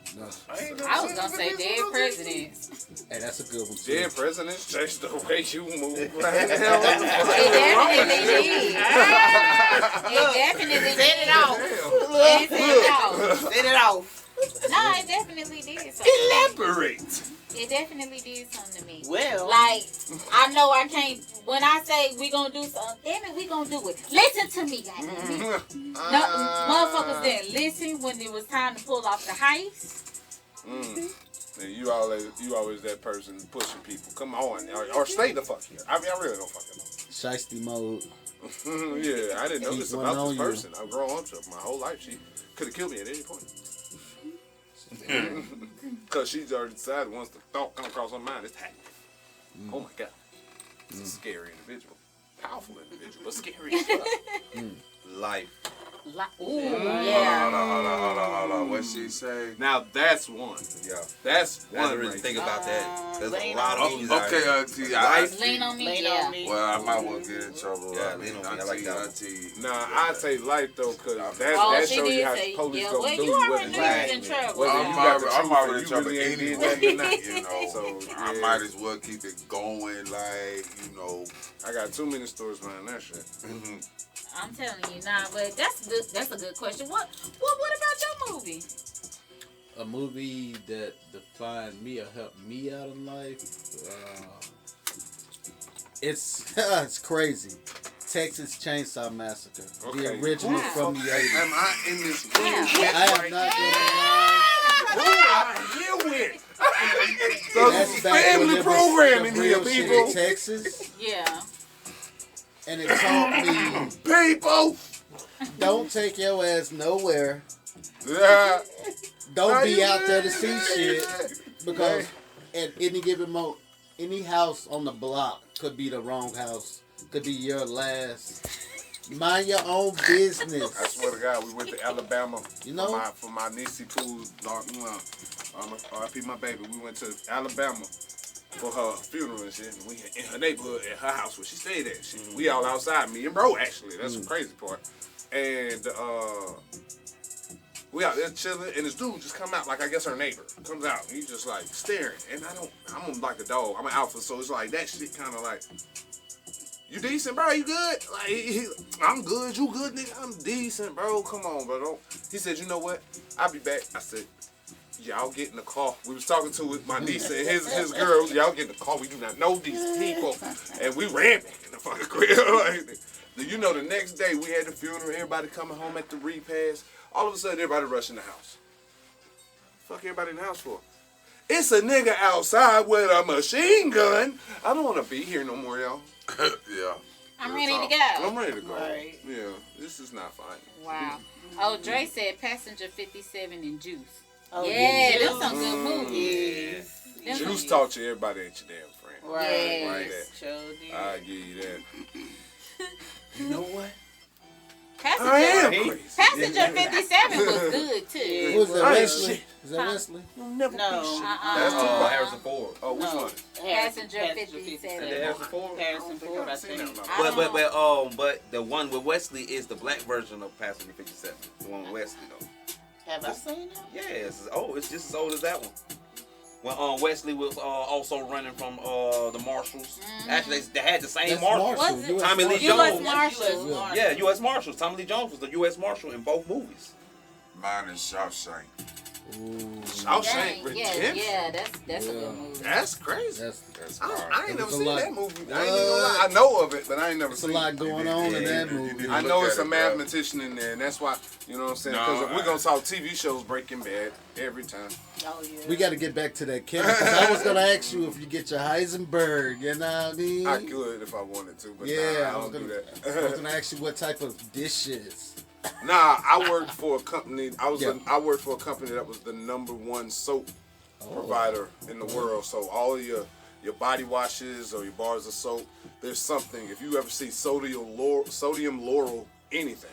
B: I was gonna say dead presidents.
A: Hey, that's a good one too.
C: Dead presidents change the way you move.
B: It definitely did. It definitely
F: Set it off.
B: It set it off.
F: Set it off.
B: No, it definitely did something.
C: Elaborate.
B: It definitely did something to me.
F: Well.
B: Like, I know I can't, when I say we gonna do something, damn it, we gonna do it. Listen to me, goddamn it. No, motherfuckers didn't listen when it was time to pull off the heist.
C: And you always that person pushing people. Come on, or stay the fuck here. I mean, I really don't fucking know.
A: Shiesty mode.
C: Yeah, I didn't know this
A: Keep
C: about
A: one
C: this
A: on you.
C: person. I've grown up to my whole life. She could have killed me at any point. Because she's already decided once the thought comes across her mind, it's happening. Oh my God. It's a scary individual. Powerful individual, but scary as fuck.
I: Life.
B: Ooh,
D: Hold
B: yeah.
D: on. What she say?
C: Now that's one.
I: Yeah.
C: That's
I: I had to
C: one.
I: really
C: Right
I: think about that. There's a
F: Lean
I: lot
F: on
I: of
F: me.
I: movies out
D: Okay,
I: here.
D: Auntie. I
B: Lean on me,
F: Lean
B: yeah.
F: on me.
D: Well, I might well get in trouble.
I: Yeah, lean on me. I like that one.
D: Auntie.
C: Nah, I'd say life though, because
B: Oh,
C: that
B: she
C: shows you
B: did
C: how
B: say,
C: police
B: yeah,
C: go
B: well,
C: do
B: you already
C: whether
B: knew you was in trouble.
C: whether you
B: so.
C: got the
D: I'm
C: truth
D: already
C: or you
D: trying to
C: really ain't
D: eat
C: did nothing or not.
D: You know,
C: So,
D: I
C: yeah.
D: might as well keep it going, like, you know.
C: I got too many stories behind that shit.
B: I'm telling you, nah, but that's good. That's a good question. What about your movie?
A: A movie that defined me or helped me out in life. It's crazy. Texas Chainsaw Massacre,
C: Okay.
A: the original from the 80s.
C: Am I in this
B: Yeah.
A: I am not
C: Who am I here with?
A: gonna lie. That's back when
C: family
A: it was
C: programming
A: the
C: here,
A: real shit
C: people.
A: in Texas,
B: Yeah.
A: and it taught me
C: People.
A: don't take your ass nowhere.
C: Yeah.
A: Don't be out there to see shit because at any given moment, any house on the block could be the wrong house. Could be your last. Mind your own business.
C: I swear to God, we went to Alabama.
A: You know?
C: For my niece Pooh's dog. R.I.P. my baby. We went to Alabama for her funeral and shit. And we in her neighborhood at her house where she stayed at. We all outside. Me and bro actually. That's the crazy part. And we out there chilling, and this dude just come out, like I guess her neighbor comes out, and he's just like staring, and I'm like a dog, I'm an alpha, so it's like that shit kind of like, you decent, bro? You good? Like, I'm good. You good, nigga? I'm decent, bro. Come on, bro. Don't. He said, you know what? I'll be back. I said, y'all get in the car. We was talking to my niece and his girls. Y'all get in the car. We do not know these people, and we ran back in the fucking crib. Like, you know, the next day we had the funeral. Everybody coming home at the repast. All of a sudden, everybody rushed in the house. Fuck everybody in the house for? It's a nigga outside with a machine gun. I don't want to be here no more, y'all. Yeah.
B: I'm
C: Real
B: ready to
C: talk.
B: go.
C: I'm ready to go.
F: Right.
C: Yeah, this is not fine.
B: Wow. Oh, Dre said Passenger 57 and Juice.
F: Oh,
B: Yeah,
F: Juice.
B: them some good movies.
F: Yes.
B: Them
C: Juice
B: some-
C: taught you everybody ain't your damn friend.
F: Right.
B: Yes.
C: Right there.
F: Sure did.
C: I give you that. You know what?
B: Passenger,
C: I am
H: Hey.
C: crazy.
B: Passenger 57 was good too.
A: Who's that?
C: Right.
A: Wesley?
C: Shit.
A: Is that Wesley?
C: You'll never
F: No.
C: be shit.
I: That's
B: Uh-uh.
I: Harrison Ford.
C: Oh, which
F: No.
C: one?
B: Passenger
F: Passenger
B: 57.
I: The Harrison Ford.
F: Harrison Ford, I
C: I've seen
F: think.
C: that.
B: I don't-
I: But the one with Wesley is the black version of Passenger 57. The one with Wesley though.
F: Have I seen that?
I: Yes. It's just as old as that one. When Wesley was also running from the Marshals. Actually, they had the same
A: That's
I: Marshals.
A: Marshall.
B: Was it?
A: US
I: Tommy Lee
A: Marshall.
B: U.S.
I: Jones.
B: Marshals.
A: Yeah.
I: Yeah, U.S. Marshals. Tommy Lee Jones was the U.S. Marshal in both movies.
D: Mine is Shawshank.
A: Ooh,
C: Shawshank
B: Dang, yeah,
C: Redemption.
B: yeah, that's a
A: Yeah.
B: good movie.
C: That's crazy.
A: that's
C: I ain't
A: It
C: never
A: was a
C: seen
A: lot-
C: that movie.
A: What?
C: I ain't even gonna lie. I know of it, but I ain't never
A: It's a
C: seen
A: lot
C: it.
A: going on in that
D: you
A: movie.
D: did.
C: I
D: Look
C: know
D: at
C: it's a
D: it, bro.
C: mathematician in there, and that's why, you know what I'm saying?
D: No,
C: Because if we're
D: I-
C: going to talk TV shows, Breaking Bad, every time.
F: Oh, yeah.
A: We got to get back to that, Kevin, because I was gonna ask you if you get your Heisenberg. You know what I mean?
C: I could if I wanted to, but
A: Yeah,
C: nah, I
A: I was
C: don't do
A: I was
C: that.
A: gonna ask you what type of dishes.
C: Nah, I worked for a company.
A: Yeah.
C: I worked for a company that was the #1 soap provider in the world. So all of your body washes or your bars of soap, there's something. If you ever see sodium lauryl anything,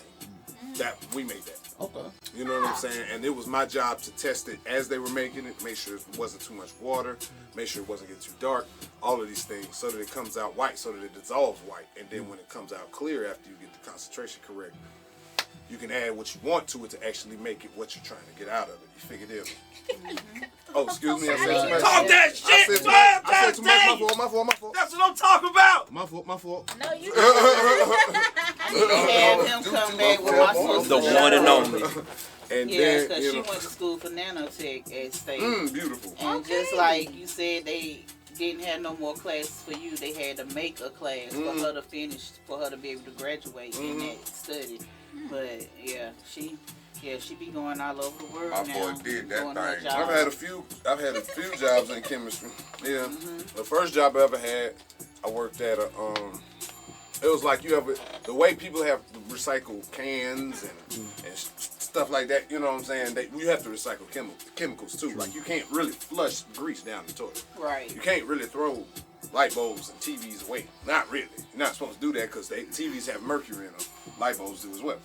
C: that we made that.
A: Okay.
C: You know what I'm saying? And it was my job to test it as they were making it, make sure it wasn't too much water, make sure it wasn't getting too dark, all of these things, so that it comes out white, so that it dissolves white. And then when it comes out clear after you get the concentration correct, you can add what you want to it to actually make it what you're trying to get out of it. You figure it out. Oh, excuse me. I said too much.
I: Talk that
C: I
I: shit,
C: said too
I: man!
C: much. I said too much. My fault.
I: That's what I'm talking about!
C: My fault.
B: No, you
F: I need to have him come back with my sister.
I: The one and only.
C: And
F: Yeah,
C: then,
F: because
C: you
F: she
C: know,
F: went to school for nanotech at State.
C: beautiful.
F: And just like you said, they didn't have no more classes for you. They had to make a class for her to finish, for her to be able to graduate in that study. But yeah, she be going all over the world
D: My
F: now.
D: boy did that
F: doing her
D: thing.
F: job.
C: I've had a few jobs in chemistry. Yeah. The first job I ever had, I worked at a it was like the way people have to recycle cans and stuff like that, you know what I'm saying? You have to recycle chemicals too. Like you can't really flush grease down the toilet.
F: Right.
C: You can't really throw light bulbs and TVs away. Not really. You're not supposed to do that because TVs have mercury in them. Light bulbs do as well.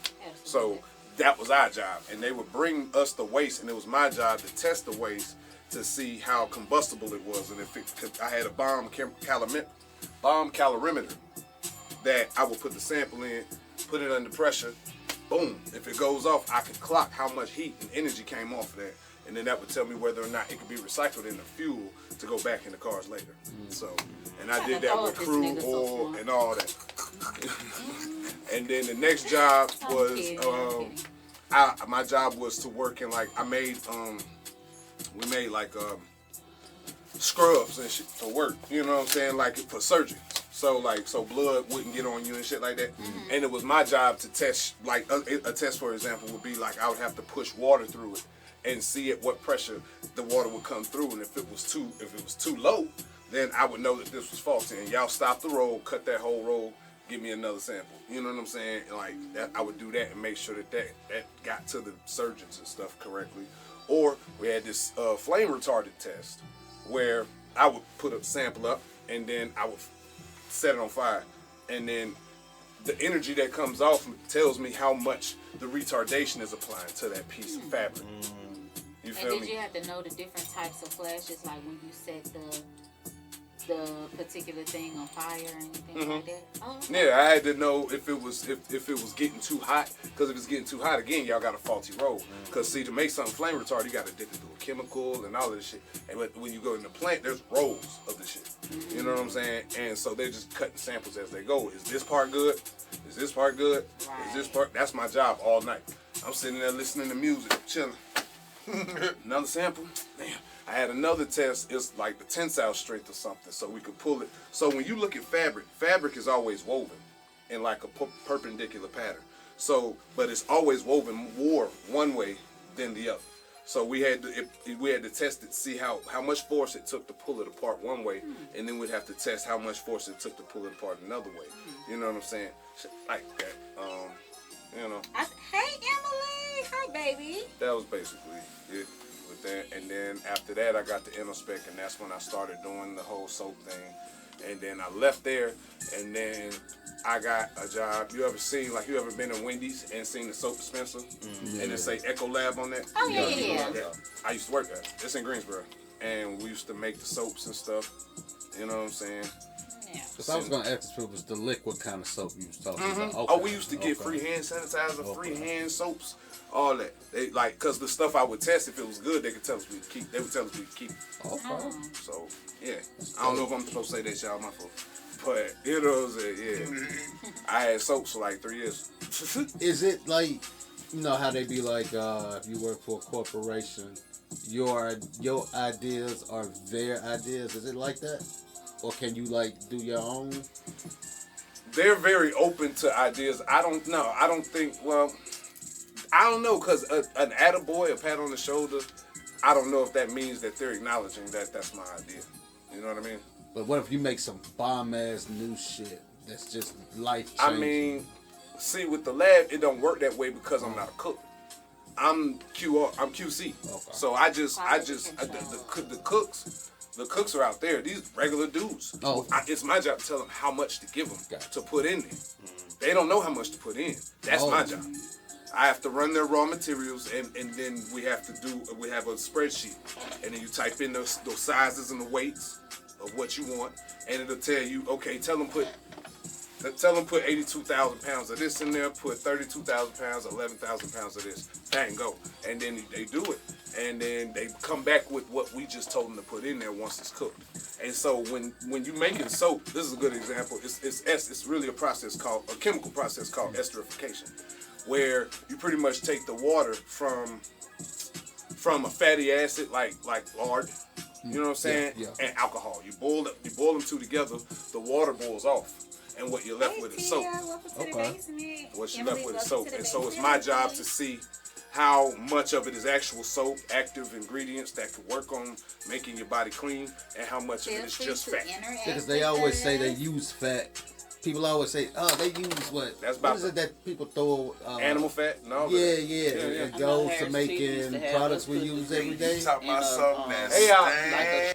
C: So that was our job. And they would bring us the waste, and it was my job to test the waste to see how combustible it was. And if I had a bomb calorimeter that I would put the sample in, put it under pressure, boom. If it goes off, I could clock how much heat and energy came off of that. And then that would tell me whether or not it could be recycled into fuel to go back in the cars later. So, and I did that with crude oil and all that. And then the next job was, my job was to work in we made scrubs and shit for work. You know what I'm saying? Like for surgery. So blood wouldn't get on you and shit like that. And it was my job to test, like a test, for example, would be like I would have to push water through it and see at what pressure the water would come through. And if it was too low, then I would know that this was faulty. And y'all stop the roll, cut that whole roll, give me another sample. You know what I'm saying? Like that, I would do that and make sure that got to the surgeons and stuff correctly. Or we had this flame retardant test where I would put a sample up and then I would set it on fire, and then the energy that comes off tells me how much the retardation is applying to that piece of fabric. You feel
B: And did
C: me?
B: you have to know the different types of flashes, like when you set the particular thing on fire or anything like that? Oh, okay.
C: Yeah, I had to know if it was getting too hot, because if it's getting too hot again, y'all got a faulty roll. Because see, to make something flame retardant, you got to dip it through a chemical and all of this shit. And when you go in the plant, there's rolls of the shit. You know what I'm saying? And so they're just cutting samples as they go. Is this part good? Is this part good? Is this part? That's my job all night. I'm sitting there listening to music, chilling. Another sample. Damn. I had another test. It's like the tensile strength or something, so we could pull it. So when you look at fabric is always woven in like a perpendicular pattern. So, but it's always woven more one way than the other.
G: So we had to test it, see how much force it took to pull it apart one way, and then we'd have to test how much force it took to pull it apart another way. You know what I'm saying? Shit like that. You know.
B: Hey, Emily. Hi, baby.
G: That was basically it with that. And then after that, I got the InnoSpec, and that's when I started doing the whole soap thing. And then I left there, and then I got a job. You ever been in Wendy's and seen the soap dispenser? And it say Echo Lab on that?
B: Oh, yeah.
G: I used to work there. It's in Greensboro. And we used to make the soaps and stuff. You know what I'm saying?
B: Yeah.
A: Because I was going to ask if it was the liquid kind of soap you was talking about. Okay.
G: Oh, we used to get free hand sanitizer, free hand soaps, all that. They cause the stuff I would test, if it was good, they would tell us we keep.
A: Okay.
G: So yeah, I don't know if I'm supposed to say that, y'all, my fault. But you know what I'm saying? Yeah, I had soaps for like 3 years.
A: Is it like, you know how they be like, if you work for a corporation, your ideas are their ideas? Is it like that? Or can you like do your own?
G: They're very open to ideas. I don't know. I don't think. Well, I don't know, cause an attaboy, a pat on the shoulder, I don't know if that means that they're acknowledging that that's my idea. You know what I mean?
A: But what if you make some bomb ass new shit that's just life changing?
G: I mean, see, with the lab, it don't work that way because I'm not a cook. I'm QC. Okay. So the cooks are out there. These regular dudes.
A: Oh.
G: It's my job to tell them how much to give them to put in there. They don't know how much to put in. That's my job. I have to run their raw materials, and then we have a spreadsheet, and then you type in those sizes and the weights of what you want, and it'll tell you, okay, tell them put 82,000 pounds of this in there, put 32,000 pounds, 11,000 pounds of this, bang, go. And then they do it. And then they come back with what we just told them to put in there once it's cooked. And so when you're making soap, this is a good example. It's really a chemical process called esterification, where you pretty much take the water from a fatty acid like lard, you know what I'm saying, and alcohol. You boil them two together. The water boils off. And what you're left with is soap. What you're left with is soap. And so it's my job to see how much of it is actual soap, active ingredients that could work on making your body clean, and how much of it is just fat.
A: Because they always say they use fat. People always say, oh, they use what? What is it that people throw?
G: Animal fat? No.
A: Yeah. It goes to making products we use every day.
D: You talking about something that's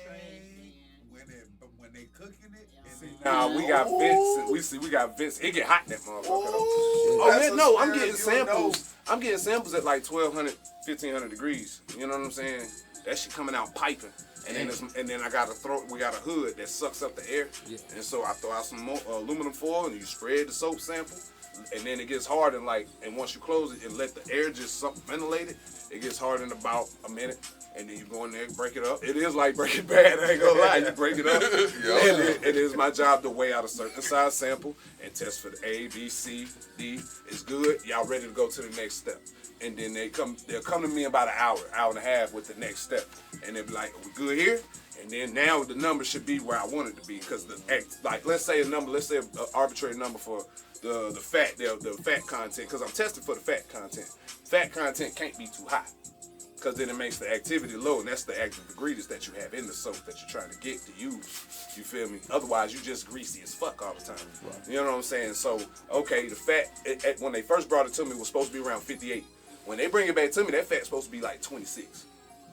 G: Nah, we got vents. We got vents. It get hot in that motherfucker. Oh man, no, I'm getting samples. I'm getting samples at like 1,200, 1,500 degrees. You know what I'm saying? That shit coming out piping. And then we got a hood that sucks up the air. Yeah. And so I throw out some more, aluminum foil, and you spread the soap sample. And then it gets hard, and once you close it and let the air just ventilate it, it gets hard in about a minute. And then you go in there and break it up. It is like Breaking Bad, I ain't gonna lie. You break it up. And it is my job to weigh out a certain size sample and test for the A, B, C, D. It's good. Y'all ready to go to the next step. And then they'll come to me in about an hour and a half with the next step. And they'll be like, are we good here? And then now the number should be where I want it to be. Because let's say an arbitrary number for the fat content. Because I'm testing for the fat content. Fat content can't be too high, because then it makes the activity low, and that's the active ingredients that you have in the soap that you're trying to get to use. You feel me? Otherwise, you just greasy as fuck all the time. Right. You know what I'm saying? So, okay, the fat, when they first brought it to me, it was supposed to be around 58. When they bring it back to me, that fat's supposed to be like 26.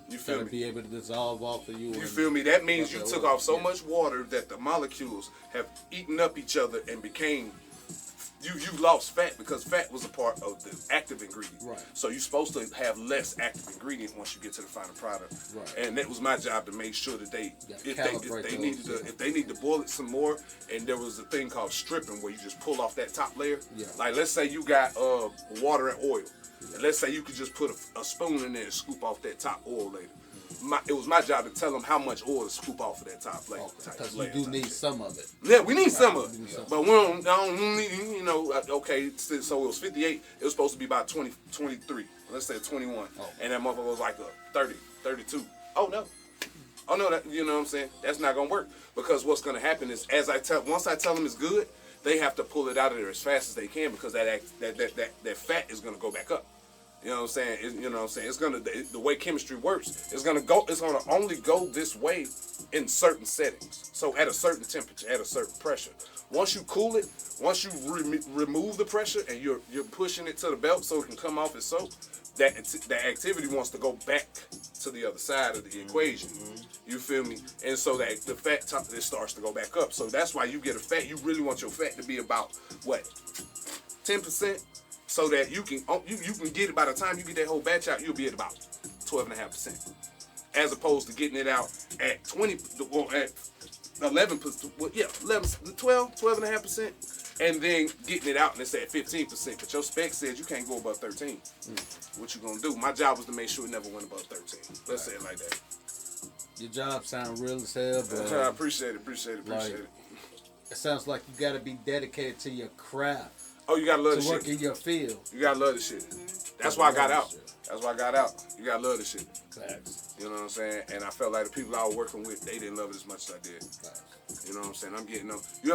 G: You feel me?
A: Be able to dissolve off of you.
G: You feel me? That means you took off so much water that the molecules have eaten up each other and became... You lost fat, because fat was a part of the active ingredient. Right. So you're supposed to have less active ingredient once you get to the final product. Right. And that was my job to make sure that if they need to boil it some more, and there was a thing called stripping where you just pull off that top layer. Yeah. Like let's say you got water and oil. Yeah. And let's say you could just put a spoon in there and scoop off that top oil layer. It was my job to tell them how much oil to scoop off of that top layer.
A: Because you do need some of it.
G: Yeah, we need some of it. But we don't need, okay, so it was 58. It was supposed to be about 20, 23. Let's say 21. Oh. And that motherfucker was like a 30, 32. Oh, no, that, you know what I'm saying? That's not going to work. Because what's going to happen is, once I tell them it's good, they have to pull it out of there as fast as they can, because that fat is going to go back up. You know what I'm saying? You know what I'm saying? It's gonna the way chemistry works. It's gonna only go this way in certain settings. So at a certain temperature, at a certain pressure. Once you cool it, once you remove the pressure and you're pushing it to the belt so it can come off as soap, that activity wants to go back to the other side of the equation. You feel me? And so that the fat it starts to go back up. So that's why you get a fat. You really want your fat to be about what, 10%, so that you can get it by the time you get that whole batch out, you'll be at about 12.5%, as opposed to getting it out at 20 or at 11%. Well, yeah, 12.5%. And then getting it out and it's at 15%. But your spec says you can't go above 13. What you gonna do? My job was to make sure it never went above 13. Let's say it like that.
A: Your job sounds real as hell, but
G: I appreciate it.
A: It sounds like you gotta be dedicated to your craft.
G: Oh, you gotta love the
A: shit. To work in your field.
G: You gotta love the shit. That's why I got out. That's why I got out. You gotta love the shit.
A: Facts.
G: You know what I'm saying? And I felt like the people I was working with, they didn't love it as much as I did.
A: Facts.
G: You know what I'm saying? I'm getting them. You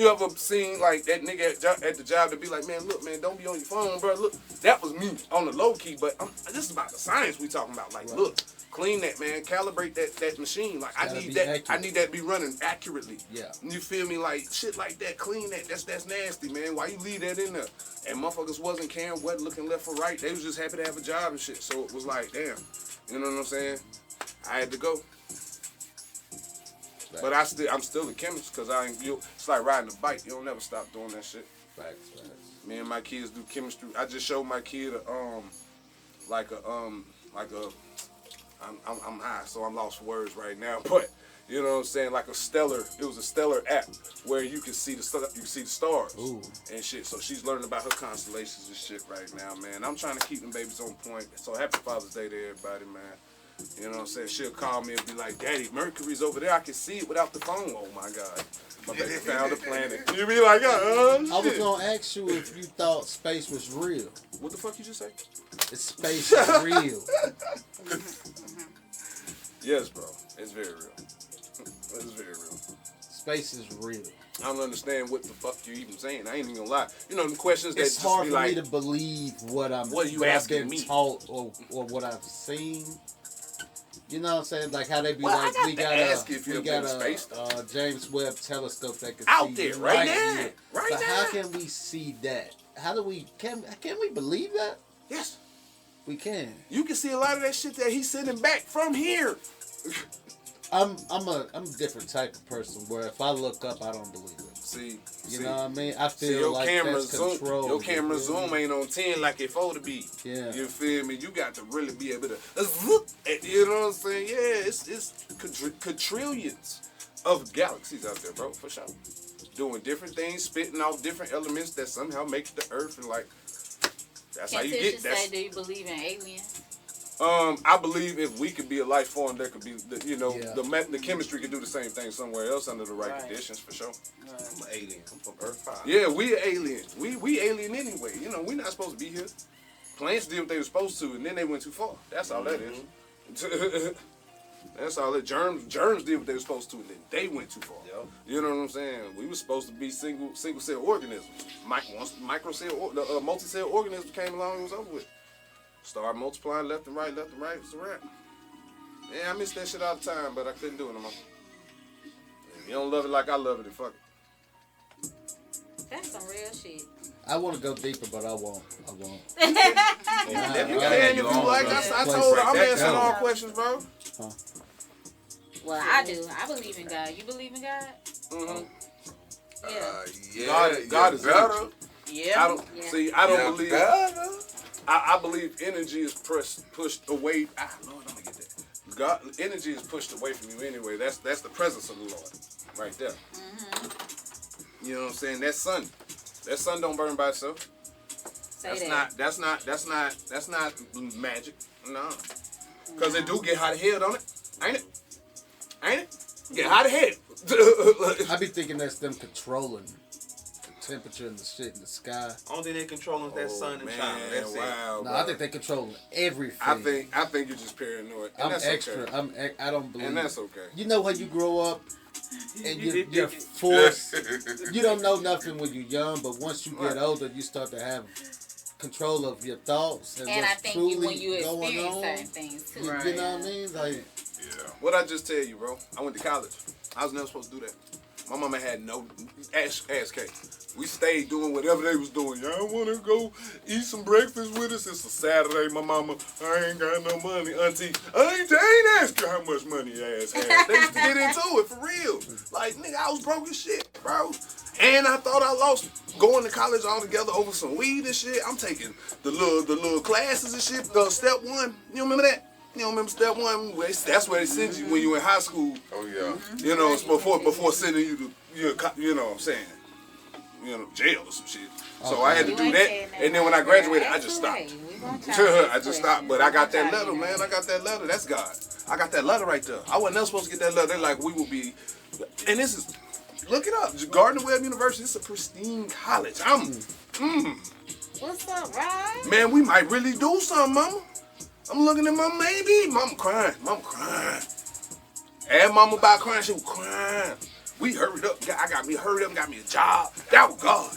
G: ever seen like that nigga at the job to be like, man, look, man, don't be on your phone, bro. Look, that was me on the low key, but this is about the science we talking about. Like, look, clean that, man. Calibrate that machine. Like, I need that. Accurate. I need that to be running accurately.
A: Yeah.
G: You feel me? Like shit like that. Clean that. That's nasty, man. Why you leave that in there? And motherfuckers wasn't caring, wasn't looking left or right. They was just happy to have a job and shit. So it was like, damn. You know what I'm saying? I had to go. But I'm still a chemist because it's like riding a bike. You don't never stop doing that shit.
A: Facts.
G: Me and my kids do chemistry. I just showed my kid I'm high, so I'm lost for words right now. But you know what I'm saying, like it was a stellar app where you can see the stars.
A: Ooh.
G: And shit. So she's learning about her constellations and shit right now, man. I'm trying to keep them babies on point. So happy Father's Day to everybody, man. You know what I'm saying? She'll call me and be like, Daddy, Mercury's over there. I can see it without the phone. Oh, my God. My baby found the planet. You be like, shit.
A: I was going to ask you if you thought space was real.
G: What the fuck you just say?
A: Space is real.
G: Yes, bro. It's very real. It's very real.
A: Space is real.
G: I don't understand what the fuck you even saying. I ain't even gonna lie. You know, the questions that
A: it's
G: just
A: hard
G: be
A: for
G: like,
A: me to believe what I've been taught or what I've seen. You know what I'm saying? Like how they be like, we got a James Webb telescope that can
G: out
A: see
G: there right now.
A: here.
G: Right
A: so
G: now.
A: How can we see that? How do we can we believe that?
G: Yes.
A: We can.
G: You can see a lot of that shit that he's sending back from here.
A: I'm a different type of person where if I look up, I don't believe it. You know what I mean? I feel like that's control.
G: Your camera zoom ain't on 10 like it supposed to be.
A: Yeah.
G: You feel me? You got to really be able to, you know what I'm saying? Yeah, it's quadrillions of galaxies out there, bro, for sure. Doing different things, spitting off different elements that somehow make the Earth, and like, that's how you get that.
B: Do you believe in aliens?
G: I believe if we could be a life form, there could be, the chemistry could do the same thing somewhere else under the right conditions, for sure.
I: I'm an alien. I'm from Earth 5.
G: Yeah, we are aliens. We alien anyway. You know, we're not supposed to be here. Plants did what they were supposed to, and then they went too far. That's all that is. That's all that. Germs did what they were supposed to, and then they went too far.
I: Yep.
G: You know what I'm saying? We were supposed to be single cell organisms. Once the multi-cell organisms came along, it was over with. Started multiplying left and right, it's a wrap. Yeah, I miss that shit all the time, but I couldn't do it no more. If you don't love it like I love it, then fuck it.
B: That's some real shit.
A: I want to go deeper, but I won't.
G: You can if you like. I told her I'm answering all questions, bro.
A: Huh?
B: Well, I do. I believe in God. You believe in God?
G: Mm-hmm.
B: Yeah.
G: God is better.
F: Yeah.
G: I don't believe. I believe energy is pushed away. Lord, I'm gonna get that. God, energy is pushed away from you anyway. That's the presence of the Lord, right there. Mm-hmm. You know what I'm saying? That sun don't burn by itself. That's not magic. No, because it do get hot ahead, don't it? Ain't it? Get hot ahead.
A: I be thinking that's them controlling temperature and the shit in the sky.
I: Only thing they controlling is that sun and shine. That's
G: wow,
A: it. No, I think they controlling everything.
G: I think you're just paranoid. And
A: I'm
G: that's
A: extra.
G: Okay.
A: I don't believe.
G: And that's okay.
A: You know how you grow up and you're forced. You don't know nothing when you're young, but once you get older, you start to have control of your thoughts and,
B: And I
A: what's
B: think
A: truly
B: when you
A: going
B: experience
A: on.
B: certain things too.
A: You know what I mean? Like,
C: Yeah. What I just tell you, bro? I went to college. I was never supposed to do that. My mama had no ask K. We stayed doing whatever they was doing. Y'all wanna go eat some breakfast with us? It's a Saturday. My mama, I ain't got no money, auntie. I ain't ask you how much money your ass had. They used to get into it for real. Like, nigga, I was broke as shit, bro. And I thought I lost going to college altogether over some weed and shit. I'm taking the little classes and shit. The step one, you remember that? You don't remember step one? That's where they send you when you in high school.
D: Oh yeah.
C: You know, it's before sending you to you know what I'm saying, jail or some shit. So I had to do that, and then when I graduated, I just stopped. I just stopped. But I got that letter, man. I got that letter. That's God. I got that letter right there. I wasn't never supposed to get that letter. They're like, we will be, and this is, look it up. Gardner Webb University. It's a pristine college.
B: What's up, Ryan?
C: Man, we might really do something, mama. I'm looking at my baby. Mama crying. And mama about crying. She was crying. We hurried up. I got me hurried up and got me a job. That was God.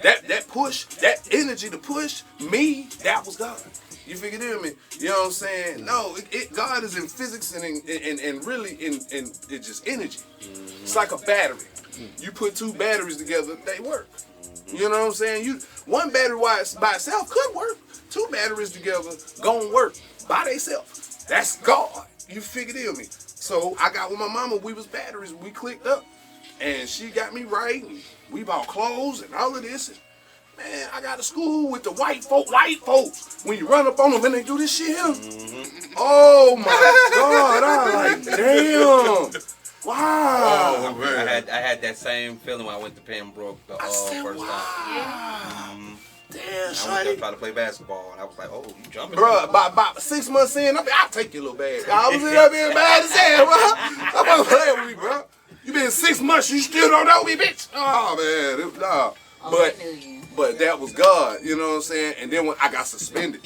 C: That push, that energy to push me, that was God. You figured it me? You know what I'm saying? No, God is in physics and really in it's just energy. It's like a battery. You put two batteries together, they work. You know what I'm saying? One battery by itself could work. Two batteries together gonna work by themselves. That's God. You figured it me. So I got with my mama, we was batteries, we clicked up. And she got me right, and we bought clothes and all of this. And, man, I got to school with the white folks. When you run up on them and they do this shit here. Oh my God, I'm like, damn. Wow.
I: Oh, man. I had that same feeling when I went to Pembroke the first time.
C: Damn,
I: I went there to try to play basketball, and I was like, oh, you jumping.
C: Bro, about 6 months in, I'll take your little bag. I was in there being bad as hell, bro. I'm gonna play with me, bro. You been 6 months, you still don't know me, bitch. Oh, man. Nah. But that was God, you know what I'm saying? And then when I got suspended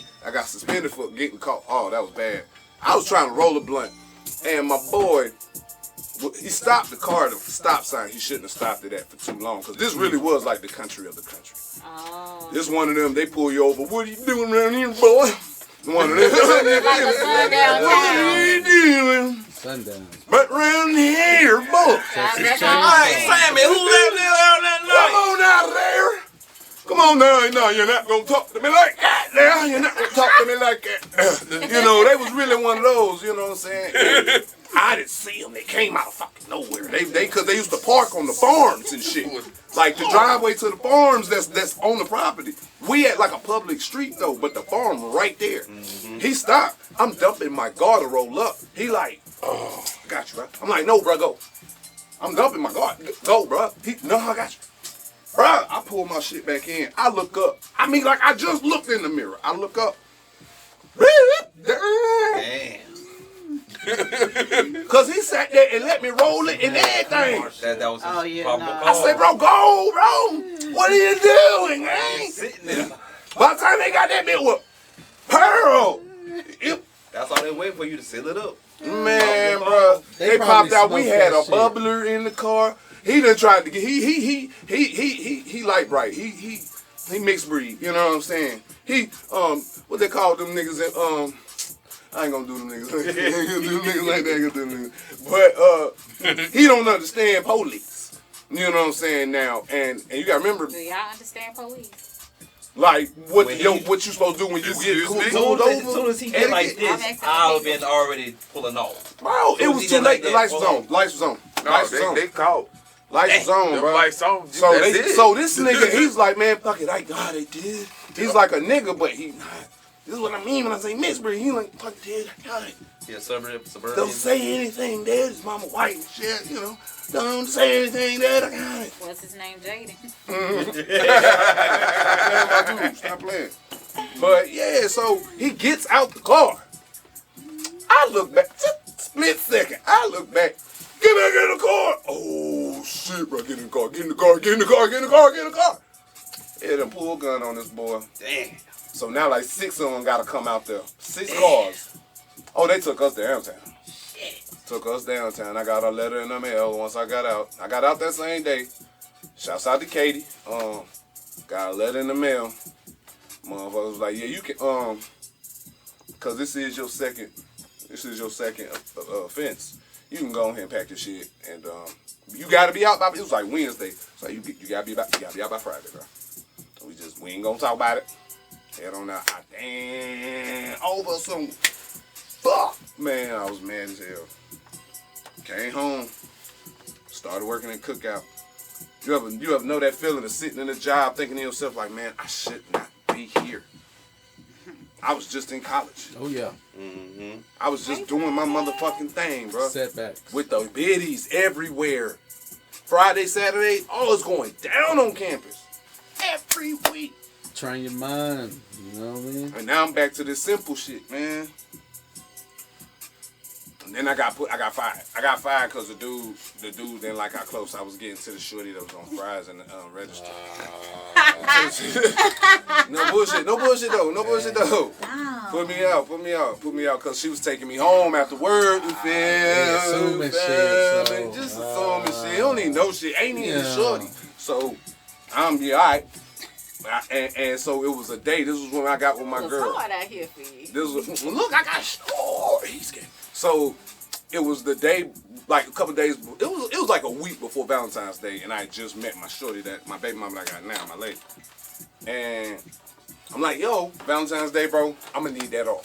C: for getting caught. Oh, that was bad. I was trying to roll a blunt. And my boy, he stopped the car at the stop sign. He shouldn't have stopped it at for too long. Because this really was like the country of the country.
B: Oh.
C: This one of them, they pull you over. What are you doing around here, boy? One of them.
B: Like a sundown
C: What are you doing?
A: sundown.
C: But round here, boy.
I: Hey, Sammy, who lived there on that
C: Come on out of there. Come on now. No, you're not going to talk to me like that now. You're not going to talk to me like that. You know, they was really one of those, you know what I'm saying? I didn't see them. They came out of fucking nowhere. Because they used to park on the farms and shit. Like the driveway to the farms that's on the property. We had like a public street though, but the farm right there. He stopped. I'm dumping my guard to roll up. He like, oh, I got you, bro. I'm like, no, bro, go. I'm dumping my guard. Go, bro. No, I got you. Bro, I pull my shit back in. I look up. I mean, like I just looked in the mirror. I look up.
I: Damn.
C: Cause he sat there and let me roll it and everything.
I: That was his probable
C: I
I: cause.
C: said, bro, go, bro. What are you doing, man?
I: Sitting there.
C: By the time they got that bit with Pearl.
I: That's all they waiting for you to seal it up.
C: Man, bro. They popped out. We had a bubbler in the car. He done tried to get he light bright. He mixed breed. You know what I'm saying? He what they call them niggas in I ain't gonna do them niggas like that. But he don't understand police. You know what I'm saying now? And you gotta remember.
B: Do y'all understand police?
C: Like what you supposed to do when you get pulled over?
I: As soon as he get like this, I've been already pulling off.
C: Bro, it was too late. The lights was on. Lights was on.
D: No, they caught.
C: Lights was on, bro.
D: Lights on.
C: So this nigga, he's like, man, fuck it. Like, God, they did. He's like a nigga, but he not. This is what I mean when I say Misbury. He like, fuck it, I got it.
I: Yeah, suburban.
C: Don't say anything, Dad. His mama white and shit, you know. Don't say anything, Dad. I got it.
B: What's his name, Jaden?
C: Stop playing. But yeah, so he gets out the car. I look back, just split second. I look back. Get back in the car. Oh shit, bro. Get in the car. Get in the car. Get in the car. Get in the car. Get in the car. Yeah, them pull gun on this boy.
I: Damn.
C: So now like 6 of them gotta come out there. 6 cars. Oh, they took us downtown. Took us downtown. I got a letter in the mail once I got out. I got out that same day. Shouts out to Katie. Got a letter in the mail. Motherfucker was like, yeah, you can, cause this is your second offense. You can go ahead and pack your shit, and you gotta be out by. It was like Wednesday, so you gotta be out by Friday, bro. So we ain't gonna talk about it. Head on out. Damn, over some fuck, man. I was mad as hell. Came home, started working at Cookout. You ever know that feeling of sitting in a job thinking to yourself like, man, I should not be here. I was just in college.
A: Oh yeah.
C: Mm-hmm. I was just doing my motherfucking thing, bro.
A: Setbacks.
C: With the biddies everywhere. Friday, Saturday, all is going down on campus. Every week.
A: Train your mind. You know what I mean?
C: And now I'm back to this simple shit, man. And then I got fired. I got fired because the dude didn't like how close I was getting to the shorty that was on fries in the register. No bullshit though. Put me out, cause she was taking me home after work. You feel?
A: Assuming shit.
C: Just assuming shit. He don't even know shit. Ain't even a shorty. So I'm alright. And so it was a day. This was when I got with my girl.
B: It's hard out here for you.
C: Look, I got stories. So it was the day, like a couple days. It was like a week before Valentine's Day, and I had just met my shorty, that my baby mama that I got now, my lady. And I'm like, yo, Valentine's Day, bro, I'm gonna need that off.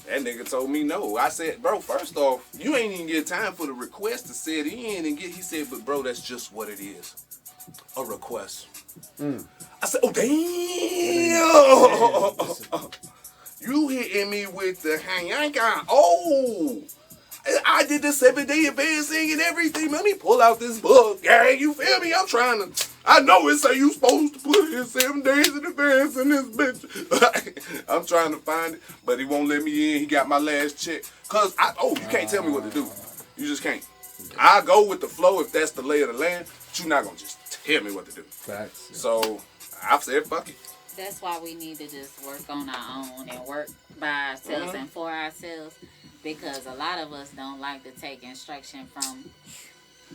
C: That nigga told me no. I said, bro, first off, you ain't even get time for the request to set in and get. He said, but bro, that's just what it is, a request. I said, oh damn. You hitting me with the hang. I ain't got. Oh, I did the 7-day advancing and everything. Let me pull out this book, gang. You feel me? I'm trying to. I know it say you supposed to put in 7 days in advance in this bitch. I'm trying to find it, but he won't let me in. He got my last check. Cause you can't tell me what to do. You just can't. I go with the flow if that's the lay of the land. But you're not gonna just tell me what to do.
A: Facts.
C: So I said, fuck it.
B: That's why we need to just work on our own and work by ourselves and for ourselves, because a lot of us don't like to take instruction from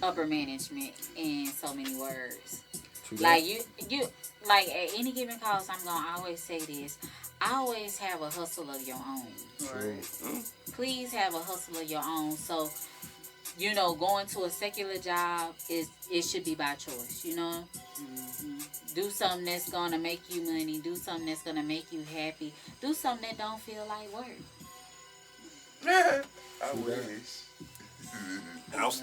B: upper management in so many words.
A: True.
B: Like you like at any given cause, I'm gonna always say this: always have a hustle of your own.
A: True.
B: Please have a hustle of your own. So, going to a secular job it should be by choice. Do something that's gonna make you money. Do something that's gonna make you happy. Do something that don't feel like work.
C: I wish.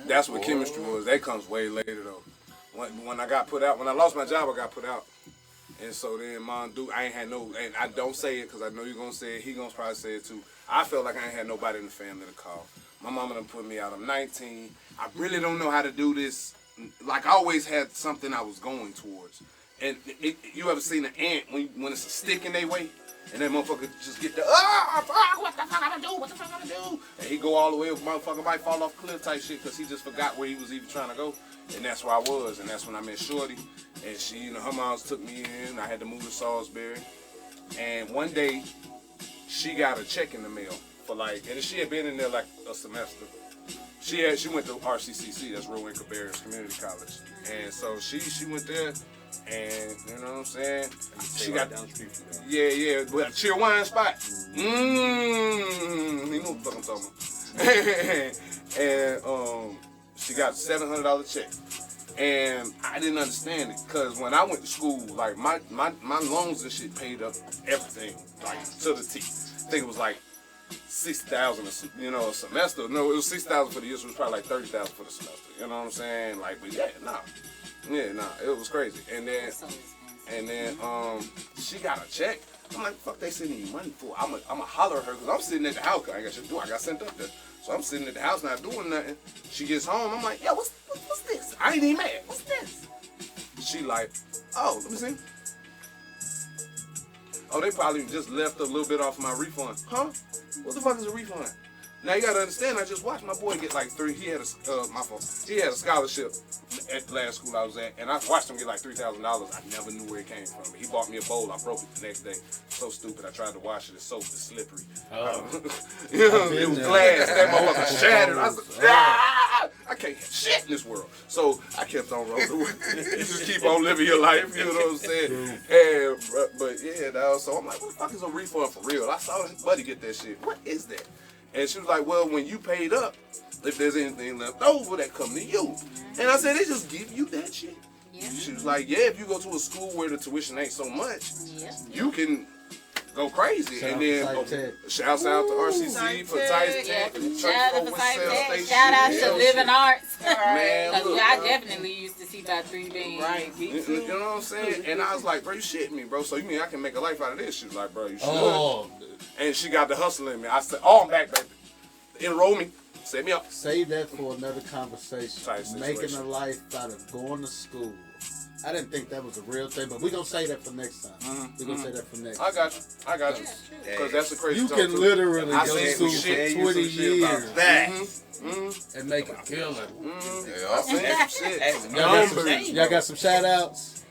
C: That's what chemistry was. That comes way later though. When I got put out, when I lost my job, I got put out. And so then I ain't had no, and I don't say it because I know you're going to say it. He going to probably say it too. I felt like I ain't had nobody in the family to call. My mama done put me out. I'm 19. I really don't know how to do this. Like I always had something I was going towards. And you ever seen an ant when it's a stick in their way? And that motherfucker just get the, what the fuck I'm gonna do? And he go all the way, motherfucker might fall off cliff type shit because he just forgot where he was even trying to go. And that's where I was, and that's when I met Shorty. And she, her moms took me in. I had to move to Salisbury. And one day, she got a check in the mail for and she had been in there like a semester. She went to RCCC, that's Rowan Cabarrus Community College. And so she went there. And you know what I'm saying? She got down the street from there. Yeah, but a chill wine spot. You know what I'm talking about. And she got a $700 check. And I didn't understand it, cause when I went to school, like my loans and shit paid up everything, like to the T. I think it was like $60,000, a semester. No, it was $6,000 for the year, so it was probably like $30,000 for the semester. You know what I'm saying? Like, but it was crazy. And then she got a check. I'm like, fuck, they sending you money for? I'ma holler at her because I'm sitting at the house. I ain't got shit to do. I got sent up there, so I'm sitting at the house not doing nothing. She gets home. I'm like, yo, what's this? I ain't even mad. What's this? She like, oh, let me see. Oh, they probably just left a little bit off my refund. Huh? What the fuck is a refund? Now you gotta understand, I just watched my boy get like he had a scholarship at the last school I was at, and I watched him get like $3,000. I never knew where it came from. He bought me a bowl, I broke it the next day. So stupid, I tried to wash it, it's soap, it's slippery. It was glass, that motherfucker shattered. I said, I can't hit shit. in this world. So I kept on rolling with it. You just keep on living your life, you know what I'm saying? And, but yeah, dog, so I'm like, what the fuck is a refund for real? I saw his buddy get that shit. What is that? And she was like, well, when you paid up, if there's anything left over, that come to you. And I said, they just give you that shit?
B: Yeah.
C: She was like, yeah, if you go to a school where the tuition ain't so much,
B: Yeah.
C: you can go crazy.
A: Shout
C: And
A: out
C: then,
A: to Type Tech.
C: shouts out to RCC for Tice Tech and the
B: Shout
C: Church
B: out to
C: Forward
B: Fight
C: Sales
B: Tech.
C: Station.
B: Shout out
C: Yeah,
B: to Living
C: shit.
B: Arts.
C: Man,
B: Because
C: look,
B: I
C: bro.
B: definitely used to see about 3 bands.
F: Right, me
C: You
F: too.
C: know what I'm saying? And I was like, bro, you shitting me, bro. So you mean I can make a life out of this? She was like, bro, you should.
A: Oh,
C: And she got the hustle in me. I said, oh, I'm back, baby. Enroll me. Set me up.
A: save that for another conversation.
C: Type
A: Making
C: situation.
A: a life out of going to school. I didn't think that was a real thing, but we're going to say that for next time. We're going to say that for next
C: I got you. I got you.
B: Yeah,
C: Because that's a crazy
A: You
C: talk,
A: can
C: too.
A: literally
C: I
A: go to
C: said
A: school
C: some shit,
A: for
C: you
A: 20
C: some shit about
A: years
G: That.
A: and make a killing.
C: Yeah, I said some shit.
I: That's
C: Some
A: Y'all got some,
C: numbers.
A: y'all got some shout outs?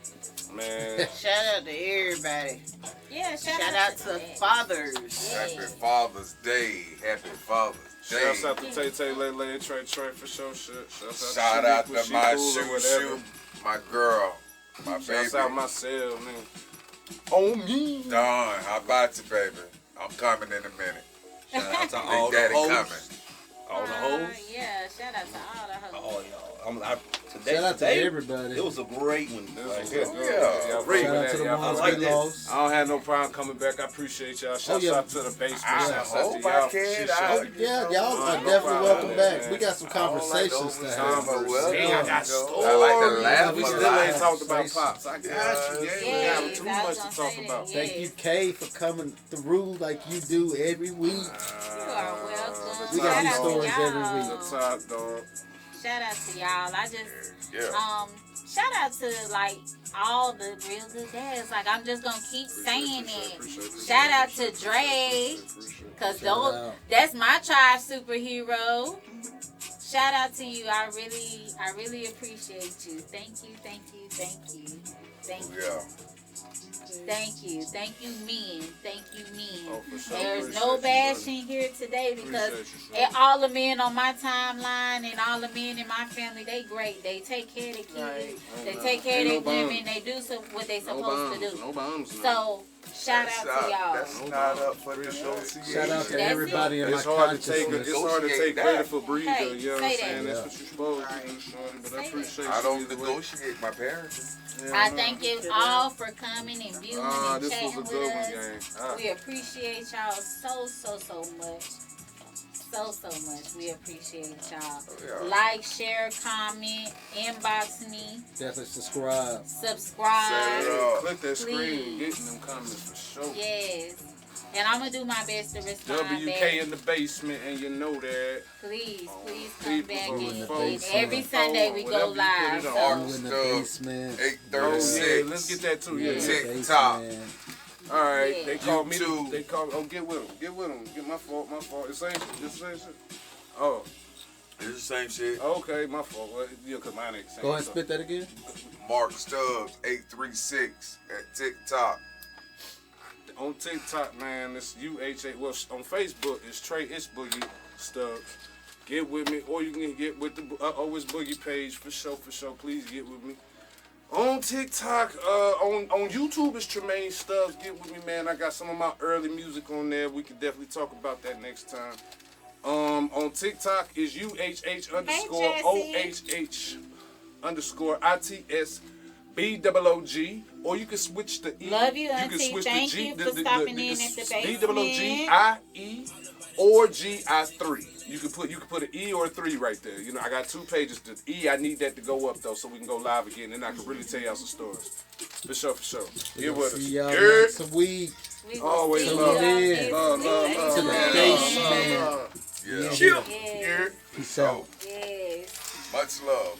C: Man.
F: Shout out to everybody.
B: Yeah,
F: Shout out to fathers.
J: Happy Father's Day. Happy Father's Day.
C: Shouts out to Tay Tay, Lele, and Trey Trey for sure shit.
J: Shout out
C: Shaniqua,
J: to my
C: she cool or
J: shoe
C: whatever.
J: shoe, my girl, my baby.
C: Shouts out myself, man. On me.
J: Dawn, how about you, baby? I'm coming in a minute.
I: Shout out to
J: Big
I: all the
J: Daddy
I: hoes.
J: coming.
I: All the hoes.
B: Yeah, shout out to all the hoes.
I: Oh, y'all. Today,
A: Shout out to
I: today,
A: everybody.
I: It was a great one.
C: This
I: Like,
C: was
J: Yeah.
C: good. Y'all bring
A: Shout out
C: that,
A: to the
C: y'all.
A: ones
I: I like
A: we
I: that.
A: lost.
C: I don't have no problem coming back. I appreciate y'all. Shouts
A: yeah.
C: out to the basement.
J: I
C: Shouts out to
J: hope I
C: y'all.
J: can.
C: Shit,
J: I-
C: shit.
A: Yeah, y'all are
C: No
A: definitely
C: problem,
A: welcome
C: man.
A: back. We got some conversations to
C: overtime,
A: have.
C: but
J: well,
C: Hey, I got
J: I
C: stories.
J: like to laugh
C: We
J: a
C: still
J: lot.
C: ain't talked about Pops. I got you. Yeah, we
B: Yes,
C: got too
B: I
C: much
B: was
C: to
B: gonna
C: talk
B: say
C: about.
B: that,
A: Thank you, Kay, for coming through like you do every week.
B: You are welcome.
A: We got
B: Shout
A: these
B: out to
A: stories every
B: y'all.
C: The top dog.
B: Shout out to y'all. I just
J: Yeah.
B: shout out to like all the real good dads. Like I'm just gonna keep saying it. Shout out to Dre, cause
A: Shout
B: those
A: out.
B: that's my tribe superhero. Shout out to you. I really appreciate you. Thank you, thank you, thank you, thank you.
J: Yeah.
B: Thank you. Thank you, men. Thank you, men.
C: Oh, for sure.
B: There's
C: Appreciate
B: no
C: you,
B: bashing here today because
C: Appreciate you,
B: all the men on my timeline and all the men in my family, they great. They take care of the kids.
F: Right.
B: They take care
C: Ain't
B: of
C: no
B: their women.
C: bombs.
B: They do what they
C: No
B: supposed to
C: bombs.
B: do.
C: No bombs.
B: So shout out to y'all.
J: That's not up for negotiation.
A: Shout out to
B: That's
A: everybody in my
C: It's hard to take.
A: consciousness.
C: It's hard to take credit for breathing.
B: Hey,
C: You know what I'm
B: say
C: saying?
B: that.
C: That's what you're supposed to do, shorty. But I
B: Say
C: appreciate you.
J: I don't
C: either way.
J: negotiate my parents.
C: Yeah,
B: I
C: no.
B: thank you all for coming and viewing and
C: This
B: chatting
C: was a
B: with
C: good one,
B: us.
C: gang. Ah.
B: We appreciate y'all so much. So much. We appreciate y'all.
J: Yeah.
B: Like, share, comment, inbox me,
A: Definitely subscribe.
B: subscribe.
J: Set it up.
C: Click that screen and
B: Please.
C: getting them comments for sure.
B: Yes. And I'm going to do my best to respond
C: WK
B: back.
C: in the basement, and you know that.
B: Please come
C: People
B: back.
A: in the
B: And
A: basement.
B: every Sunday we go
C: Whatever you
B: live.
C: put it
B: So.
C: on.
A: You in the
J: Stuff.
A: basement.
J: 836.
C: Oh, yeah, let's get that too. Yeah.
B: Yeah.
J: TikTok.
A: Basement.
C: All right,
B: Yeah.
C: they called me.
J: YouTube.
C: They called. Oh, get with them. Get with them. Get my fault. My fault. It's same shit. It's the same shit. Oh,
J: It's the same shit.
C: okay. My fault. Well, yeah, cause mine ain't the same.
A: Go ahead and
C: so.
A: spit that again.
J: Mark Stubbs 836 at TikTok.
C: On TikTok, man, it's UHA. Well, on Facebook, it's Trey It's Boogie Stubbs. Get with me, or you can get with the Always Boogie page for sure. For sure, please get with me. On TikTok, on YouTube, it's Tremaine Stubbs. Get with me, man. I got some of my early music on there. We can definitely talk about that next time. On TikTok is UHH underscore OHH underscore ITS BOOG, or you can switch the E.
B: Love you,
C: can
B: Auntie.
C: switch
B: Thank
C: the G,
B: you for stopping in at the basement.
C: BOOGIE or GI3. You can put an E or a 3 right there. You know, I got 2 pages. The E, I need that to go up though, so we can go live again, and I can really tell y'all some stories. For sure, for sure. Get with us.
A: See y'all
C: Yeah.
A: next week.
B: We will
C: Always
B: see
C: love.
B: y'all
A: Yeah.
B: next
C: Love,
B: week.
C: love, love,
A: To the
C: love,
A: basement.
C: love, love.
J: Yeah.
B: Yes.
A: Peace out.
B: Yes.
J: Much love.